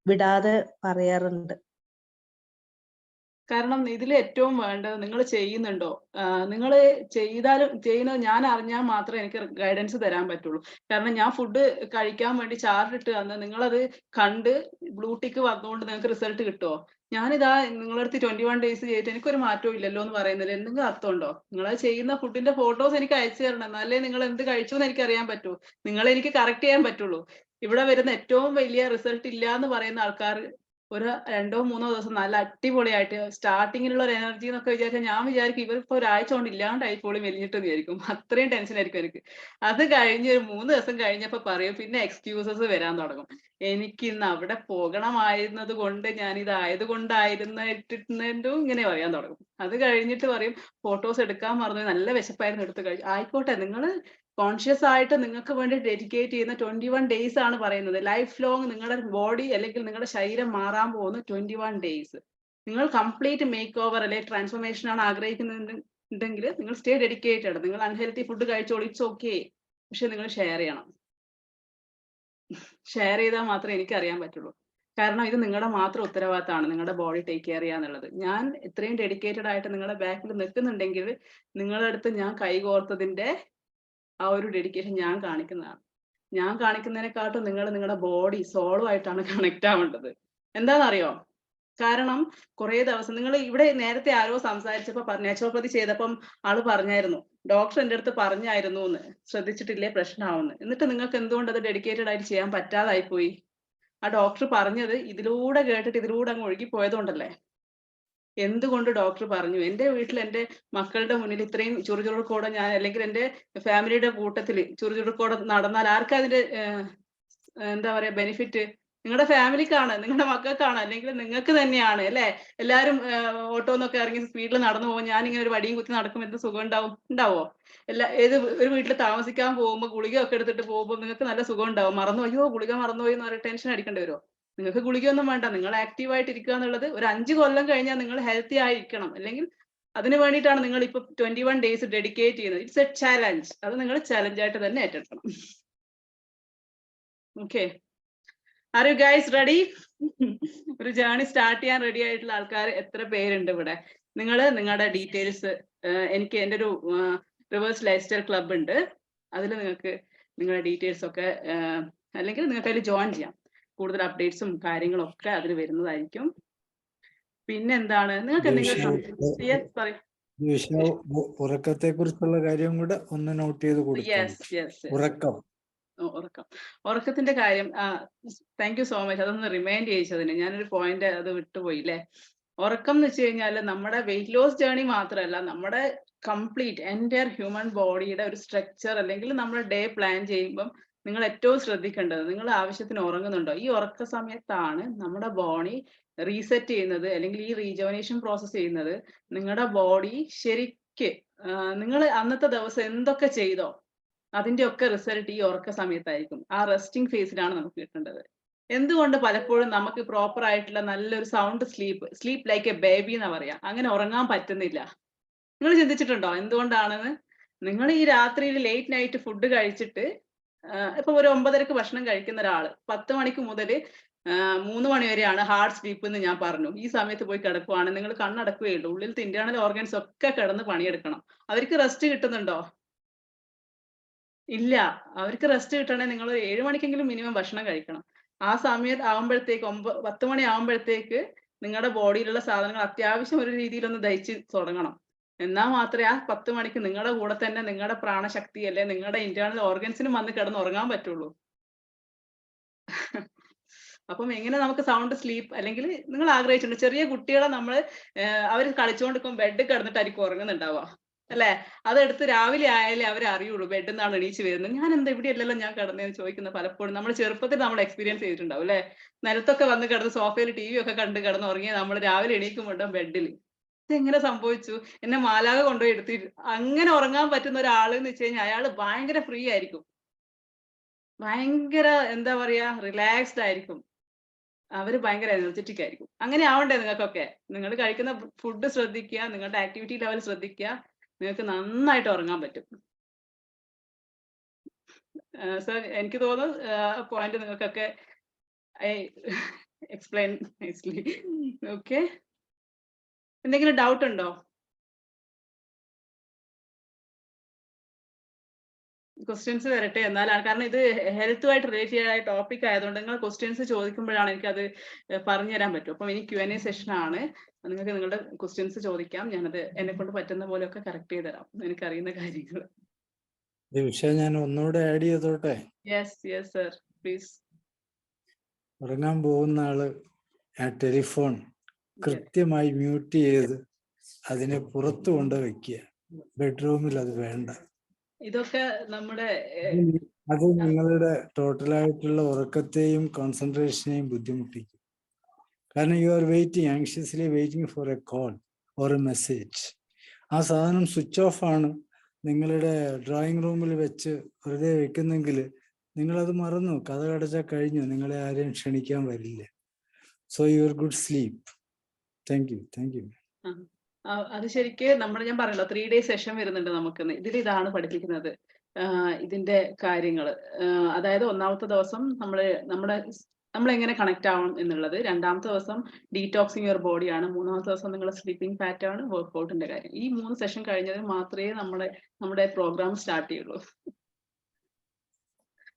വിടാതെ പറയാറുണ്ട്. കാരണം ഇതിൽ ഏറ്റവും വേണ്ടത് നിങ്ങൾ ചെയ്യുന്നുണ്ടോ? നിങ്ങൾ ചെയ്യുന്നത് ഞാൻ അറിഞ്ഞാൽ മാത്രമേ എനിക്ക് ഗൈഡൻസ് തരാൻ പറ്റുള്ളൂ. കാരണം ഞാൻ ഫുഡ് കഴിക്കാൻ വേണ്ടി ചാർട്ട് ഇട്ട് തന്ന് നിങ്ങളത് കണ്ട് ബ്ലൂടിക്ക് വന്നുകൊണ്ട് നിങ്ങൾക്ക് റിസൾട്ട് കിട്ടുമോ? ഞാനിതാ നിങ്ങളടുത്ത് 21 ഡേയ്സ് ചെയ്തിട്ട് എനിക്കൊരു മാറ്റവും ഇല്ലല്ലോ എന്ന് പറയുന്നതിൽ എന്തെങ്കിലും അർത്ഥമുണ്ടോ? നിങ്ങൾ ചെയ്യുന്ന ഫുഡിന്റെ ഫോട്ടോസ് എനിക്ക് അയച്ചു തരണം, എന്നാലേ നിങ്ങൾ എന്ത് കഴിച്ചു എന്ന് എനിക്ക് അറിയാൻ പറ്റൂ. നിങ്ങളെ എനിക്ക് കറക്റ്റ് ചെയ്യാൻ പറ്റുള്ളൂ. ഇവിടെ വരുന്ന ഏറ്റവും വലിയ റിസൾട്ട് ഇല്ല എന്ന് പറയുന്ന ആൾക്കാർ ഒരു 2-3 ദിവസം നല്ല അടിപൊളിയായിട്ട് സ്റ്റാർട്ടിങ്ങിലുള്ള ഒരു എനർജി എന്നൊക്കെ വിചാരിച്ചാൽ ഞാൻ വിചാരിക്കും ഇവരിപ്പോ ഒരാഴ്ച കൊണ്ട് ഇല്ലാണ്ടായിപ്പോളി മെലിഞ്ഞിട്ട് വിചാരിക്കും. അത്രയും ടെൻഷൻ ആയിരിക്കും എനിക്ക്. അത് കഴിഞ്ഞ് ഒരു 3 ദിവസം കഴിഞ്ഞപ്പോ പറയും പിന്നെ എക്സ്ക്യൂസസ് വരാൻ തുടങ്ങും. എനിക്ക് ഇന്ന് അവിടെ പോകണമായിരുന്നത് കൊണ്ട് ഞാൻ ഇതായത് കൊണ്ടായിരുന്നിട്ടും ഇങ്ങനെ പറയാൻ തുടങ്ങും. അത് കഴിഞ്ഞിട്ട് പറയും ഫോട്ടോസ് എടുക്കാൻ മറന്നു, നല്ല വിശപ്പായിരുന്നു എടുത്ത് കഴിച്ചു. ആയിക്കോട്ടെ, നിങ്ങൾ കോൺഷ്യസ് ആയിട്ട് നിങ്ങൾക്ക് വേണ്ടി ഡെഡിക്കേറ്റ് ചെയ്യുന്ന 21 ഡേയ്സ് ആണ് പറയുന്നത്. ലൈഫ് ലോങ് നിങ്ങളുടെ ബോഡി അല്ലെങ്കിൽ നിങ്ങളുടെ ശരീരം മാറാൻ പോകുന്ന 21 ഡേയ്സ്. നിങ്ങൾ കംപ്ലീറ്റ് മേക്ക് ഓവർ അല്ലെങ്കിൽ ട്രാൻസ്ഫോർമേഷൻ ആണ് ആഗ്രഹിക്കുന്നുണ്ടെങ്കിൽ നിങ്ങൾ സ്റ്റേ ഡെഡിക്കേറ്റഡ്. നിങ്ങൾ അൺഹെൽത്തി ഫുഡ് കഴിച്ചോളൂ, ഇറ്റ്സ് ഓക്കെ. പക്ഷെ നിങ്ങൾ ഷെയർ ചെയ്യണം. ഷെയർ ചെയ്താൽ മാത്രമേ എനിക്ക് അറിയാൻ പറ്റുള്ളൂ. കാരണം ഇത് നിങ്ങളുടെ മാത്രം ഉത്തരവാദിത്തമാണ്, നിങ്ങളുടെ ബോഡി ടേക്ക് കെയർ ചെയ്യുക എന്നുള്ളത്. ഞാൻ ഇത്രയും ഡെഡിക്കേറ്റഡ് ആയിട്ട് നിങ്ങളുടെ ബാക്കിൽ നിൽക്കുന്നുണ്ടെങ്കിൽ നിങ്ങളുടെ അടുത്ത് ഞാൻ കൈകോർത്തതിന്റെ ആ ഒരു ഡെഡിക്കേഷൻ ഞാൻ കാണിക്കുന്നതാണ്. ഞാൻ കാണിക്കുന്നതിനെക്കാട്ടും നിങ്ങൾ നിങ്ങളുടെ ബോഡി സോളുമായിട്ടാണ് കണക്ട് ആവേണ്ടത്. എന്താണെന്നറിയോ? കാരണം കുറേ ദിവസം നിങ്ങൾ ഇവിടെ നേരത്തെ ആരോ സംസാരിച്ചപ്പോൾ നാച്ചുറോപ്പതി ചെയ്തപ്പം ആള് പറഞ്ഞായിരുന്നു ഡോക്ടർ എൻ്റെ അടുത്ത് പറഞ്ഞായിരുന്നു എന്ന്, ശ്രദ്ധിച്ചിട്ടില്ലേ പ്രശ്നമാവുന്നു. എന്നിട്ട് നിങ്ങൾക്ക് എന്തുകൊണ്ട് അത് ഡെഡിക്കേറ്റഡ് ആയിട്ട് ചെയ്യാൻ പറ്റാതായി പോയി? ആ ഡോക്ടർ പറഞ്ഞത് ഇതിലൂടെ കേട്ടിട്ട് ഇതിലൂടെ അങ്ങ് ഒഴുകി പോയതുകൊണ്ടല്ലേ. എന്തുകൊണ്ട് ഡോക്ടർ പറഞ്ഞു? എൻ്റെ വീട്ടിൽ എൻ്റെ മക്കളുടെ മുന്നിൽ ഇത്രയും ചുറുചുറുക്കോടെ ഞാൻ അല്ലെങ്കിൽ എൻ്റെ ഫാമിലിയുടെ കൂട്ടത്തിൽ ചുറുചുറുക്കോടെ നടന്നാൽ ആർക്കാ അതിന്റെ എന്താ പറയാ ബെനിഫിറ്റ്? നിങ്ങളുടെ ഫാമിലിക്കാണ്, നിങ്ങളുടെ മക്കൾക്കാണ്, അല്ലെങ്കിൽ നിങ്ങൾക്ക് തന്നെയാണ് അല്ലേ? എല്ലാവരും ഓട്ടോന്നൊക്കെ ഇറങ്ങി സ്പീഡിൽ നടന്നു പോകും. ഞാനിങ്ങനെ ഒരു വടിയും കുത്തി നടക്കുമ്പോൾ എന്ത് സുഖം ഉണ്ടാവോ? ഏത് ഒരു വീട്ടിൽ താമസിക്കാൻ പോകുമ്പോൾ ഗുളിക ഒക്കെ എടുത്തിട്ട് പോകുമ്പോൾ നിങ്ങൾക്ക് നല്ല സുഖം ഉണ്ടാവും. അയ്യോ ഗുളിക മറന്നുപോയി എന്ന് പറയുക ടെൻഷൻ അടിക്കേണ്ടി വരുമോ? നിങ്ങൾക്ക് ഗുളികയൊന്നും വേണ്ട, നിങ്ങൾ ആക്റ്റീവ് ആയിട്ട് ഇരിക്കുക എന്നുള്ളത് ഒരു 5 കൊല്ലം കഴിഞ്ഞാൽ നിങ്ങൾ ഹെൽത്തി ആയിരിക്കണം. അല്ലെങ്കിൽ അതിന് വേണ്ടിയിട്ടാണ് നിങ്ങൾ ഇപ്പൊ 21 ഡേയ്സ് ഡെഡിക്കേറ്റ് ചെയ്യുന്നത്. It's A challenge. അത് നിങ്ങൾ ചാലഞ്ച് ആയിട്ട് തന്നെ ഏറ്റെടുക്കണം. Okay, are you guys ready? ഒരു ജേർണി സ്റ്റാർട്ട് ചെയ്യാൻ റെഡി ആയിട്ടുള്ള ആൾക്കാർ എത്ര പേരുണ്ട് ഇവിടെ? നിങ്ങൾ നിങ്ങളുടെ ഡീറ്റെയിൽസ് എനിക്ക് എൻ്റെ ഒരു റിവേഴ്സ് ലൈഫ് സ്റ്റൈൽ ക്ലബ് ഉണ്ട്, അതിൽ നിങ്ങൾക്ക് നിങ്ങളുടെ ഡീറ്റെയിൽസ് ഒക്കെ അല്ലെങ്കിൽ നിങ്ങൾക്ക് അതിൽ ജോയിൻ ചെയ്യാം. കൂടുതൽ അപ്ഡേറ്റ്സും കാര്യങ്ങളും ഒക്കെ അതിൽ വരുന്നതായിരിക്കും. പിന്നെ എന്താണ് നിങ്ങൾക്ക് എന്തെങ്കിലും ഉറക്കത്തെ കുറിച്ചുള്ള കാര്യം കൂടെ ഒന്ന് നോട്ട് ചെയ്ത് കൊടുക്കാം. ഉറക്കത്തിന്റെ കാര്യം താങ്ക് യു സോ മച്ച്. അതൊന്ന് റിമൈൻഡ് ചെയ്യിച്ചതിന് ഞാനൊരു പോയിന്റ് അത് വിട്ടുപോയി അല്ലേ. ഉറക്കം എന്ന് വെച്ച് കഴിഞ്ഞാൽ നമ്മുടെ വെയിറ്റ് ലോസ് ജേർണി മാത്രമല്ല, നമ്മുടെ കംപ്ലീറ്റ് എൻറ്റയർ ഹ്യൂമൻ ബോഡിയുടെ ഒരു സ്ട്രക്ചർ അല്ലെങ്കിൽ നമ്മൾ ഡേ പ്ലാൻ ചെയ്യുമ്പം നിങ്ങൾ ഏറ്റവും ശ്രദ്ധിക്കേണ്ടത് നിങ്ങൾ ആവശ്യത്തിന് ഉറങ്ങുന്നുണ്ടോ. ഈ ഉറക്ക സമയത്താണ് നമ്മുടെ ബോഡി റീസെറ്റ് ചെയ്യുന്നത് അല്ലെങ്കിൽ ഈ റീജോനേഷൻ പ്രോസസ് ചെയ്യുന്നത്. നിങ്ങളുടെ ബോഡി ശരിക്ക് നിങ്ങൾ അന്നത്തെ ദിവസം എന്തൊക്കെ ചെയ്തോ അതിന്റെ ഒക്കെ റിസൾട്ട് ഈ ഉറക്ക സമയത്തായിരിക്കും. ആ റെസ്റ്റിംഗ് ഫേസിലാണ് നമുക്ക് കിട്ടേണ്ടത്. എന്തുകൊണ്ട് പലപ്പോഴും നമുക്ക് പ്രോപ്പർ ആയിട്ടുള്ള നല്ലൊരു sound sleep like A baby എന്നാ പറയാ, അങ്ങനെ ഉറങ്ങാൻ പറ്റുന്നില്ല? നിങ്ങൾ ചിന്തിച്ചിട്ടുണ്ടോ എന്തുകൊണ്ടാണെന്ന്? നിങ്ങൾ ഈ രാത്രിയിൽ ലേറ്റ് നൈറ്റ് ഫുഡ് കഴിച്ചിട്ട് ഇപ്പൊ ഒരു 9:30 ഭക്ഷണം കഴിക്കുന്ന ഒരാള് 10 മണിക്ക് മുതൽ 3 മണി വരെയാണ് ഹാർഡ് സ്ലീപ്പ് എന്ന് ഞാൻ പറഞ്ഞു. ഈ സമയത്ത് പോയി കിടക്കുവാണ് നിങ്ങൾ കണ്ണടക്കുകയുള്ളൂ. ഉള്ളിലത്തെ ഇന്റേണൽ ഓർഗൻസ് ഒക്കെ കിടന്ന് പണിയെടുക്കണം. അവർക്ക് റെസ്റ്റ് കിട്ടുന്നുണ്ടോ? ഇല്ല. അവർക്ക് റെസ്റ്റ് കിട്ടണേ നിങ്ങൾ 7 മണിക്കെങ്കിലും മിനിമം ഭക്ഷണം കഴിക്കണം. ആ സമയത്ത് ആവുമ്പോഴത്തേക്ക് 10 മണി ആവുമ്പോഴത്തേക്ക് നിങ്ങളുടെ ബോഡിയിലുള്ള സാധനങ്ങൾ അത്യാവശ്യം ഒരു രീതിയിലൊന്ന് ദഹിച്ച് തുടങ്ങണം. എന്നാൽ മാത്രമേ ആ 10 മണിക്ക് നിങ്ങളുടെ കൂടെ തന്നെ നിങ്ങളുടെ പ്രാണശക്തി അല്ലെ നിങ്ങളുടെ ഇന്റേണൽ ഓർഗൻസിനും വന്ന് കിടന്ന് ഉറങ്ങാൻ പറ്റുള്ളൂ. അപ്പം എങ്ങനെ നമുക്ക് സൗണ്ട് സ്ലീപ്പ് അല്ലെങ്കിൽ നിങ്ങൾ ആഗ്രഹിച്ചിട്ടുണ്ട് ചെറിയ കുട്ടികളെ നമ്മൾ അവർ കളിച്ചുകൊണ്ടിരിക്കും ബെഡ് കിടന്നിട്ടായിരിക്കും ഉറങ്ങുന്നുണ്ടാവുക അല്ലെ. അതെടുത്ത് രാവിലെ ആയാലേ അവർ അറിയുള്ളൂ ബെഡിൽ നിന്നാണ് എണീച്ച് വരുന്നത്. ഞാൻ എന്താ ഇവിടെ അല്ലല്ലോ ഞാൻ കിടന്നതെന്ന് ചോദിക്കുന്ന പലപ്പോഴും നമ്മൾ ചെറുപ്പത്തിൽ നമ്മൾ എക്സ്പീരിയൻസ് ചെയ്തിട്ടുണ്ടാവും അല്ലെ. നിലത്തൊക്കെ വന്ന് കിടന്ന് സോഫയിൽ TV ഒക്കെ കണ്ട് കിടന്ന് ഉറങ്ങിയ നമ്മൾ രാവിലെ എണീക്കുമ്പോഴും ബെഡിൽ ഇതെങ്ങനെ സംഭവിച്ചു, എന്നെ മാലാക കൊണ്ടുപോയി എടുത്തിട്ട്. അങ്ങനെ ഉറങ്ങാൻ പറ്റുന്ന ഒരാള് എന്ന് വെച്ച് കഴിഞ്ഞാൽ അയാൾ ഭയങ്കര ഫ്രീ ആയിരിക്കും, ഭയങ്കര എന്താ പറയാ റിലാക്സ്ഡ് ആയിരിക്കും, അവര് ഭയങ്കര എനർജറ്റിക് ആയിരിക്കും. അങ്ങനെ ആവണ്ടേ നിങ്ങൾക്കൊക്കെ? നിങ്ങൾ കഴിക്കുന്ന ഫുഡ് ശ്രദ്ധിക്കുക, നിങ്ങളുടെ ആക്ടിവിറ്റി ലെവൽ ശ്രദ്ധിക്കുക, നിങ്ങൾക്ക് നന്നായിട്ട് ഉറങ്ങാൻ പറ്റും. സർ എനിക്ക് തോന്നുന്നു പോയിന്റ് നിങ്ങൾക്കൊക്കെ എക്സ്പ്ലെയിൻ നൈസ്ലി. ഓക്കെ, എന്തെങ്കിലും ഡൗട്ട് ഉണ്ടോ? ക്വസ്റ്റ്യൻസ് വരട്ടെ എന്നാലാണ്, കാരണം ഇത് ഹെൽത്തുമായിട്ട് റിലേറ്റഡ് ആയ ടോപ്പിക് ആയതുകൊണ്ട് നിങ്ങൾ ക്വസ്റ്റ്യൻസ് ചോദിക്കുമ്പോഴാണ് എനിക്കത് പറഞ്ഞു തരാൻ പറ്റും. അപ്പം ഇനി Q&A സെഷൻ ആണ്, നിങ്ങൾക്ക് നിങ്ങളുടെ ക്വസ്റ്റ്യൻസ് ചോദിക്കാം. ഞാനത് എന്നെ കൊണ്ട് പറ്റുന്ന പോലെയൊക്കെ കറക്റ്റ് ചെയ്ത് തരാം എനിക്കറിയുന്ന കാര്യങ്ങൾ. ഈ വിഷയം ഞാൻ ഒന്നുകൂടെ ആഡ് ചെയ്തോട്ടെ? Yes sir please. ഉറങ്ങാൻ പോകുന്ന ആള് ആ ടെലിഫോൺ കൃത്യമായി മ്യൂട്ട് ചെയ്ത് അതിനെ പുറത്തു കൊണ്ട് വെക്കുക. ബെഡ്റൂമിൽ അത് വേണ്ട. ഇതൊക്കെ നമ്മുടെ അത് നിങ്ങളുടെ ടോട്ടലായിട്ടുള്ള ഉറക്കത്തെയും കോൺസെൻട്രേഷനെയും ബുദ്ധിമുട്ടിക്കും. കാരണം you are waiting, anxiously waiting for A call or A message. ആ സാധനം സ്വിച്ച് ഓഫ് ആണ് നിങ്ങളുടെ ഡ്രോയിങ് റൂമിൽ വെച്ച് വെറുതെ വെക്കുന്നെങ്കിൽ നിങ്ങളത് മറന്നു, കഥ കടച്ചാൽ കഴിഞ്ഞു, നിങ്ങളെ ആരെയും ക്ഷണിക്കാൻ വരില്ല. So your good sleep. Thank you. അത് ശരിക്ക് ഞാൻ പറഞ്ഞല്ലോ 3 ഡേ സെഷൻ വരുന്നുണ്ട് നമുക്ക്. ഇതാണ് പഠിപ്പിക്കുന്നത് ഇതിന്റെ കാര്യങ്ങൾ. അതായത് ഒന്നാമത്തെ ദിവസം നമ്മൾ എങ്ങനെ കണക്ട് ആവണം എന്നുള്ളത്, രണ്ടാമത്തെ ദിവസം ഡീടോക്സിങ് യുവർ ബോഡിയാണ്, മൂന്നാമത്തെ ദിവസം നിങ്ങളുടെ സ്ലീപ്പിംഗ് പാറ്റേൺ, വർക്ക്ഔട്ടിന്റെ കാര്യം. ഈ 3 സെഷൻ കഴിഞ്ഞതിന് മാത്രമേ നമ്മുടെ പ്രോഗ്രാം സ്റ്റാർട്ട് ചെയ്യുള്ളൂ.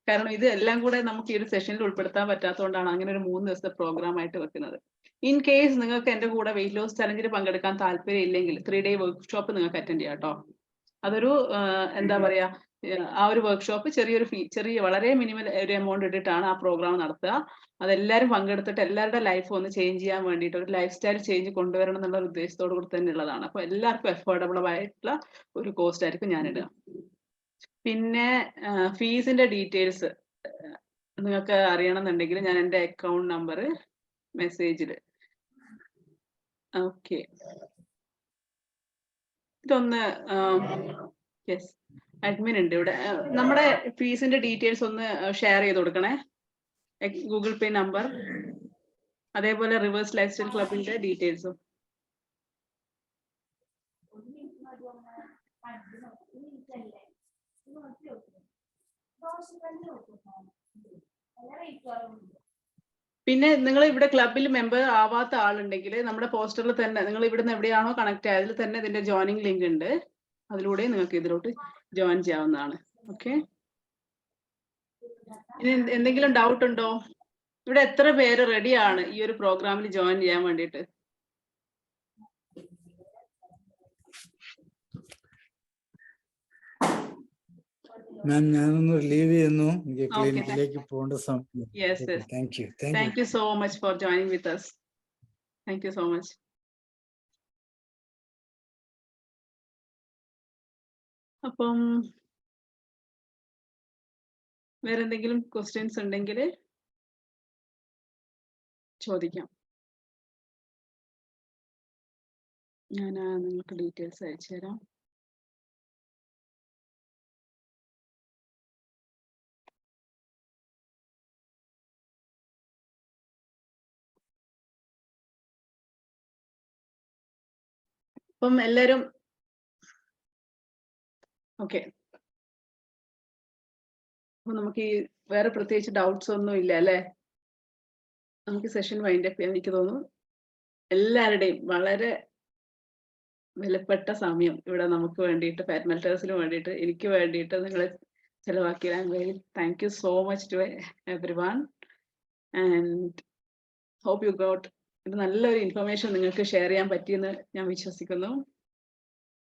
കാരണം ഇത് എല്ലാം കൂടെ നമുക്ക് ഈ ഒരു സെഷനിൽ ഉൾപ്പെടുത്താൻ പറ്റാത്തതുകൊണ്ടാണ് അങ്ങനെ ഒരു 3 ദിവസത്തെ പ്രോഗ്രാം ആയിട്ട് വെക്കുന്നത്. ഇൻ കേസ് നിങ്ങൾക്ക് എന്റെ കൂടെ വെയിറ്റ് ലോസ് ചലഞ്ചിൽ പങ്കെടുക്കാൻ താല്പര്യം ഇല്ലെങ്കിൽ 3 ഡേ വർക്ക്ഷോപ്പ് നിങ്ങൾക്ക് അറ്റൻഡ് ചെയ്യാം കേട്ടോ. അതൊരു എന്താ പറയാ, ആ ഒരു വർക്ക്ഷോപ്പ് ചെറിയ വളരെ മിനിമൽ ഒരു എമൗണ്ട് ഇട്ടിട്ടാണ് ആ പ്രോഗ്രാം നടത്തുക. അതെല്ലാവരും പങ്കെടുത്തിട്ട് എല്ലാവരുടെ ലൈഫ് ഒന്ന് ചേഞ്ച് ചെയ്യാൻ വേണ്ടിയിട്ട്, ഒരു ലൈഫ് സ്റ്റൈൽ ചേഞ്ച് കൊണ്ടുവരണം എന്നുള്ള ഒരു ഉദ്ദേശത്തോടു കൂടി തന്നെ ഉള്ളതാണ്. അപ്പൊ എല്ലാവർക്കും അഫോർഡബിൾ ആയിട്ടുള്ള ഒരു കോസ്റ്റ് ആയിരിക്കും ഞാനിടുക. പിന്നെ ഫീസിന്റെ ഡീറ്റെയിൽസ് നിങ്ങൾക്ക് അറിയണമെന്നുണ്ടെങ്കിൽ ഞാൻ എൻ്റെ അക്കൗണ്ട് നമ്പർ മെസ്സേജിൽ ഓക്കെ ഇതൊന്ന് യെസ് അഡ്മിൻ ഉണ്ട് ഇവിടെ. നമ്മുടെ ഫീസിന്റെ ഡീറ്റെയിൽസ് ഒന്ന് ഷെയർ ചെയ്ത് കൊടുക്കണേ. ഗൂഗിൾ പേ നമ്പർ അതേപോലെ റിവേഴ്സ് ലൈഫ് സ്റ്റൈൽ ക്ലബിന്റെ ഡീറ്റെയിൽസും. പിന്നെ നിങ്ങൾ ഇവിടെ ക്ലബിൽ മെമ്പർ ആവാത്ത ആളുണ്ടെങ്കിൽ നമ്മുടെ പോസ്റ്ററിൽ തന്നെ നിങ്ങൾ ഇവിടുന്ന് എവിടെയാണോ കണക്ട് ആയതിൽ തന്നെ ഇതിന്റെ ജോയിനിങ് ലിങ്ക് ഉണ്ട്. അതിലൂടെ നിങ്ങൾക്ക് ഇതിലോട്ട് ജോയിൻ ചെയ്യാവുന്നതാണ്. ഓക്കെ, ഇനി എന്തെങ്കിലും ഡൗട്ട് ഉണ്ടോ? ഇവിടെ എത്ര പേര് റെഡിയാണ് ഈ ഒരു പ്രോഗ്രാമിൽ ജോയിൻ ചെയ്യാൻ വേണ്ടിയിട്ട്? മാം, ഞാനൊന്ന് ലീവ് ചെയ്യുന്നു, എനിക്ക് ക്ലിനിക്കിലേക്ക് പോകേണ്ട സമയം. Thank you so much for joining with us. Thank you so much. അപ്പം വേറെ എന്തെങ്കിലും ക്വസ്റ്റ്യൻസ് ഉണ്ടെങ്കിൽ ചോദിക്കാം. ഞാൻ നിങ്ങൾക്ക് ഡീറ്റെയിൽസ് അയച്ചു തരാം. അപ്പം എല്ലാവരും ഓക്കെ. അപ്പൊ നമുക്ക് ഈ വേറെ പ്രത്യേകിച്ച് ഡൗട്ട്സ് ഒന്നും ഇല്ല അല്ലേ? നമുക്ക് സെഷൻ വൈൻഡ് അപ്പ് ചെയ്യാൻ എനിക്ക് തോന്നുന്നു. എല്ലാവരുടെയും വളരെ വിലപ്പെട്ട സമയം ഇവിടെ നമുക്ക് വേണ്ടിയിട്ട്, ഫാറ്റ് മെൽറ്റേഴ്സിന് വേണ്ടിയിട്ട്, എനിക്ക് വേണ്ടിയിട്ട് നിങ്ങൾ ചെലവാക്കിയ very thank you so much to everyone. And hope you got ഇത് നല്ലൊരു ഇൻഫർമേഷൻ നിങ്ങൾക്ക് ഷെയർ ചെയ്യാൻ പറ്റിയെന്ന് ഞാൻ വിശ്വസിക്കുന്നു.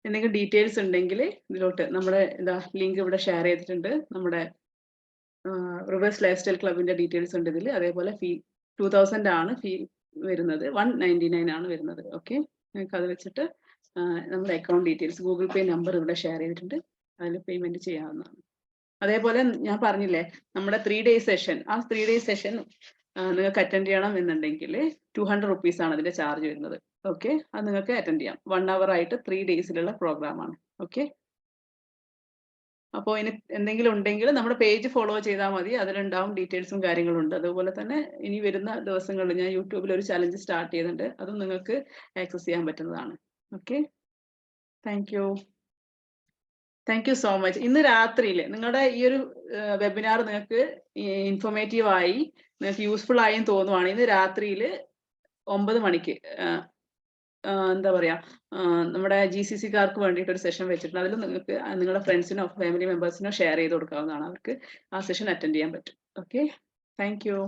എന്തെങ്കിലും ഡീറ്റെയിൽസ് ഉണ്ടെങ്കിൽ ഇതിലോട്ട് നമ്മുടെ ലിങ്ക് ഇവിടെ ഷെയർ ചെയ്തിട്ടുണ്ട്. നമ്മുടെ റിവേഴ്സ് ലൈഫ് സ്റ്റൈൽ ക്ലബിന്റെ ഡീറ്റെയിൽസ് ഉണ്ട് ഇതിൽ. അതേപോലെ ഫീ 2000 ആണ് ഫീ വരുന്നത്, 199 ആണ് വരുന്നത്. ഓക്കെ, നിങ്ങൾക്ക് അത് വെച്ചിട്ട് നമ്മുടെ account details, Google Pay number ഇവിടെ ഷെയർ ചെയ്തിട്ടുണ്ട്, അതിൽ പേയ്മെന്റ് ചെയ്യാവുന്നതാണ്. അതേപോലെ ഞാൻ പറഞ്ഞില്ലേ നമ്മുടെ 3 days സെഷൻ, ആ 3 days സെഷൻ നിങ്ങൾക്ക് അറ്റൻഡ് ചെയ്യണം എന്നുണ്ടെങ്കിൽ 200 rupees ആണ് അതിന്റെ ചാർജ് വരുന്നത്. ഓക്കെ, അത് നിങ്ങൾക്ക് അറ്റൻഡ് ചെയ്യാം. 1 hour ആയിട്ട് 3 daysലുള്ള പ്രോഗ്രാം ആണ്. ഓക്കെ, അപ്പോൾ ഇനി എന്തെങ്കിലും ഉണ്ടെങ്കിൽ നമ്മുടെ പേജ് ഫോളോ ചെയ്താൽ മതി, അതിലുണ്ടാവും ഡീറ്റെയിൽസും കാര്യങ്ങളും ഉണ്ട്. അതുപോലെ തന്നെ ഇനി വരുന്ന ദിവസങ്ങളിൽ ഞാൻ യൂട്യൂബിൽ ഒരു ചലഞ്ച് സ്റ്റാർട്ട് ചെയ്യുന്നുണ്ട്, അതും നിങ്ങൾക്ക് ആക്സസ് ചെയ്യാൻ പറ്റുന്നതാണ്. Okay, thank you so much. ഇന്ന് രാത്രിയിൽ നിങ്ങളുടെ ഈ ഒരു വെബിനാർ നിങ്ങൾക്ക് ഇൻഫോർമേറ്റീവ് ആയി, നിങ്ങൾക്ക് യൂസ്ഫുൾ ആയും തോന്നുവാണ്, ഇന്ന് രാത്രിയിൽ 9 മണിക്ക് എന്താ പറയാ നമ്മുടെ GCC-കാർക്ക് വേണ്ടിയിട്ട് ഒരു സെഷൻ വെച്ചിട്ടുണ്ട്. അതിൽ നിങ്ങൾക്ക് നിങ്ങളുടെ ഫ്രണ്ട്സിനോ ഫാമിലി മെമ്പേഴ്സിനോ ഷെയർ ചെയ്ത് കൊടുക്കാവുന്നതാണ്. അവർക്ക് ആ സെഷൻ അറ്റൻഡ് ചെയ്യാൻ പറ്റും. Okay, thank you.